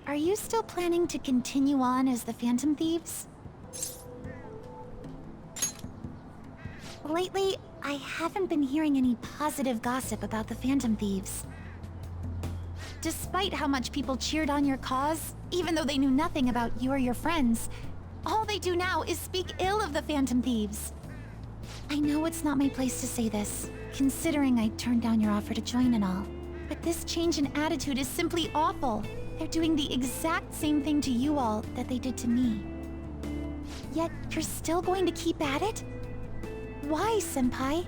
are you still planning to continue on as the Phantom Thieves? Lately, I haven't been hearing any positive gossip about the Phantom Thieves. Despite how much people cheered on your cause, even though they knew nothing about you or your friends, all they do now is speak ill of the Phantom Thieves. I know it's not my place to say this, considering I turned down your offer to join and all. But this change in attitude is simply awful. They're doing the exact same thing to you all that they did to me. Yet, you're still going to keep at it? Why, Senpai?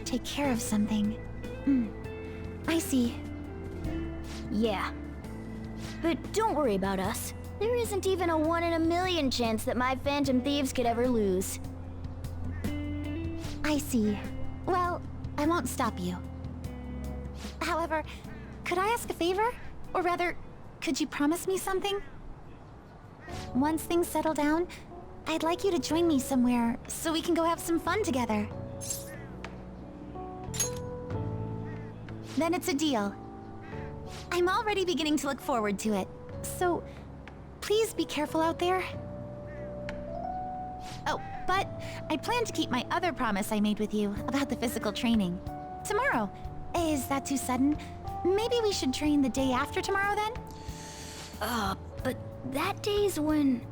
Take care of something. I see. Yeah. But don't worry about us. There isn't even a 1 in a million chance that my Phantom Thieves could ever lose. I see. Well, I won't stop you. However, could I ask a favor? Or rather, could you promise me something? Once things settle down, I'd like you to join me somewhere so we can go have some fun together. Then it's a deal. I'm already beginning to look forward to it, so please be careful out there. Oh, but I plan to keep my other promise I made with you about the physical training. Tomorrow. Is that too sudden? Maybe we should train the day after tomorrow then? But that day's when...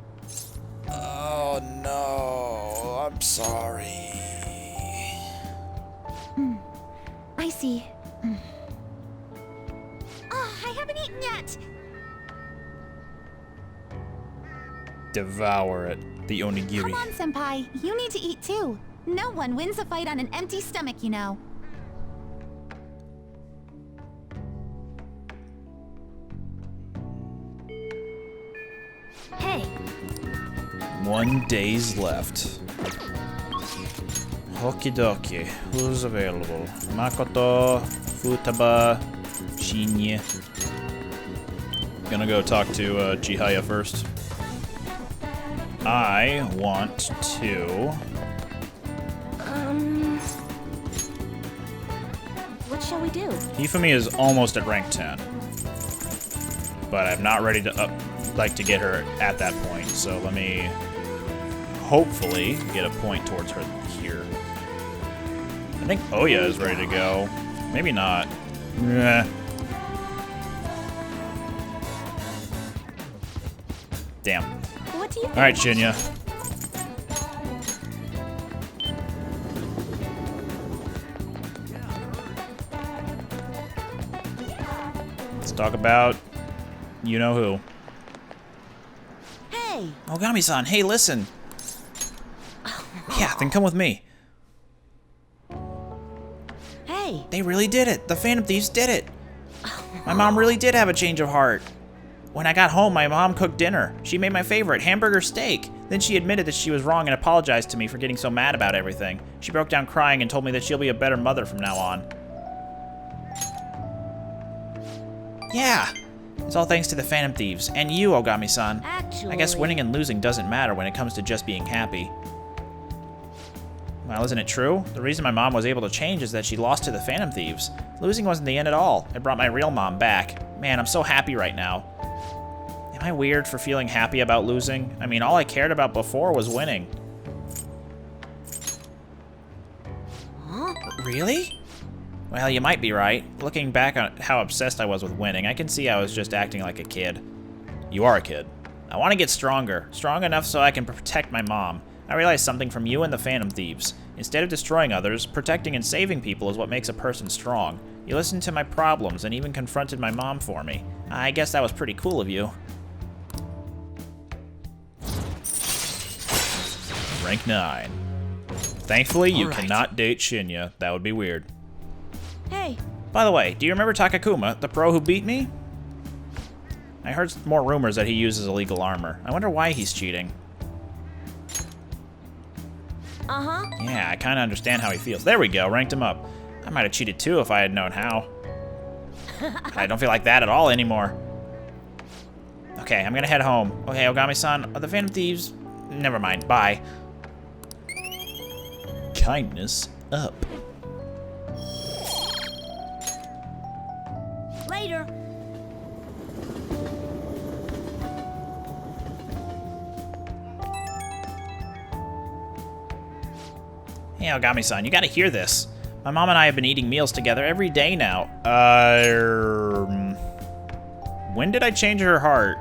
Oh no, I'm sorry. I see. Oh, I haven't eaten yet! Devour it. The onigiri. Come on, Senpai. You need to eat too. No one wins a fight on an empty stomach, you know. Hey, 1 day's left. Okie dokie. Who's available? Makoto, Futaba, Shinya. Gonna go talk to Chihaya first. I want to... What shall we do? Hifumi is almost at rank 10. But I'm not ready to to get her at that point, so let me hopefully get a point towards her here. I think Oya is ready to go. Maybe not. Damn. What do you think? Alright, Shinya. Let's talk about you-know-who. Hey! Ogami-san, hey, listen. Yeah, then come with me. Hey! They really did it. The Phantom Thieves did it. My mom really did have a change of heart. When I got home, my mom cooked dinner. She made my favorite, hamburger steak. Then she admitted that she was wrong and apologized to me for getting so mad about everything. She broke down crying and told me that she'll be a better mother from now on. Yeah, it's all thanks to the Phantom Thieves, and you, Ogami-san. Actually... I guess winning and losing doesn't matter when it comes to just being happy. Well, isn't it true? The reason my mom was able to change is that she lost to the Phantom Thieves. Losing wasn't the end at all. It brought my real mom back. Man, I'm so happy right now. Am I weird for feeling happy about losing? I mean, all I cared about before was winning. Huh? Really? Well, you might be right. Looking back on how obsessed I was with winning, I can see I was just acting like a kid. You are a kid. I want to get stronger. Strong enough so I can protect my mom. I realized something from you and the Phantom Thieves. Instead of destroying others, protecting and saving people is what makes a person strong. You listened to my problems and even confronted my mom for me. I guess that was pretty cool of you. Rank 9. Thankfully, you cannot date Shinya. That would be weird. Hey! By the way, do you remember Takakuma, the pro who beat me? I heard more rumors that he uses illegal armor. I wonder why he's cheating. Uh-huh. Yeah, I kind of understand how he feels. There we go, ranked him up. I might have cheated too if I had known how. I don't feel like that at all anymore. Okay, I'm gonna head home. Okay, Ogami-san, the Phantom Thieves... Never mind, bye. Kindness up. Later. Hey, Ogami-san, you gotta hear this. My mom and I have been eating meals together every day now. When did I change her heart?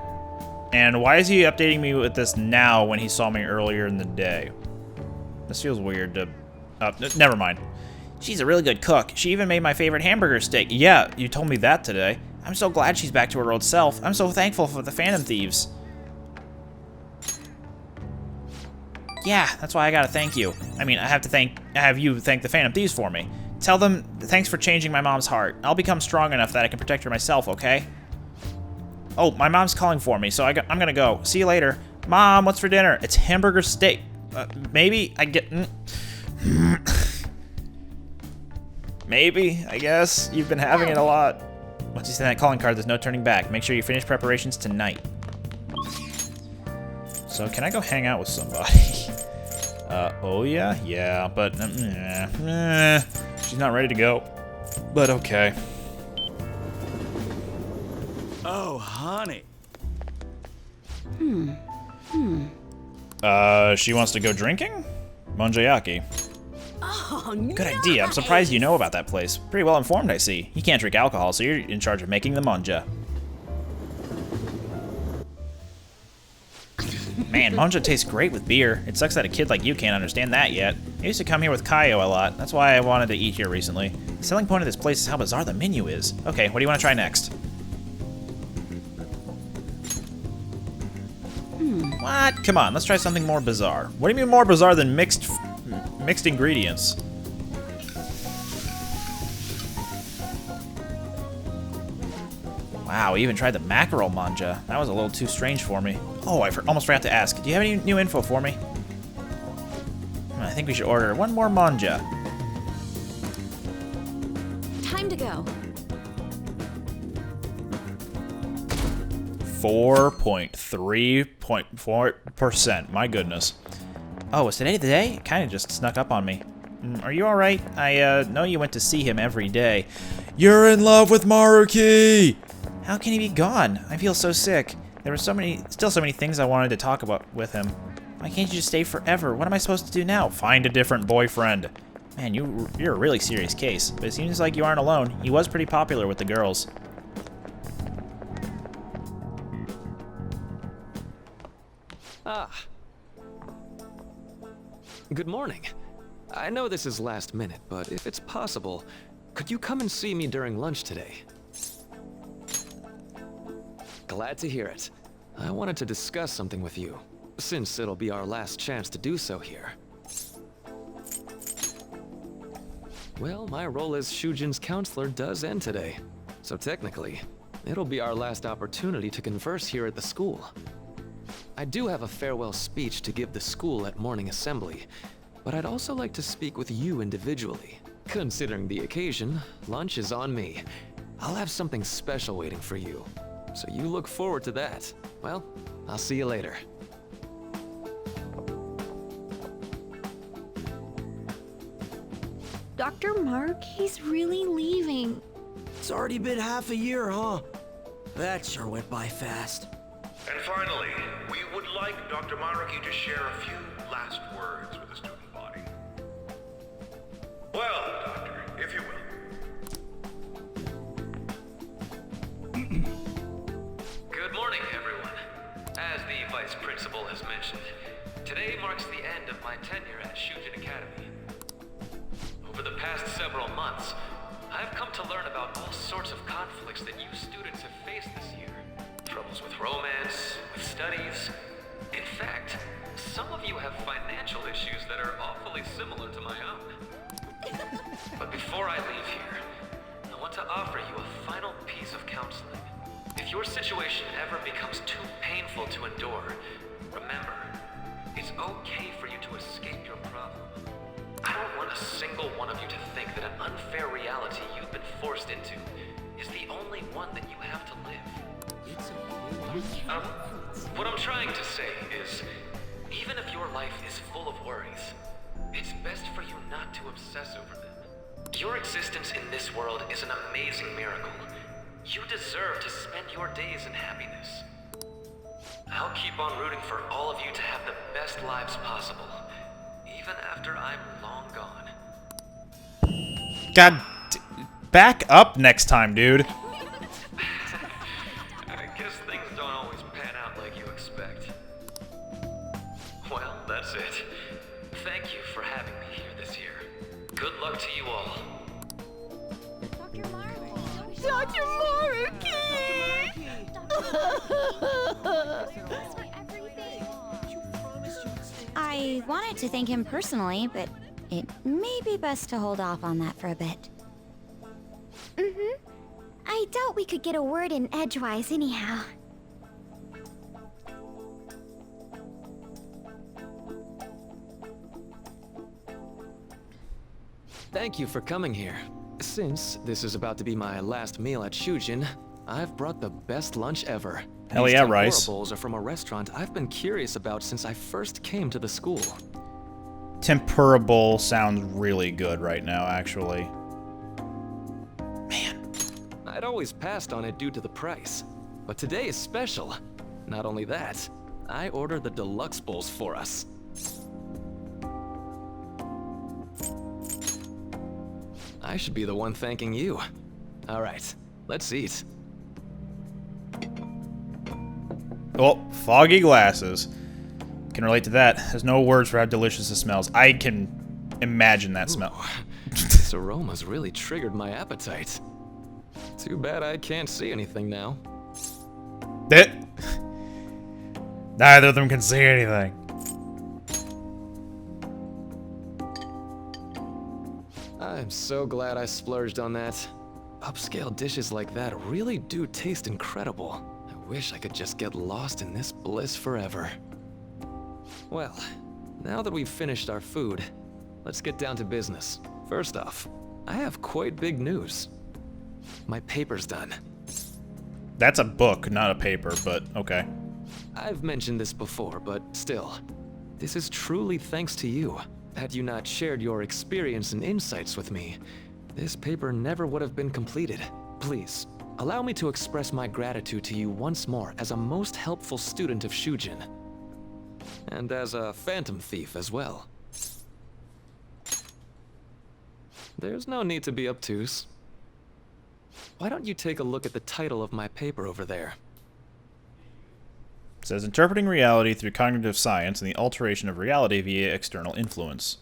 And why is he updating me with this now when he saw me earlier in the day? This feels weird to... never mind. She's a really good cook. She even made my favorite hamburger steak. Yeah, you told me that today. I'm so glad she's back to her old self. I'm so thankful for the Phantom Thieves. Yeah, that's why I gotta thank you. I mean, I have you thank the Phantom Thieves for me. Tell them thanks for changing my mom's heart. I'll become strong enough that I can protect her myself, okay? Oh, my mom's calling for me, so I'm gonna go. See you later. Mom, what's for dinner? It's hamburger steak. Maybe I get... Maybe, I guess. You've been having it a lot. Once you send that calling card, there's no turning back. Make sure you finish preparations tonight. So, can I go hang out with somebody? Oh yeah? Yeah, but... she's not ready to go. But okay. Oh, honey. She wants to go drinking? Monjayaki. Oh, Good idea. I'm surprised you know about that place. Pretty well informed, I see. You can't drink alcohol, so you're in charge of making the monja. Man, monja tastes great with beer. It sucks that a kid like you can't understand that yet. I used to come here with Kaio a lot. That's why I wanted to eat here recently. The selling point of this place is how bizarre the menu is. Okay, what do you want to try next? What? Come on, let's try something more bizarre. What do you mean more bizarre than mixed ingredients? Wow, we even tried the mackerel manja. That was a little too strange for me. Oh, I almost forgot to ask. Do you have any new info for me? I think we should order one more manja. Time to go. 4.3.4%. My goodness. Oh, was today the day? It kind of just snuck up on me. Are you alright? I know you went to see him every day. You're in love with Maruki! How can he be gone? I feel so sick. There were still so many things I wanted to talk about with him. Why can't you just stay forever? What am I supposed to do now? Find a different boyfriend. Man, you're a really serious case. But it seems like you aren't alone. He was pretty popular with the girls. Ah. Good morning. I know this is last minute, but if it's possible, could you come and see me during lunch today? Glad to hear it. I wanted to discuss something with you, since it'll be our last chance to do so here. Well, my role as Shujin's counselor does end today, so technically, it'll be our last opportunity to converse here at the school. I do have a farewell speech to give the school at morning assembly, but I'd also like to speak with you individually. Considering the occasion, lunch is on me. I'll have something special waiting for you, so you look forward to that. Well, I'll see you later. Dr. Mark, he's really leaving. It's already been half a year, huh? That sure went by fast. And finally, we would like Dr. Maruki to share a few last words with the student body. Well, Doctor, if you will. Good morning, everyone. As the Vice Principal has mentioned, today marks the end of my tenure at Shujin Academy. Over the past several months, I've come to learn about all sorts of conflicts that you students have faced this year. Troubles with romance, with studies. In fact, some of you have financial issues that are awfully similar to my own. But before I leave here, I want to offer you a final piece of counseling. If your situation ever becomes too painful to endure, remember, it's okay for you to escape your problem. I don't want a single one of you to think that an unfair reality you've been forced into is the only one that you have to live. What I'm trying to say is, even if your life is full of worries, it's best for you not to obsess over them. Your existence in this world is an amazing miracle. You deserve to spend your days in happiness. I'll keep on rooting for all of you to have the best lives possible, even after I'm long gone. God, back up next time, dude. I guess things don't always pan out like you expect. Well, that's it. Thank you for having me here this year. Good luck to you all. Dr. Maruki! I wanted to thank him personally, but it may be best to hold off on that for a bit. I doubt we could get a word in edgewise anyhow. Thank you for coming here. Since this is about to be my last meal at Shujin, I've brought the best lunch ever. Hell These yeah, tempura rice. bowls are from a restaurant I've been curious about since I first came to the school. Tempura bowl sounds really good right now, actually. I'd always passed on it due to the price, but today is special. Not only that, I ordered the deluxe bowls for us. I should be the one thanking you. All right, let's eat. Oh, foggy glasses. Can relate to that. There's no words for how delicious it smells. I can imagine that smell. This aroma's really triggered my appetite. Too bad I can't see anything now. Neither of them can see anything. I'm so glad I splurged on that. Upscale dishes like that really do taste incredible. I wish I could just get lost in this bliss forever. Well, now that we've finished our food, let's get down to business. First off, I have quite big news. My paper's done. That's a book, not a paper, but okay. I've mentioned this before, but still, this is truly thanks to you. Had you not shared your experience and insights with me, this paper never would have been completed. Please, allow me to express my gratitude to you once more as a most helpful student of Shujin. And as a phantom thief as well. There's no need to be obtuse. Why don't you take a look at the title of my paper over there? It says Interpreting Reality Through Cognitive Science and the Alteration of Reality via External Influence.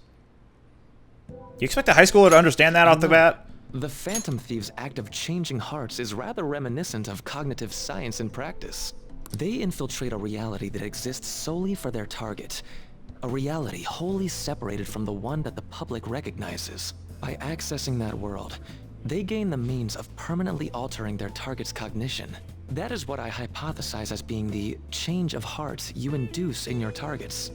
You expect a high schooler to understand that off the bat? The Phantom Thieves' act of changing hearts is rather reminiscent of cognitive science in practice. They infiltrate a reality that exists solely for their target. A reality wholly separated from the one that the public recognizes. By accessing that world, they gain the means of permanently altering their target's cognition. That is what I hypothesize as being the change of heart you induce in your targets.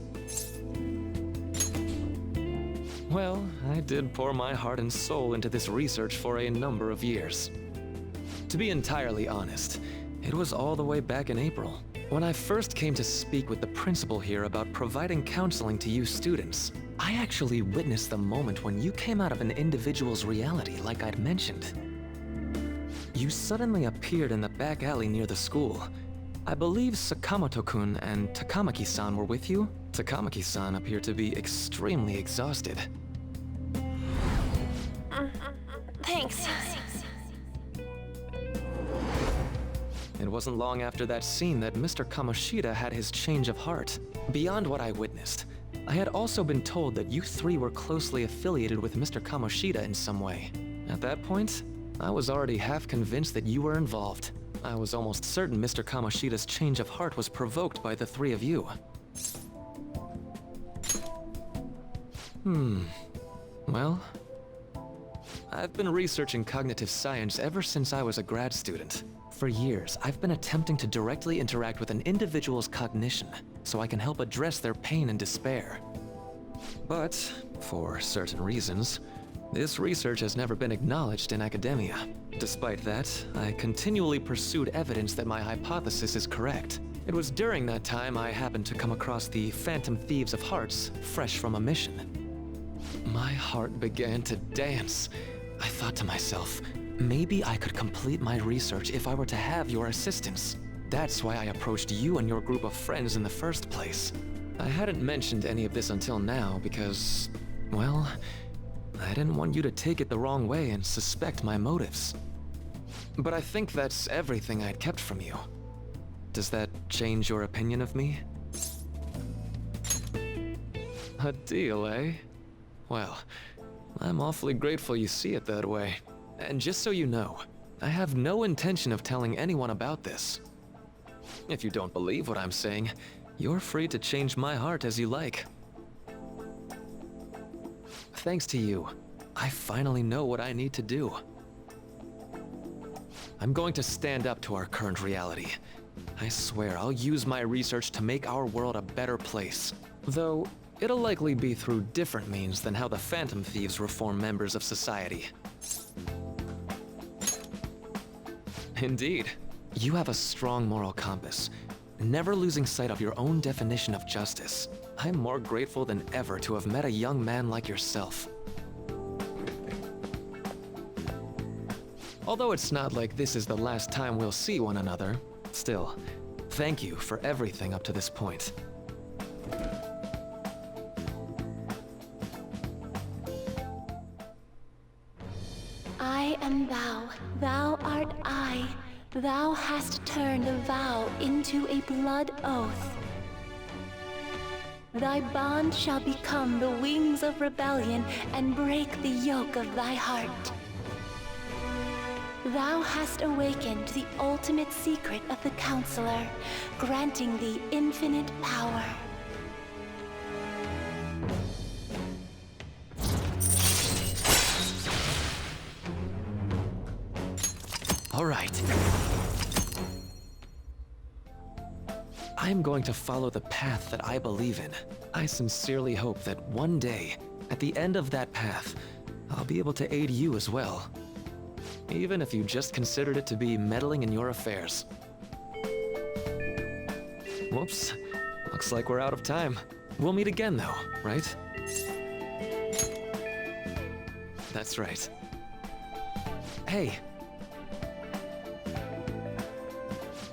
Well, I did pour my heart and soul into this research for a number of years. To be entirely honest, it was all the way back in April, when I first came to speak with the principal here about providing counseling to you students. I actually witnessed the moment when you came out of an individual's reality like I'd mentioned. You suddenly appeared in the back alley near the school. I believe Sakamoto-kun and Takamaki-san were with you? Takamaki-san appeared to be extremely exhausted. Thanks. It wasn't long after that scene that Mr. Kamoshida had his change of heart. Beyond what I witnessed, I had also been told that you three were closely affiliated with Mr. Kamoshida in some way. At that point, I was already half convinced that you were involved. I was almost certain Mr. Kamoshida's change of heart was provoked by the three of you. Well, I've been researching cognitive science ever since I was a grad student. For years, I've been attempting to directly interact with an individual's cognition so I can help address their pain and despair. But, for certain reasons, this research has never been acknowledged in academia. Despite that, I continually pursued evidence that my hypothesis is correct. It was during that time I happened to come across the Phantom Thieves of Hearts, fresh from a mission. My heart began to dance. I thought to myself, maybe I could complete my research if I were to have your assistance. That's why I approached you and your group of friends in the first place. I hadn't mentioned any of this until now because, well, I didn't want you to take it the wrong way and suspect my motives. But I think that's everything I'd kept from you. Does that change your opinion of me? A deal, eh? Well, I'm awfully grateful you see it that way. And just so you know, I have no intention of telling anyone about this. If you don't believe what I'm saying, you're free to change my heart as you like. Thanks to you, I finally know what I need to do. I'm going to stand up to our current reality. I swear I'll use my research to make our world a better place. Though, it'll likely be through different means than how the Phantom Thieves reform members of society. Indeed, you have a strong moral compass, never losing sight of your own definition of justice. I'm more grateful than ever to have met a young man like yourself. Although it's not like this is the last time we'll see one another, still, thank you for everything up to this point. I am thou, thou art I. Thou hast turned a vow into a blood oath. Thy bond shall become the wings of rebellion and break the yoke of thy heart. Thou hast awakened the ultimate secret of the Counselor, granting thee infinite power. right. I'm going to follow the path that I believe in. I sincerely hope that one day, at the end of that path, I'll be able to aid you as well. Even if you just considered it to be meddling in your affairs. Whoops. Looks like we're out of time. We'll meet again though, right? That's right. Hey.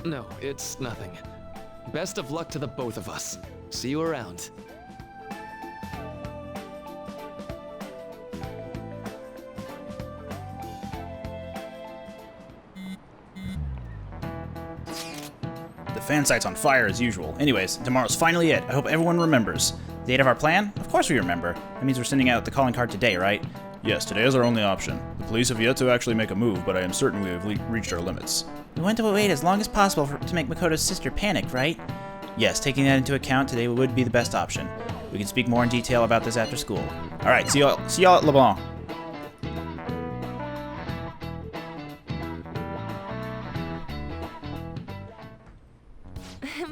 No, it's nothing. Best of luck to the both of us. See you around. The fan site's on fire as usual. Anyways, tomorrow's finally it. I hope everyone remembers. The date of our plan? Of course we remember. That means we're sending out the calling card today, right? Yes, today is our only option. The police have yet to actually make a move, but I am certain we have reached our limits. We want to wait as long as possible to make Makoto's sister panic, right? Yes, taking that into account, today would be the best option. We can speak more in detail about this after school. Alright, see y'all at Le Blanc.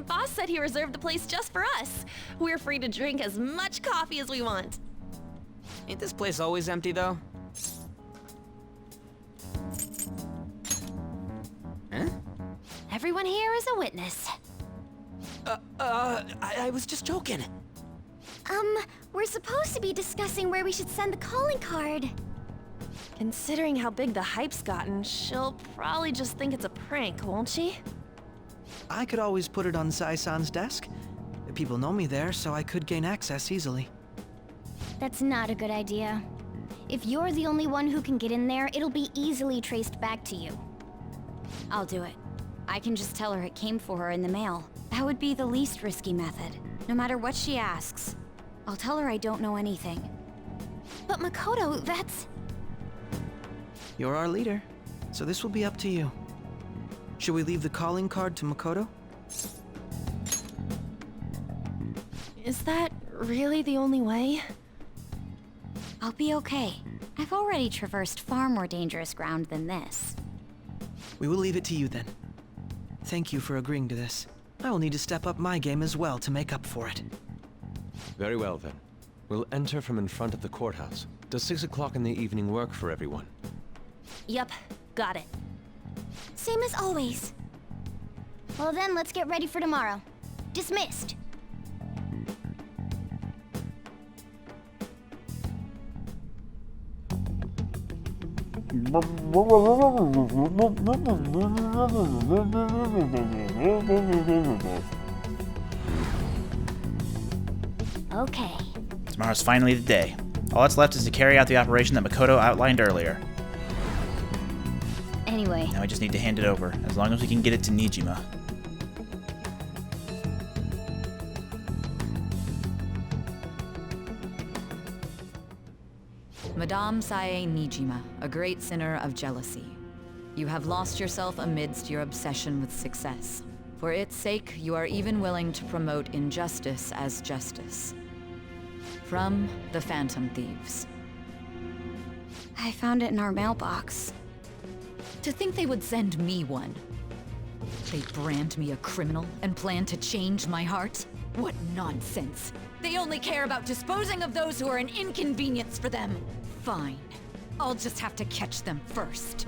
Boss said he reserved the place just for us. We're free to drink as much coffee as we want. Ain't this place always empty, though? Huh? Everyone here is a witness. I was just joking. We're supposed to be discussing where we should send the calling card. Considering how big the hype's gotten, she'll probably just think it's a prank, won't she? I could always put it on Sai-san's desk. People know me there, so I could gain access easily. That's not a good idea. If you're the only one who can get in there, it'll be easily traced back to you. I'll do it. I can just tell her it came for her in the mail. That would be the least risky method. No matter what she asks, I'll tell her I don't know anything. But Makoto, that's... You're our leader, so this will be up to you. Should we leave the calling card to Makoto? Is that really the only way? I'll be okay. I've already traversed far more dangerous ground than this. We will leave it to you then. Thank you for agreeing to this. I will need to step up my game as well to make up for it. Very well then. We'll enter from in front of the courthouse. Does 6 o'clock in the evening work for everyone? Yep, got it. Same as always. Well then, let's get ready for tomorrow. Dismissed. Okay. Tomorrow's finally the day. All that's left is to carry out the operation that Makoto outlined earlier. Anyway. Now we just need to hand it over, as long as we can get it to Nijima. Madame Sae Nijima, a great sinner of jealousy. You have lost yourself amidst your obsession with success. For its sake, you are even willing to promote injustice as justice. From the Phantom Thieves. I found it in our mailbox. To think they would send me one. They brand me a criminal and plan to change my heart? What nonsense! They only care about disposing of those who are an inconvenience for them. Fine. I'll just have to catch them first.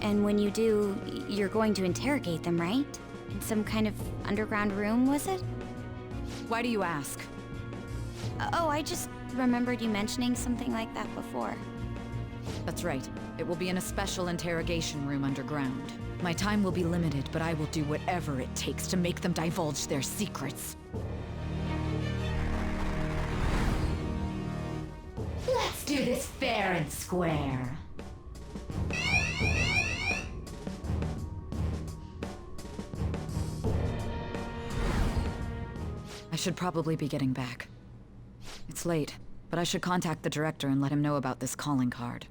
And when you do, you're going to interrogate them, right? In some kind of underground room, was it? Why do you ask? Oh, I just remembered you mentioning something like that before. That's right. It will be in a special interrogation room underground. My time will be limited, but I will do whatever it takes to make them divulge their secrets. Let's do this fair and square. I should probably be getting back. It's late, but I should contact the director and let him know about this calling card.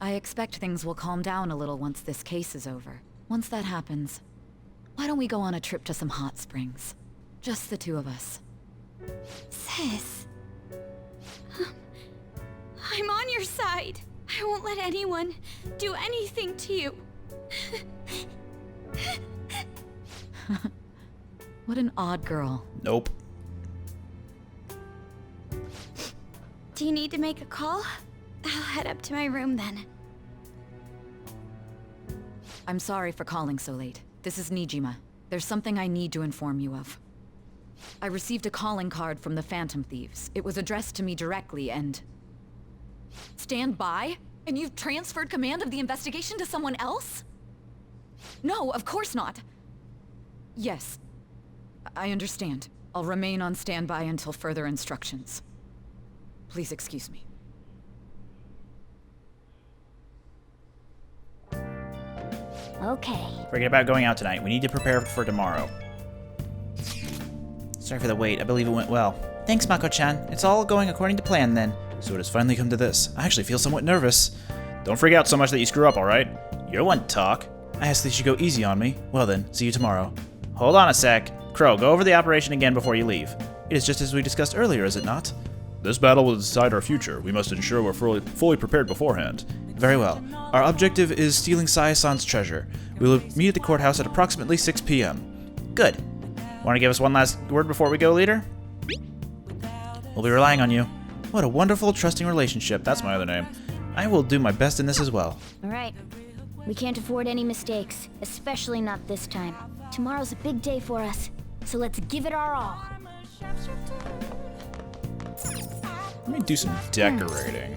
I expect things will calm down a little once this case is over. Once that happens, why don't we go on a trip to some hot springs? Just the two of us. Sis. I'm on your side. I won't let anyone do anything to you. What an odd girl. Nope. Do you need to make a call? I'll head up to my room then. I'm sorry for calling so late. This is Nijima. There's something I need to inform you of. I received a calling card from the Phantom Thieves. It was addressed to me directly and... Stand by? And you've transferred command of the investigation to someone else? No, of course not. Yes. I understand. I'll remain on standby until further instructions. Please excuse me. Okay. Forget about going out tonight. We need to prepare for tomorrow. Sorry for the wait. I believe it went well. Thanks, Mako-chan. It's all going according to plan, then. So it has finally come to this. I actually feel somewhat nervous. Don't freak out so much that you screw up, alright? You're one to talk. I asked that you should go easy on me. Well then, see you tomorrow. Hold on a sec. Crow, go over the operation again before you leave. It is just as we discussed earlier, is it not? This battle will decide our future. We must ensure we're fully prepared beforehand. Very well. Our objective is stealing Saya-san's treasure. We will meet at the courthouse at approximately 6 p.m. Good. Want to give us one last word before we go, leader? We'll be relying on you. What a wonderful, trusting relationship. That's my other name. I will do my best in this as well. Alright. We can't afford any mistakes, especially not this time. Tomorrow's a big day for us, so let's give it our all. Let me do some decorating.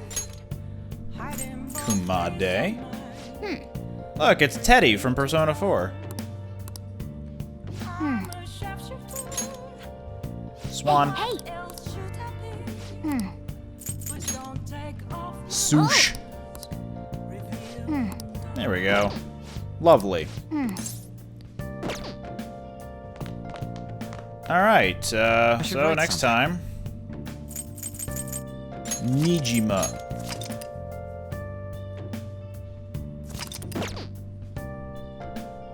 Kumade. Look, it's Teddy from Persona 4. Swan. Hey! Swoosh. There we go. Lovely. Alright, so next time... Nijima.